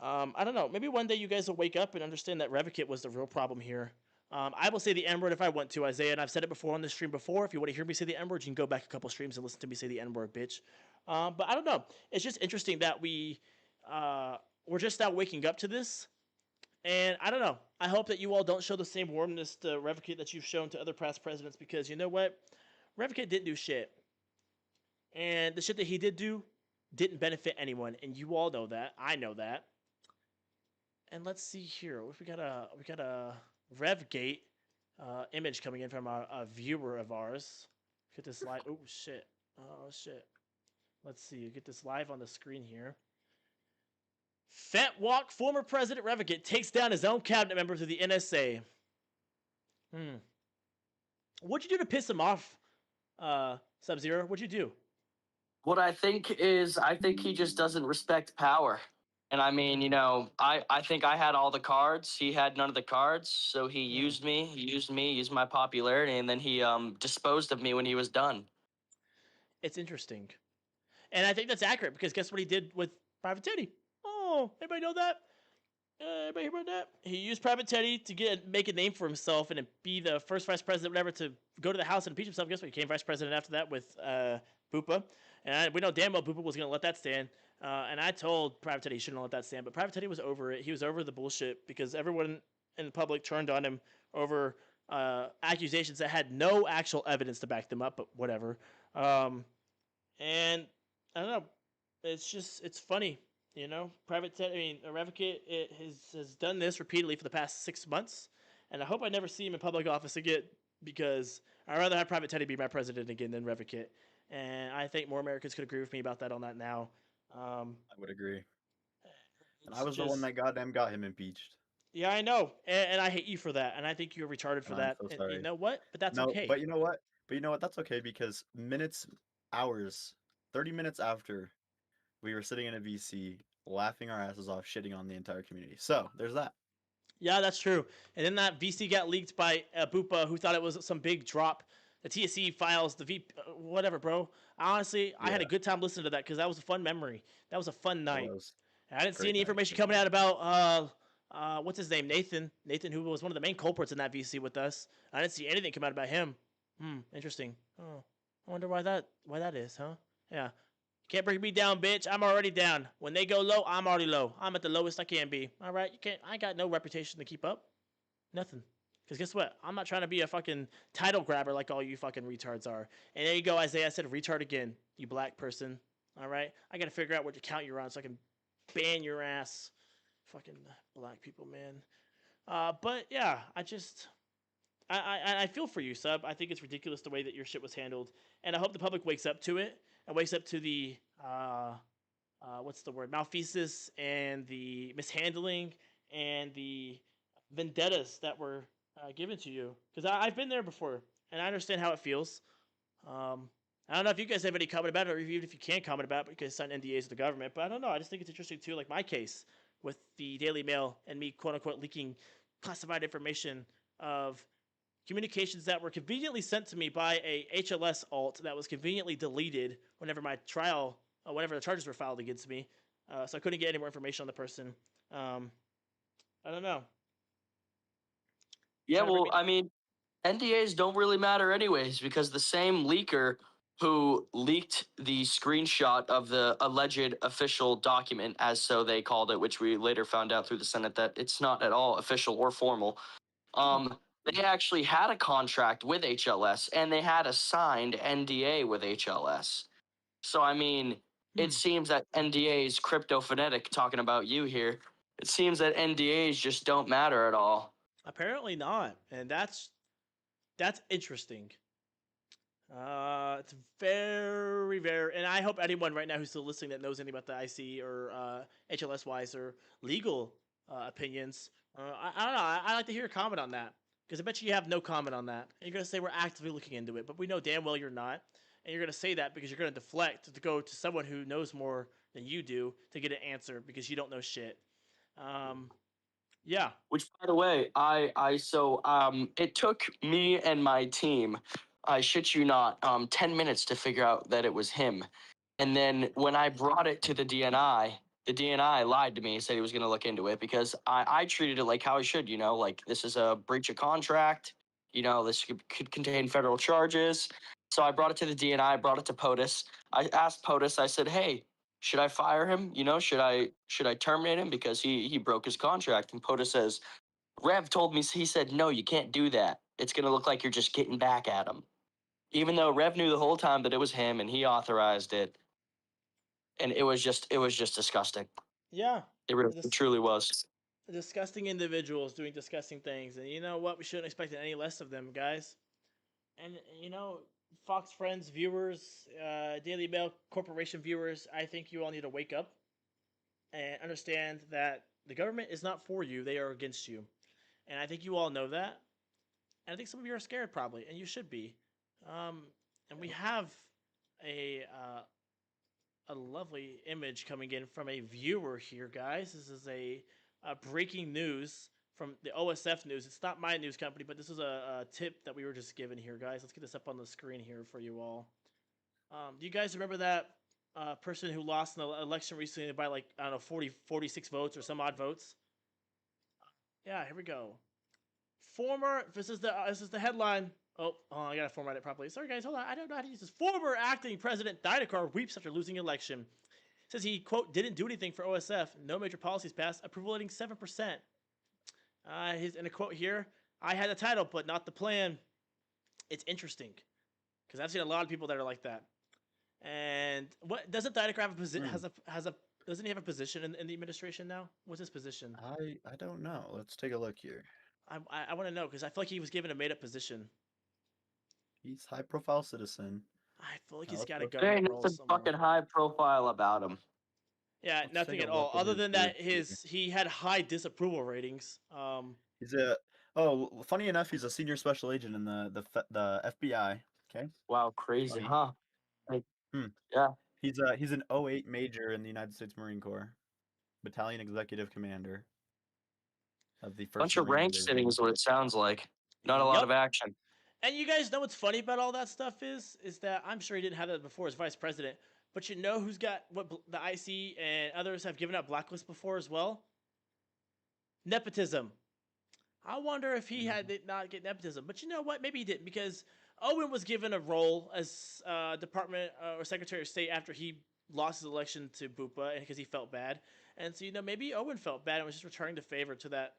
I don't know. Maybe one day you guys will wake up and understand that Revocate was the real problem here. I will say the N word if I want to, Isaiah, and I've said it before on this stream before. If you want to hear me say the N word, you can go back a couple streams and listen to me say the N word, bitch. But I don't know. It's just interesting that we're just now waking up to this. And I don't know. I hope that you all don't show the same warmness to Revocate that you've shown to other past presidents, because you know what? Revocate didn't do shit. And the shit that he did do didn't benefit anyone, and you all know that. I know that. And let's see here. We got a Revgate image coming in from a viewer of ours. Get this live. Oh shit. Oh shit. Let's see. Get this live on the screen here. Fentwalk, former President Revocate, takes down his own cabinet member through the NSA. What'd you do to piss him off, Sub-Zero? What'd you do? What I think is, I think he just doesn't respect power. And I mean, you know, I think I had all the cards. He had none of the cards. So he used me, used my popularity, and then he disposed of me when he was done. It's interesting. And I think that's accurate, because guess what he did with Private Teddy? Oh, anybody know that? Anybody hear about that? He used Private Teddy to make a name for himself and be the first vice president, whatever, to go to the House and impeach himself. Guess what? He became vice president after that with Bupa. And we know damn well Bupa was going to let that stand. And I told Private Teddy he shouldn't let that stand. But Private Teddy was over it. He was over the bullshit because everyone in the public turned on him over accusations that had no actual evidence to back them up, but whatever. And I don't know. It's funny. You know, Revocate has done this repeatedly for the past 6 months, and I hope I never see him in public office again, because I'd rather have Private Teddy be my president again than Revocate, and I think more Americans could agree with me about that on that now. I would agree. And I was the one that goddamn got him impeached. Yeah, I know, and I hate you for that, and I think you're retarded for And I'm that. so And you sorry. know what? But that's No, okay. but you know what? That's okay because hours, 30 minutes after we were sitting in a VC, laughing our asses off, shitting on the entire community. So there's that. Yeah, that's true. And then that VC got leaked by Bupa, who thought it was some big drop. The TSC files, whatever, bro. Honestly, I had a Yeah, good time listening to that because that was a fun memory. That was a fun that night. was And I didn't see great any night. information Great coming night. out about what's his name, Nathan. Nathan, who was one of the main culprits in that VC with us. I didn't see anything come out about him. Interesting. Oh, I wonder why that is, huh? Yeah. Can't bring me down, bitch. I'm already down. When they go low, I'm already low. I'm at the lowest I can be. All right, you can't. I got no reputation to keep up. Nothing. Because guess what? I'm not trying to be a fucking title grabber like all you fucking retards are. And there you go, Isaiah. I said retard again, you black person. All right? I got to figure out what account you're on so I can ban your ass. Fucking black people, man. But yeah, I feel for you, sub. I think it's ridiculous the way that your shit was handled. And I hope the public wakes up to it and wakes up to the, what's the word? Malfeasance and the mishandling and the vendettas that were given to you, because I've been there before and I understand how it feels. I don't know if you guys have any comment about it, or even if you can comment about it because signed NDAs with the government. But I don't know. I just think it's interesting too, like my case with the Daily Mail and me, quote unquote, leaking classified information of communications that were conveniently sent to me by a HLS alt that was conveniently deleted whenever my trial, whenever the charges were filed against me. So I couldn't get any more information on the person. I don't know. Yeah, well, I mean, NDAs don't really matter anyways because the same leaker who leaked the screenshot of the alleged official document, as so they called it, which we later found out through the Senate that it's not at all official or formal. They actually had a contract with HLS and they had a signed NDA with HLS. So I mean, it seems that NDAs, crypto phonetic, talking about you here. It seems that NDAs just don't matter at all. Apparently not, and that's interesting. It's very, very, and I hope anyone right now who's still listening that knows anything about the IC or HLS wise or legal opinions. I don't know. I like to hear a comment on that because I bet you have no comment on that. And you're gonna say we're actively looking into it, but we know damn well you're not. And you're gonna say that because you're gonna deflect to go to someone who knows more than you do to get an answer because you don't know shit. Yeah. Which, by the way, it took me and my team, I shit you not, 10 minutes to figure out that it was him. And then when I brought it to the DNI lied to me, said he was going to look into it because I treated it like how I should, like this is a breach of contract, this could contain federal charges. So I brought it to the DNI, brought it to POTUS. I asked POTUS, I said, hey, should I fire him? Should I terminate him because he broke his contract? And POTUS says, Rev told me, he said, no, you can't do that. It's going to look like you're just getting back at him. Even though Rev knew the whole time that it was him and he authorized it. And it was just disgusting. Yeah. It truly was. Disgusting individuals doing disgusting things, and you know what? We shouldn't expect any less of them, guys. And Fox Friends viewers, Daily Mail Corporation viewers, I think you all need to wake up and understand that the government is not for you; they are against you. And I think you all know that. And I think some of you are scared, probably, and you should be. And we have a lovely image coming in from a viewer here, guys. This is a breaking news from the OSF News. It's not my news company, but this is a tip that we were just given here, guys. Let's get this up on the screen here for you all. Do you guys remember that person who lost in the election recently by like, I don't know, 46 votes or some odd votes? Yeah, here we go. This is the headline. Oh, I gotta format it properly. Sorry, guys, hold on. I don't know how to use this. Former acting president Didakar weeps after losing election. Says he, quote, didn't do anything for OSF. No major policies passed. Approval rating 7%. In a quote here, I had the title, but not the plan. It's interesting because I've seen a lot of people that are like that. And what doesn't Didakar have a position? Doesn't he have a position in the administration now? What's his position? I don't know. Let's take a look here. I want to know because I feel like he was given a made up position. He's high profile citizen. I feel like he's got a There government ain't role nothing somewhere. fucking high profile about him. Yeah, Let's nothing take a at all. look at Other his than group that, here. he had high disapproval ratings. He's a funny enough, he's a senior special agent in the FBI. Okay. Wow, crazy, Funny. huh? Like, Hmm. yeah. He's an '08 major in the United States Marine Corps, battalion executive commander of the First Bunch of Marine rank sitting Division. is what it sounds like. Not a lot of Yup. action. And you guys know what's funny about all that stuff is that I'm sure he didn't have that before as vice president, but you know who's got what the IC and others have given out blacklists before as well? Nepotism. I wonder if he had did not get nepotism, but you know what? Maybe he didn't because Owen was given a role as Department or Secretary of State after he lost his election to Bupa and because he felt bad, and so maybe Owen felt bad and was just returning the favor to that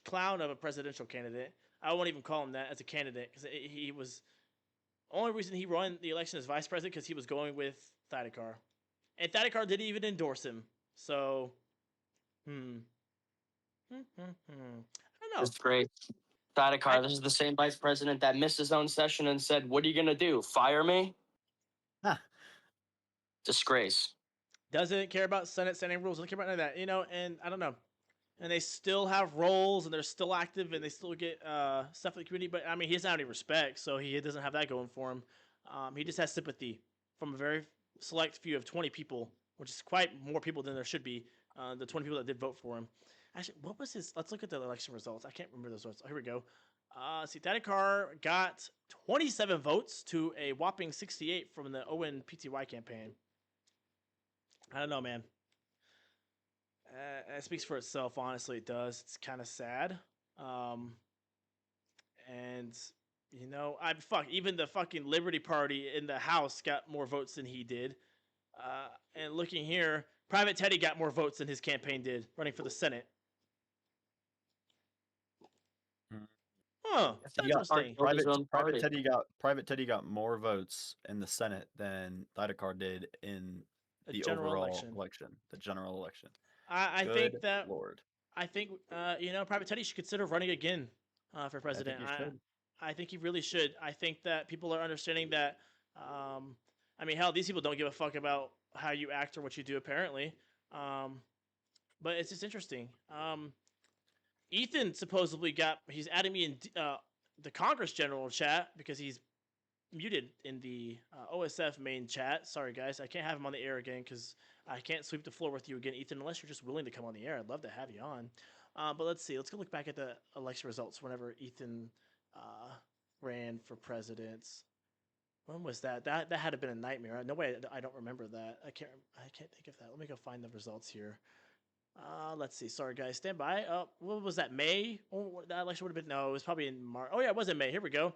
clown of a presidential candidate. I won't even call him that as a candidate because he was only reason he won the election as vice president because he was going with Thaddeus, and Thaddeus didn't even endorse him. So, I don't know. It's great. Thaddeus, this is the same vice president that missed his own session and said, "What are you gonna do? Fire me?" Huh. Disgrace. Doesn't care about Senate standing rules. Doesn't care about none of that. And I don't know. And they still have roles, and they're still active, and they still get stuff in the community. But I mean, he doesn't have any respect, so he doesn't have that going for him. He just has sympathy from a very select few of 20 people, which is quite more people than there should be. The 20 people that did vote for him. Actually, what was his? Let's look at the election results. I can't remember those results. Oh, here we go. See, Thaddeus got 27 votes to a whopping 68 from the Owen PTY campaign. I don't know, man. It speaks for itself. Honestly, it does. It's kind of sad. And even the fucking Liberty Party in the House got more votes than he did. And looking here, Private Teddy got more votes than his campaign did, running for the Senate. Huh? It's interesting. Private Teddy got more votes in the Senate than Thaddeus did in the general overall election, the general election. I think that Lord. I think Private Teddy should consider running again for president. I think he should. I think he really should. I think that people are understanding that. I mean, hell, these people don't give a fuck about how you act or what you do, apparently. But it's just interesting. Ethan supposedly he's adding me in the Congress General chat because he's muted in the OSF main chat. Sorry, guys. I can't have him on the air again because I can't sweep the floor with you again, Ethan, unless you're just willing to come on the air. I'd love to have you on. But let's see. Let's go look back at the election results whenever Ethan ran for president. When was that? That had to been a nightmare. No way. I don't remember that. I can't think of that. Let me go find the results here. Let's see. Sorry, guys. Stand by. What was that? May? Oh, that election would have been. No, it was probably in March. Oh yeah, it was in May. Here we go.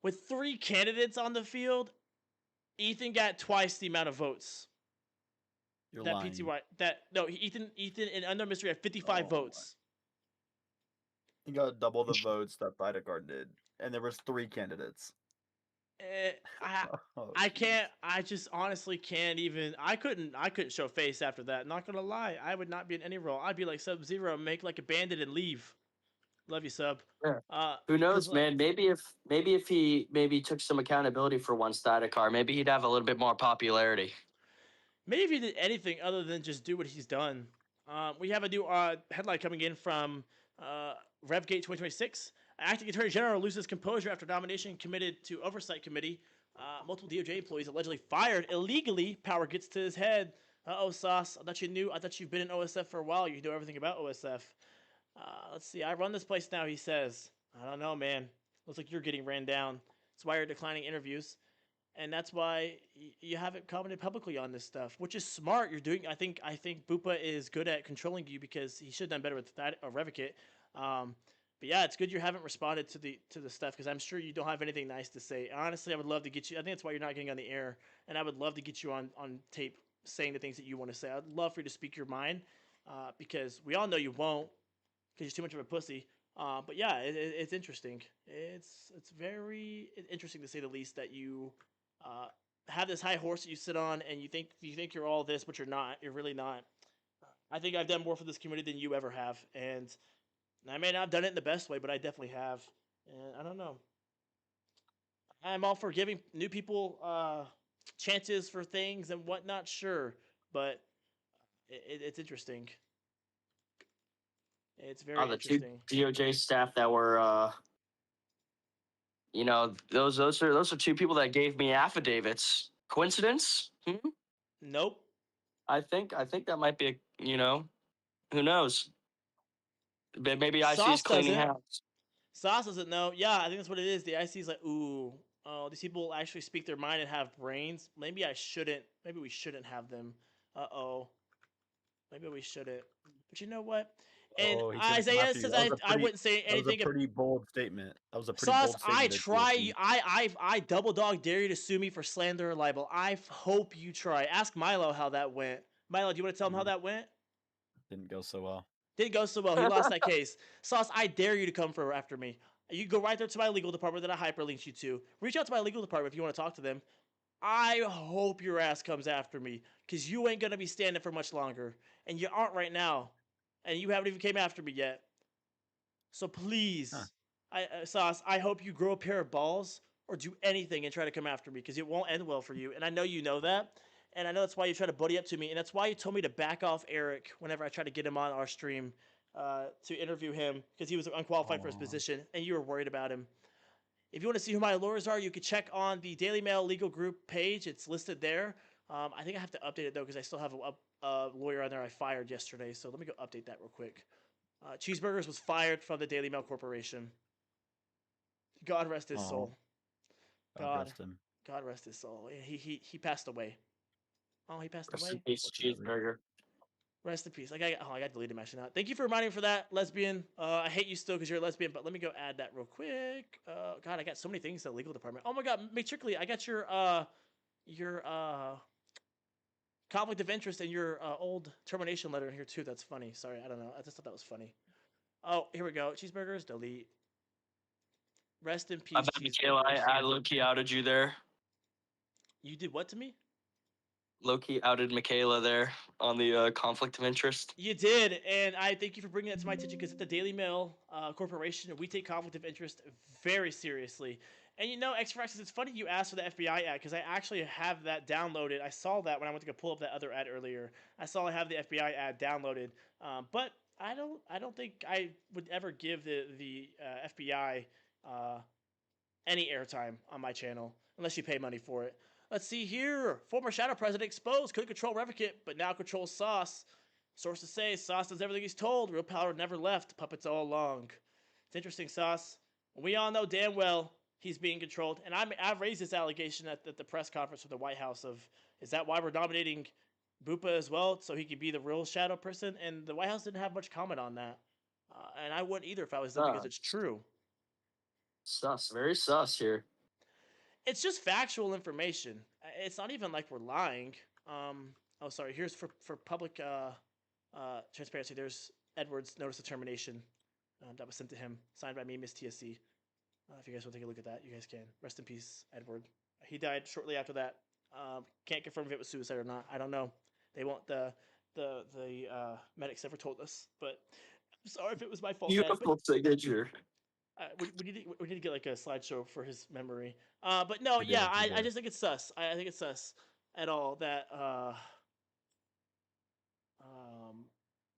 With 3 candidates on the field, Ethan got twice the amount of votes. You're that lying. Ethan in Unknown Mystery had 55 votes. He got double the votes that Thaddeus did, and there was 3 candidates. I can't. I just honestly can't even. I couldn't show face after that. Not gonna lie, I would not be in any role. I'd be like Sub-Zero, make like a bandit and leave. Love you, Sub. Yeah. Who knows, man? Maybe if he took some accountability for one Thaddeus, maybe he'd have a little bit more popularity. Maybe if he did anything other than just do what he's done. We have a new headline coming in from RevGate 2026. Acting Attorney General loses composure after nomination committed to Oversight Committee. Multiple DOJ employees allegedly fired illegally. Power gets to his head. Sauce. I thought you knew. I thought you've been in OSF for a while. You know everything about OSF. Let's see. I run this place now, he says. I don't know, man. Looks like you're getting ran down. That's why you're declining interviews. And that's why you haven't commented publicly on this stuff, which is smart. You're doing. I think Bupa is good at controlling you because he should have done better with that or Revocate. But yeah, it's good you haven't responded to the stuff because I'm sure you don't have anything nice to say. Honestly, I would love to get you. I think that's why you're not getting on the air, and I would love to get you on tape saying the things that you want to say. I'd love for you to speak your mind because we all know you won't because you're too much of a pussy. But yeah, it's interesting. It's very interesting to say the least that you have this high horse that you sit on, and you think you're all this, but you're not. You're really not. I think I've done more for this community than you ever have, and I may not have done it in the best way, but I definitely have. And I don't know. I'm all for giving new people chances for things and whatnot, sure, but it's interesting. It's very The two interesting. DOJ staff that were, those are two people that gave me affidavits. Coincidence? Nope. I think that might be who knows? Maybe IC is Sauce cleaning doesn't. house. Sauce doesn't know. Yeah, I think that's what it is. The IC's like, ooh, oh, these people actually speak their mind and have brains. Maybe I shouldn't. Maybe we shouldn't have them. Uh-oh. Maybe we shouldn't. But you know what? And Oh, he's gonna come Isaiah after you. says That was a I pretty. wouldn't say That was a anything. pretty bold statement. That was a pretty Sauce, bold I statement. try. I double dog dare you to sue me for slander or libel. I hope you try. Ask Milo how that went. Milo, do you want to tell him how that went? Didn't go so well. Didn't go so well. He lost that case. Sauce, I dare you to come for after me. You go right there to my legal department that I hyperlinked you to. Reach out to my legal department if you want to talk to them. I hope your ass comes after me, because you ain't gonna be standing for much longer, and you aren't right now, and you haven't even came after me yet. So please, Sauce, I hope you grow a pair of balls or do anything and try to come after me, because it won't end well for you, and I know you know that, and I know that's why you try to buddy up to me, and that's why you told me to back off Eric whenever I tried to get him on our stream to interview him, because he was unqualified for his position, and you were worried about him. If you want to see who my lawyers are, you can check on the Daily Mail legal group page. It's listed there. I think I have to update it, though, because I still have a lawyer on there I fired yesterday. So let me go update that real quick. Cheeseburgers was fired from the Daily Mail Corporation. God rest his soul. God rest him. God rest his soul. He passed away. Oh, he passed Rest away? in peace, Cheeseburger. Rest in peace. I got deleted actually now. Thank you for reminding me for that, lesbian. I hate you still because you're a lesbian, but let me go add that real quick. God, I got so many things in the legal department. Oh my God, Matrically, I got your conflict of interest and your old termination letter in here too. That's funny. Sorry, I don't know. I just thought that was funny. Oh, here we go. Cheeseburgers, delete. Rest in peace, Michaela, I low-key outed you there. You did what to me? Low-key outed Michaela there on the conflict of interest. You did, and I thank you for bringing that to my attention, because at the Daily Mail Corporation, we take conflict of interest very seriously. And you know, X-Fraxis, it's funny you asked for the FBI ad, because I actually have that downloaded. I saw that when I went to go pull up that other ad earlier. I saw I have the FBI ad downloaded, but I don't think I would ever give the FBI any airtime on my channel unless you pay money for it. Let's see here. Former Shadow President exposed. Couldn't control Revocate, but now controls Sauce. Sources say Sauce does everything he's told. Real power never left. Puppets all along. It's interesting, Sauce. We all know damn well he's being controlled. And I've raised this allegation at the press conference with the White House of, is that why we're nominating Bupa as well, so he could be the real Shadow person? And the White House didn't have much comment on that. And I wouldn't either if I was them, because it's true. Sus. Very sus here. It's just factual information. It's not even like we're lying. Oh, sorry. Here's for public transparency. There's Edward's notice of termination that was sent to him, signed by me, Miss TSC. If you guys want to take a look at that, you guys can. Rest in peace, Edward. He died shortly after that. Can't confirm if it was suicide or not. I don't know. They won't. The medics never told us. But I'm sorry if it was my fault. Beautiful signature. We need to get like a slideshow for his memory. But no, yeah, I just think it's sus. I think it's sus at all that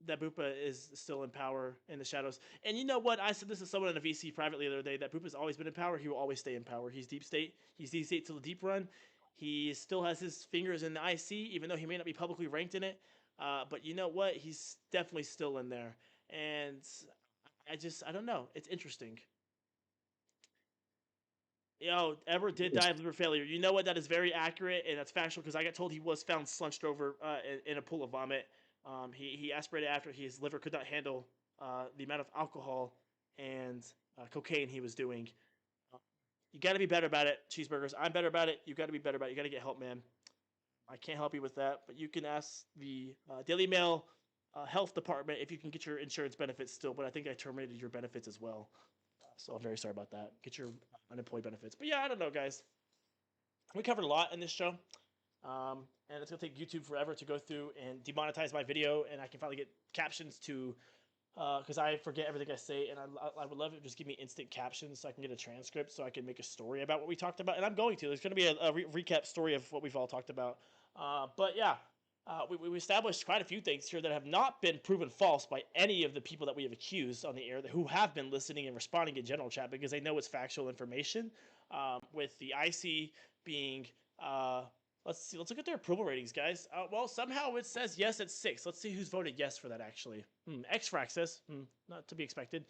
that Bupa is still in power in the shadows. And you know what? I said this to someone in a VC privately the other day, that Bupa's always been in power. He will always stay in power. He's deep state. He's deep state till the deep run. He still has his fingers in the IC, even though he may not be publicly ranked in it. But you know what? He's definitely still in there. And I don't know. It's interesting. Edward did die of liver failure. You know what? That is very accurate, and that's factual, because I got told he was found slunched over in a pool of vomit. He aspirated after his liver could not handle the amount of alcohol and cocaine he was doing. You got to be better about it, Cheeseburgers. I'm better about it. You got to be better about it. You got to get help, man. I can't help you with that, but you can ask the Daily Mail health department if you can get your insurance benefits still, but I think I terminated your benefits as well. So I'm very sorry about that. Get your unemployed benefits. But yeah, I don't know, guys. We covered a lot in this show. And it's going to take YouTube forever to go through and demonetize my video, and I can finally get captions to, because I forget everything I say, and I would love it to just give me instant captions so I can get a transcript so I can make a story about what we talked about. And I'm going to. There's going to be a recap story of what we've all talked about. But yeah, we established quite a few things here that have not been proven false by any of the people that we have accused on the air who have been listening and responding in general chat because they know it's factual information. With the IC being, let's see, let's look at their approval ratings, guys. Well, somehow it says yes at 6. Let's see who's voted yes for that actually. X-Frax says, not to be expected.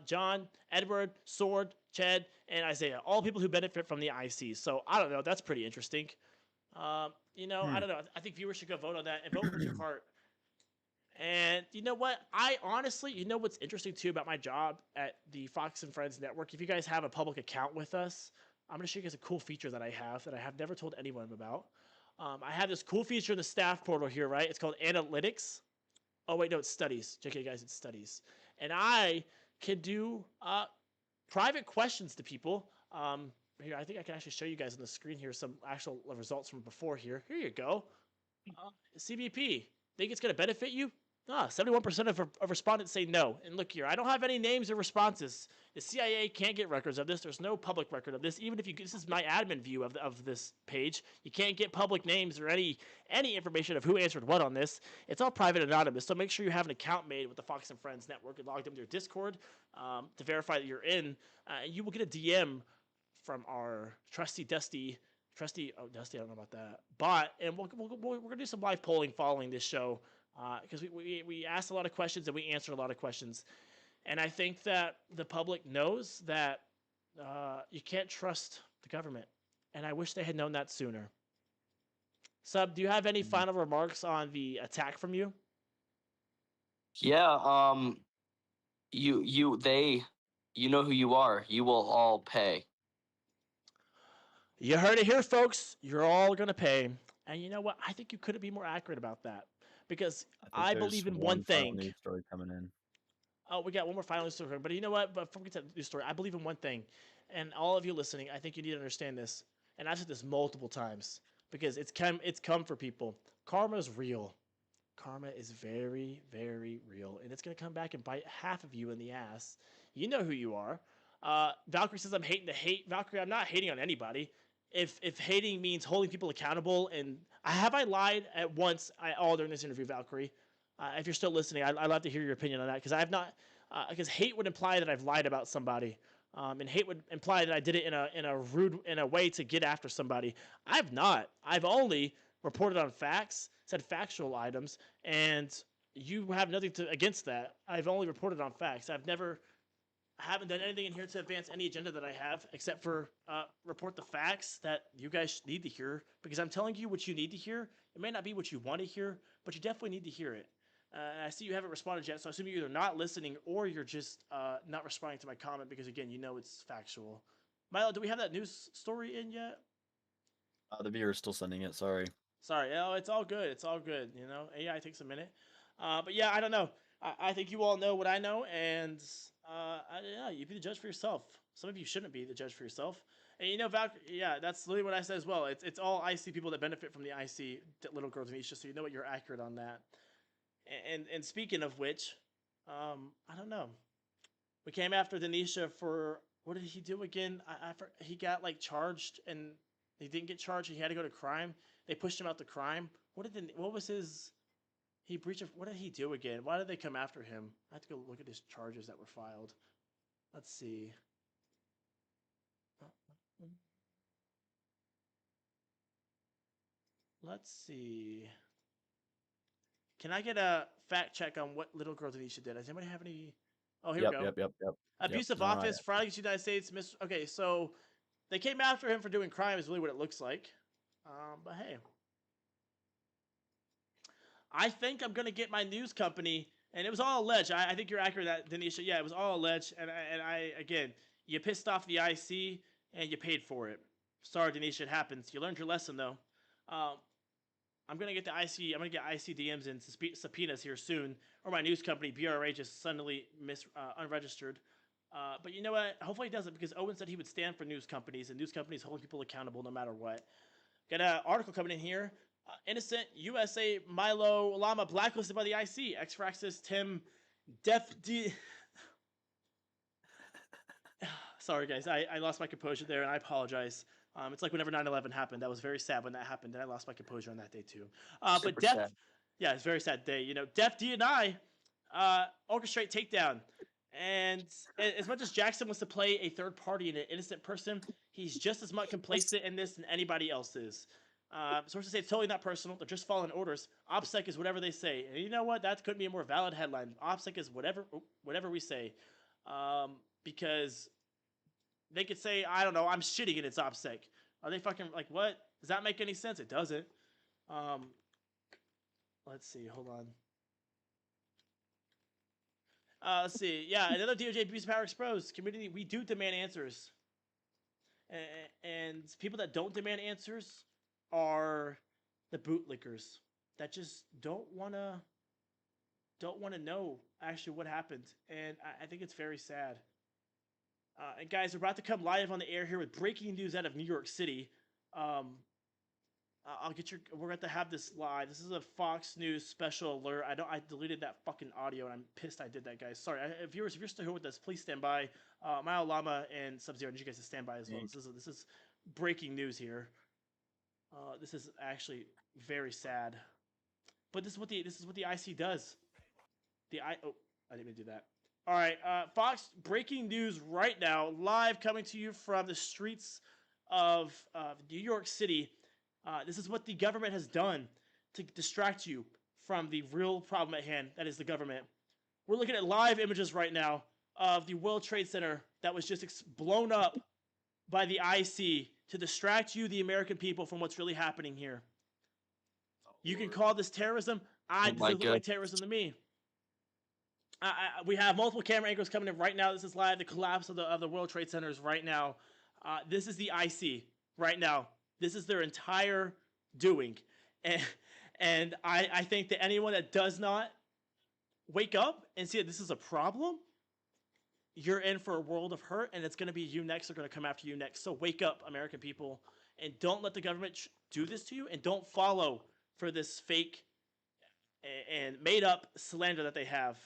John, Edward, Sword, Chad, and Isaiah, all people who benefit from the IC. So I don't know. That's pretty interesting. I don't know. I think viewers should go vote on that and vote with your heart. And you know what? I honestly, you know what's interesting too about my job at the Fox and Friends Network? If you guys have a public account with us, I'm going to show you guys a cool feature that I have never told anyone about. I have this cool feature in the staff portal here, right? It's called Analytics. Oh, wait, no, it's Studies. JK, guys, it's Studies. And I can do private questions to people. Here, I think I can actually show you guys on the screen here some actual results from before here. Here you go. CBP, think it's going to benefit you? 71% of respondents say no. And look here, I don't have any names or responses. The CIA can't get records of this. There's no public record of this. Even if this is my admin view of this page, you can't get public names or any information of who answered what on this. It's all private and anonymous. So make sure you have an account made with the Fox and Friends Network and logged into your Discord to verify that you're in. You will get a DM from our Dusty, I don't know about that, bot, and we're gonna do some live polling following this show because we asked a lot of questions and we answered a lot of questions, and I think that the public knows that you can't trust the government, and I wish they had known that sooner. Sub, do you have any final remarks on the attack from you? Yeah. You know who you are. You will all pay. You heard it here, folks. You're all going to pay. And you know what? I think you couldn't be more accurate about that. Because I believe in one thing. News story coming in. Oh, we got one more final news story. But you know what? Before we get to the news story, I believe in one thing. And all of you listening, I think you need to understand this. And I've said this multiple times. Because it's come for people. Karma is real. Karma is very, very real. And it's going to come back and bite half of you in the ass. You know who you are. Valkyrie says I'm hating the hate. Valkyrie, I'm not hating on anybody. If hating means holding people accountable, and I lied at once all during this interview, Valkyrie. If you're still listening, I'd love to hear your opinion on that because I have not. Because hate would imply that I've lied about somebody, and hate would imply that I did it in a way to get after somebody. I've not. I've only reported on facts, said factual items, and you have nothing against that. I've only reported on facts. I haven't done anything in here to advance any agenda that I have, except for report the facts that you guys need to hear, because I'm telling you what you need to hear. It may not be what you want to hear, but you definitely need to hear it. I see you haven't responded yet, so I assume you're either not listening or you're just not responding to my comment, because again, you know it's factual. Milo, do we have that news story in yet? The viewer's still sending it, sorry. Sorry, it's all good. It's all good. You know, AI takes a minute. But yeah, I don't know. I think you all know what I know, and you be the judge for yourself. Some of you shouldn't be the judge for yourself. And you know, that's literally what I said as well. It's all IC people that benefit from the IC little girls in each, just so you know what you're accurate on that. And speaking of which, I don't know. We came after Denisha for what did he do again? He got like charged and he didn't get charged. He had to go to crime. They pushed him out to crime. What was his? What did he do again? Why did they come after him? I have to go look at his charges that were filed. Let's see. Let's see. Can I get a fact check on what little girl Denisha did? Does anybody have any? Oh, here we go. Yep. Abusive office, fraud against the United States. Okay, so they came after him for doing crime is really what it looks like. But hey. I think I'm gonna get my news company, and it was all alleged. I think you're accurate, that Denisha. Yeah, it was all alleged, and I again, you pissed off the IC, and you paid for it. Sorry, Denisha, it happens. You learned your lesson, though. I'm gonna get the IC. I'm gonna get IC DMs and subpoenas here soon, or my news company BRA just suddenly unregistered. But you know what? Hopefully he doesn't, because Owen said he would stand for news companies, and news companies hold people accountable no matter what. Got an article coming in here. Innocent USA MYLOQ llama blacklisted by the IC. X-Fraxis Tim Def D. Sorry guys, I lost my composure there and I apologize. It's like whenever 9/11 happened. That was very sad when that happened, and I lost my composure on that day too. Super But Def, sad. yeah, it's a very sad day. You know, Def D and I orchestrate takedown, and as much as Jackson wants to play a third party and an innocent person, he's just as much complicit in this than anybody else is. Sources say it's totally not personal. They're just following orders. OPSEC is whatever they say. And you know what? That couldn't be a more valid headline. OPSEC is whatever we say. Because they could say, I don't know, I'm shitting and it's OPSEC. Are they fucking like what? Does that make any sense? It doesn't. Let's see. Hold on. Let's see. Yeah, another DOJ abuse of power exposed. Community, we do demand answers. And people that don't demand answers are the bootlickers that just don't wanna know actually what happened. And I think it's very sad. And guys, we're about to come live on the air here with breaking news out of New York City. I'll get your. We're going to have this live. This is a Fox News special alert. I deleted that fucking audio, and I'm pissed I did that, guys. Sorry, viewers. If you're still here with us, please stand by. MYLOQ and Sub-Zero, I need you guys to stand by as well. This is breaking news here. This is actually very sad, but this is what the IC does. I didn't even do that. All right, Fox breaking news right now, live coming to you from the streets of New York City. This is what the government has done to distract you from the real problem at hand, that is the government. We're looking at live images right now of the World Trade Center that was just blown up by the IC to distract you, the American people, from what's really happening here. You can call this terrorism. This doesn't look like terrorism to me. We have multiple camera angles coming in right now. This is live. The collapse of the World Trade Centers right now. This is the IC right now. This is their entire doing. And I think that anyone that does not wake up and see that this is a problem, you're in for a world of hurt, and it's going to be you next. They're going to come after you next. So wake up, American people, and don't let the government do this to you, and don't follow for this fake and made-up slander that they have.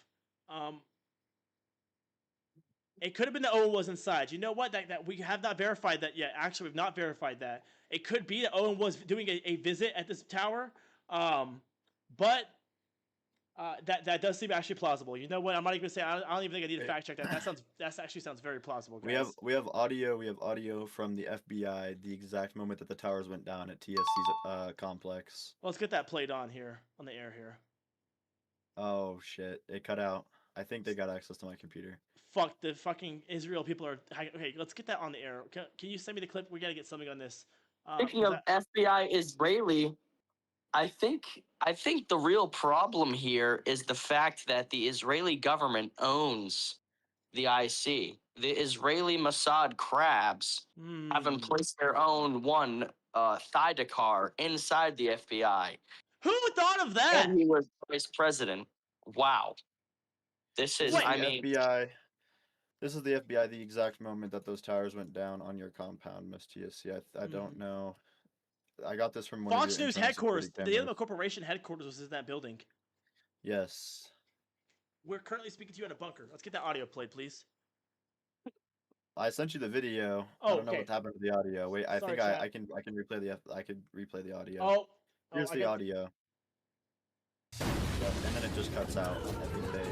It could have been that Owen was inside. You know what? That we have not verified that yet. Actually, we've not verified that. It could be that Owen was doing a visit at this tower, but that does seem actually plausible. You know what? I'm not even gonna say. I don't even think I need to fact check that. That actually sounds very plausible. Guys. We have audio. We have audio from the FBI. The exact moment that the towers went down at TSC's complex. Well, let's get that played on here on the air here. Oh shit! It cut out. I think they got access to my computer. Fuck, the fucking Israel people are... Okay, let's get that on the air. Can you send me the clip? We gotta get something on this. Speaking of FBI Israeli, I think the real problem here is the fact that the Israeli government owns the IC. The Israeli Mossad crabs haven't placed their own Thydakar inside the FBI. Who thought of that? And he was vice president. Wow. This is, FBI. This is the FBI, the exact moment that those towers went down on your compound, Miss TSC. I don't know. I got this from one Fox of your News internal headquarters. security The cameras. Alamo Corporation headquarters was in that building. Yes. We're currently speaking to you in a bunker. Let's get that audio played, please. I sent you the video. Oh, I don't know okay. what happened to the audio. Wait, I Sorry, think chat. I can replay the audio. Oh, here's the audio. And then it just cuts out. I think they.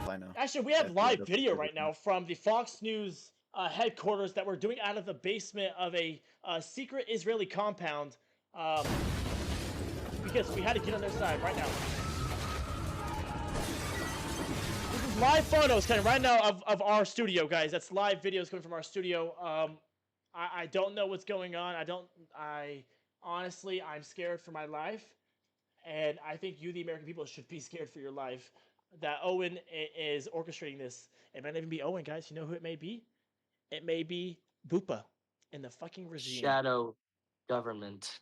I know. Actually, we have live video right now from the Fox News headquarters that we're doing out of the basement of a secret Israeli compound because we had to get on their side right now. This is live photos coming right now of our studio, guys. That's live videos coming from our studio. I don't know what's going on. Honestly, I'm scared for my life. And I think you, the American people, should be scared for your life. That Owen is orchestrating this. It might not even be Owen, guys. You know who it may be? It may be Bupa in the fucking regime. Shadow government.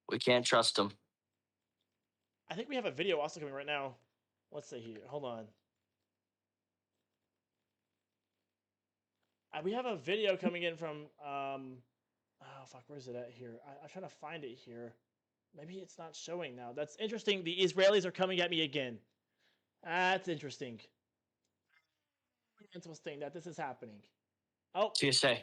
We can't trust him. I think we have a video also coming right now. Let's see here. Hold on. We have a video coming in from... oh, fuck. Where's it at here? I'm trying to find it here. Maybe it's not showing now. That's interesting. The Israelis are coming at me again. That's interesting. Interesting that this is happening. Oh, TSA.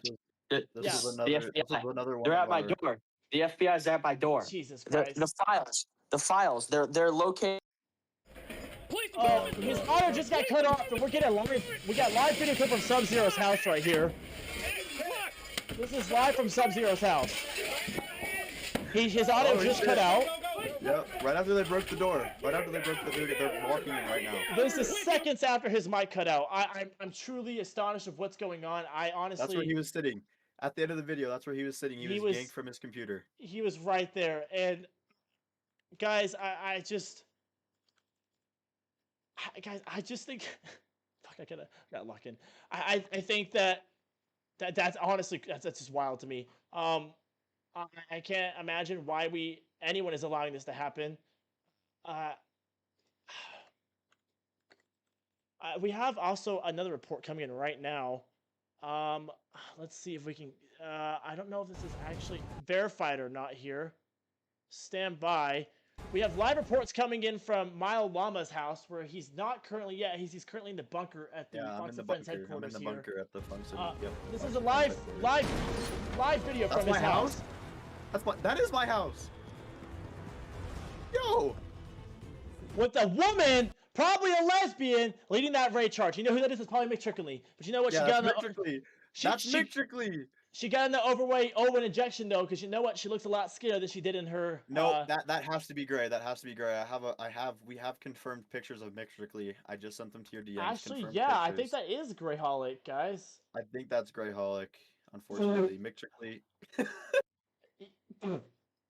This Yeah. is The another. This FBI. is another one They're of at my our. door. The FBI's at my door. Jesus The Christ. files. The files. They're located. Oh, his auto just got cut off, and we're getting we got live video clip from Sub-Zero's house right here. This is live from Sub-Zero's house. His auto just cut out. Yep, right after they broke the door. Right after they broke the door, they're walking in right now. This is seconds after his mic cut out. I'm truly astonished of what's going on. I honestly. That's where he was sitting. At the end of the video, that's where he was sitting. He was yanked from his computer. He was right there, and guys, I just think. Fuck, I got locked in. I think that's honestly that's just wild to me. I can't imagine why anyone is allowing this to happen. We have also another report coming in right now. Let's see if we can. I don't know if this is actually verified or not here. Stand by. We have live reports coming in from MYLOQ's house, where he's not currently yet. He's currently in the bunker at the Fox and Friends headquarters I'm in the bunker at the Fox This is a live video from his house. That is my house. Yo. With a woman, probably a lesbian, leading that rape charge. You know who that is? It's probably McTrickley. But you know what? Yeah, she got that's McTrickley. She got an the overweight Owen injection though, because you know what? She looks a lot scarier than she did in her. No, that has to be gray. That has to be gray. We have confirmed pictures of McTrickley. I just sent them to your DMs. Actually, yeah, I think that is Greyholic, guys. I think that's Greyholic. Unfortunately, McTrickley.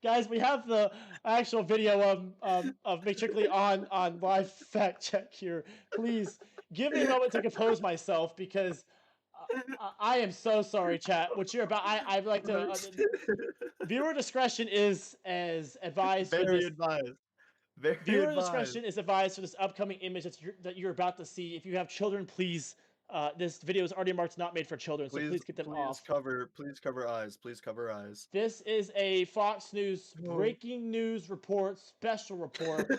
Guys, we have the actual video of McTrickley on live fact check here. Please give me a moment to compose myself because I am so sorry, chat. What you're about, I'd like to. Viewer discretion is as advised. Very advised. Viewer discretion is advised for this upcoming image that you're about to see. If you have children, please. This video is already marked not made for children, so please get them off. Please cover eyes. Please cover eyes. This is a Fox News breaking news report, special report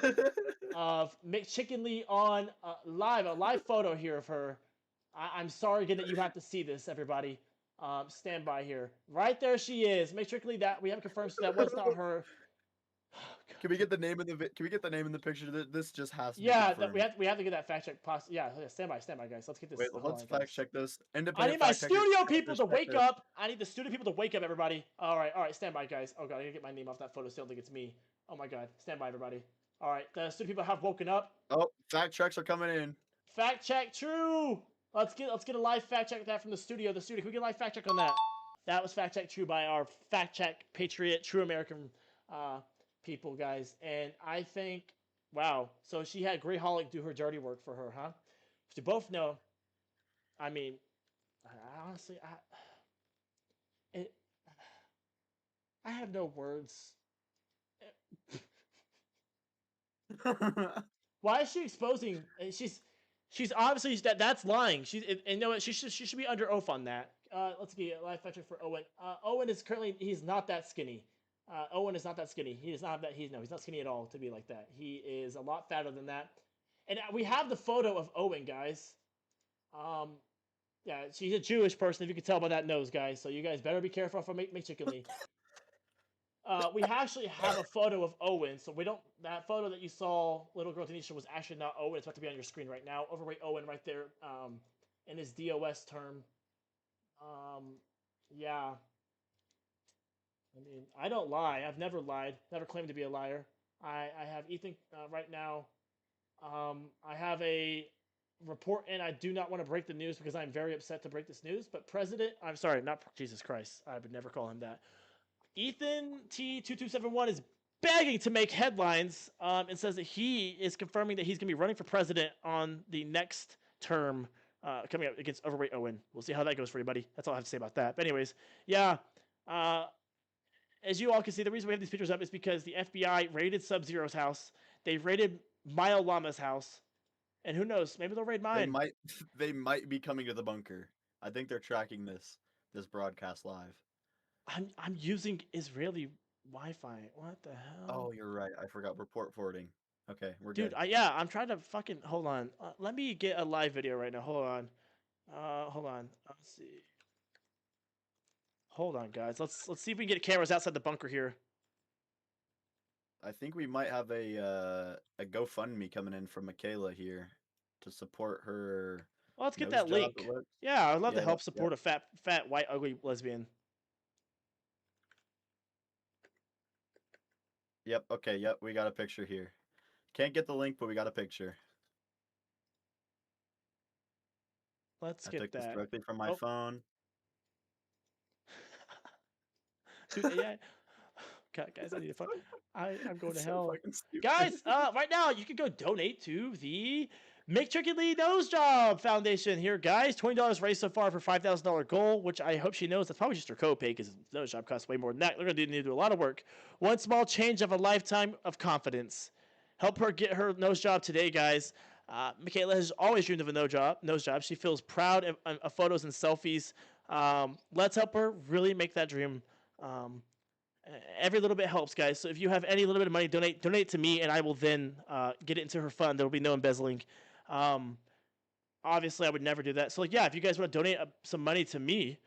of McChickenly on a live photo here of her. I'm sorry again that you have to see this, everybody. Stand by here. Right there she is. McChickenly, that we have confirmed that was not her. Can we get the name in the Can we get the name in the picture? This just has to be confirmed. we have to get that fact check. Yeah, stand by, guys. Let's get this. Wait, let's fact check this. I need my studio people to wake up. I need the studio people to wake up, everybody. All right, stand by, guys. Oh god, I gotta get my name off that photo. Still think it's me. Oh my god, stand by, everybody. All right, the studio people have woken up. Oh, fact checks are coming in. Fact check true. Let's get a live fact check of that from the studio. Can we get a live fact check on that? That was fact check true by our fact check patriot, true American people, guys. And I think, wow. So she had Greyholic do her dirty work for her, huh? To both know. I mean, honestly, I have no words. Why is she exposing? She's obviously that's lying. And you know what? She should be under oath on that. Let's get a live fact check for Owen. Owen is currently he's not that skinny. Owen is not that skinny. He is not that. He's not skinny at all to be like that. He is a lot fatter than that. And we have the photo of Owen, guys. Yeah, she's a Jewish person. If you can tell by that nose, guys. So you guys better be careful for McChickenly. We actually have a photo of Owen. So we don't. That photo that you saw, little girl Tanisha, was actually not Owen. It's about to be on your screen right now. Overweight Owen, right there. In his DOS term. Yeah. I mean, I don't lie. I've never lied. Never claimed to be a liar. I have Ethan right now. I have a report, and I do not want to break the news because I'm very upset to break this news. But I'm sorry, not Jesus Christ. I would never call him that. Ethan T2271 is begging to make headlines and says that he is confirming that he's going to be running for president on the next term coming up against overweight Owen. We'll see how that goes for you, buddy. That's all I have to say about that. But anyways, yeah. As you all can see, the reason we have these pictures up is because the FBI raided Sub-Zero's house. They raided MYLOQ's house. And who knows? Maybe they'll raid mine. They might be coming to the bunker. I think they're tracking this broadcast live. I'm using Israeli Wi-Fi. What the hell? Oh, you're right. I forgot report forwarding. Okay, we're good. Dude, yeah, I'm trying to fucking hold on. Let me get a live video right now. Hold on. Hold on. Let's see. Hold on, guys. Let's see if we can get cameras outside the bunker here. I think we might have a GoFundMe coming in from Michaela here to support her. Well, let's get nose that job, link. it looks. Yeah, I'd love to Yeah, help yep. support a fat, white, ugly lesbian. Yep. Okay. Yep. We got a picture here. Can't get the link, but we got a picture. Let's I get took this that. directly from my Oh. phone. Dude, AI. God, guys, I need to fuck. I'm going to It's so hell. fucking stupid. Guys, right now you can go donate to the Make Turkey Lee Nose Job Foundation here, guys. $20 raised so far for $5,000 goal, which I hope she knows that's probably just her copay because nose job costs way more than that. They're going to need to do a lot of work. One small change of a lifetime of confidence. Help her get her nose job today, guys. Michaela has always dreamed of a nose job. She feels proud of photos and selfies. Let's help her really make that dream. Every little bit helps, guys. So if you have any little bit of money, donate to me, and I will then get it into her fund. There will be no embezzling. Obviously, I would never do that. So, yeah, if you guys want to donate some money to me,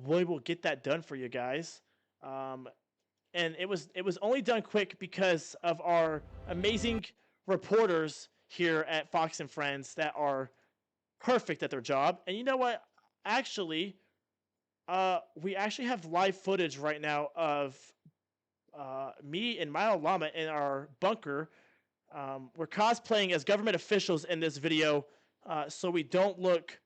we will get that done for you guys. And it was only done quick because of our amazing reporters here at Fox and Friends that are perfect at their job. And you know what? Actually, we actually have live footage right now of me and MYLOQ in our bunker. We're cosplaying as government officials in this video, so we don't look.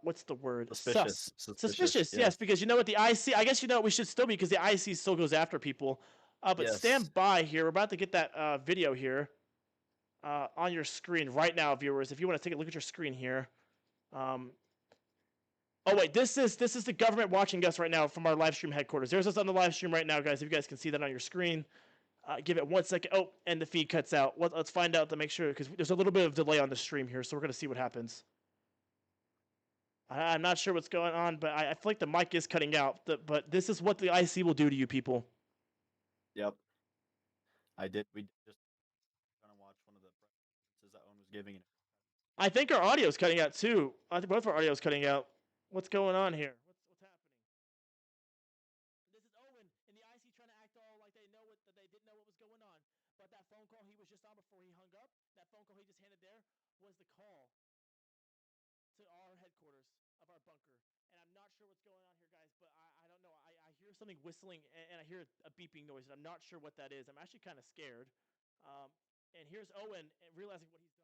What's the word? Suspicious. Suspicious. Yes, because you know what the IC. I guess you know what we should still be because the IC still goes after people. But Yes. stand by here. We're about to get that video here on your screen right now, viewers. If you want to take a look at your screen here. Oh wait, this is the government watching us right now from our live stream headquarters. There's us on the live stream right now, guys. If you guys can see that on your screen, give it 1 second. Oh, and the feed cuts out. Let's find out to make sure because there's a little bit of delay on the stream here, so we're gonna see what happens. I'm not sure what's going on, but I feel like the mic is cutting out. But this is what the IC will do to you people. Yep. I did. We just gonna watch one of the presentations that Owen was giving. I think our audio is cutting out too. I think both our audio is cutting out. What's going on here? What's happening? This is Owen and the IC trying to act all like they know that they didn't know what was going on. But that phone call he was just on before he hung up, that phone call he just handed there was the call to our headquarters of our bunker. And I'm not sure what's going on here, guys, but I don't know. I hear something whistling and I hear a beeping noise, and I'm not sure what that is. I'm actually kind of scared. And here's Owen realizing what he's